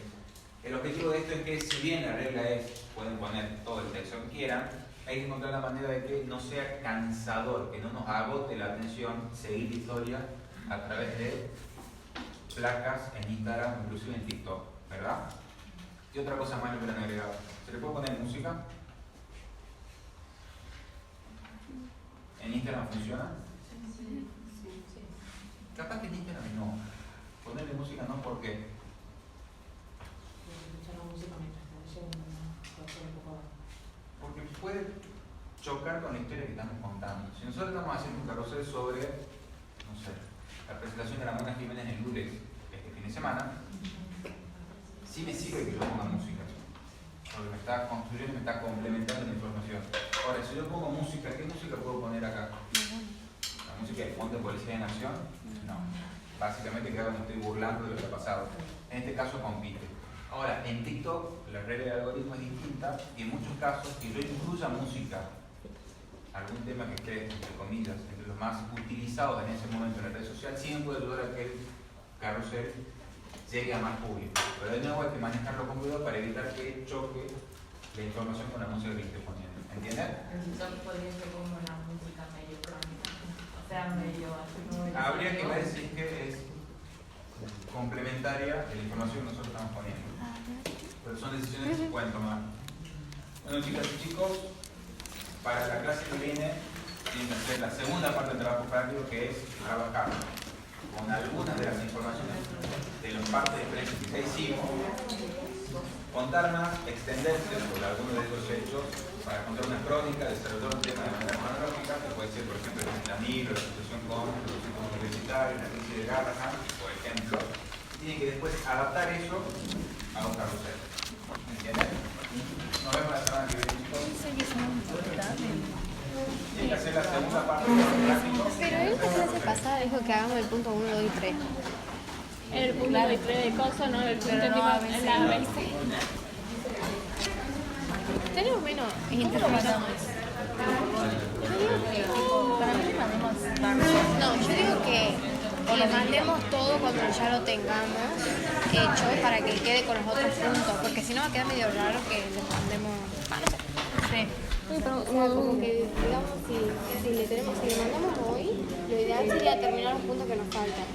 S1: El objetivo de esto es que, si bien la regla es, pueden poner todo el texto que quieran, hay que encontrar la manera de que no sea cansador, que no nos agote la atención seguir la historia a través de placas en Instagram, inclusive en TikTok, ¿verdad? ¿Qué otra cosa más le hubieran agregado? ¿Se le puede poner música? ¿En Instagram funciona?
S7: Sí.
S1: Capaz que en Instagram no. Ponerle música no, ¿por qué?
S7: Escuchar la música mientras está leyendo, ¿no?
S1: Porque puede chocar con la historia que estamos contando. Si nosotros estamos haciendo un carrusel sobre, no sé, la presentación de la Mona Jiménez en Lourdes este fin de semana, sí me sirve que yo ponga música, porque me está construyendo y me está complementando la información. Ahora, si yo pongo música, ¿qué música puedo poner acá? ¿La música de fondo de Policía en Acción? No. Básicamente creo que me estoy burlando de lo que ha pasado. En este caso compite. Ahora, en TikTok la regla del algoritmo es distinta y en muchos casos, que yo incluya música, algún tema que esté, entre comillas, entre los más utilizados en ese momento en la red social, sí me puede ayudar a que el carrusel llegue a más público. Pero de nuevo hay que manejarlo con cuidado para evitar que choque la información con la música que esté poniendo. ¿Entienden?
S7: En TikTok podría ser como una música medio crónica, o sea, medio así como...
S1: Habría que ver si es que es complementaria de la información que nosotros estamos poniendo. pero son decisiones que se pueden tomar. Bueno, chicas y chicos, para la clase que viene tienen que hacer la segunda parte del trabajo práctico, que es trabajar con algunas de las informaciones de la parte de experiencia que ya hicimos, contar más, extenderse sobre algunos de esos hechos para contar una crónica, desarrollar un tema de manera cronológica, que puede ser, por ejemplo, la NIR, la situación con los centros universitarios, la crisis de Garrahan, por ejemplo. Tienen que después adaptar eso a un carrusel. ¿Me entienden? Nos vemos la semana que viene, chicos. Tienen que hacer la segunda parte del práctico.
S8: Pero él la clase pasada dijo que hagamos el punto 1, 2 y 3.
S5: El punto de 3 de coso, no, el punto tipo en la ABC.
S8: Tenemos menos interpretación.
S7: Para mí le mandemos
S8: No, yo digo que le mandemos todo cuando ya lo tengamos hecho para que quede con los otros puntos, porque si no va a quedar medio raro que le mandemos. No sé.
S7: Sí.
S8: Pero, o sea, como que, digamos, si le mandamos hoy, lo ideal sería terminar los puntos que nos faltan.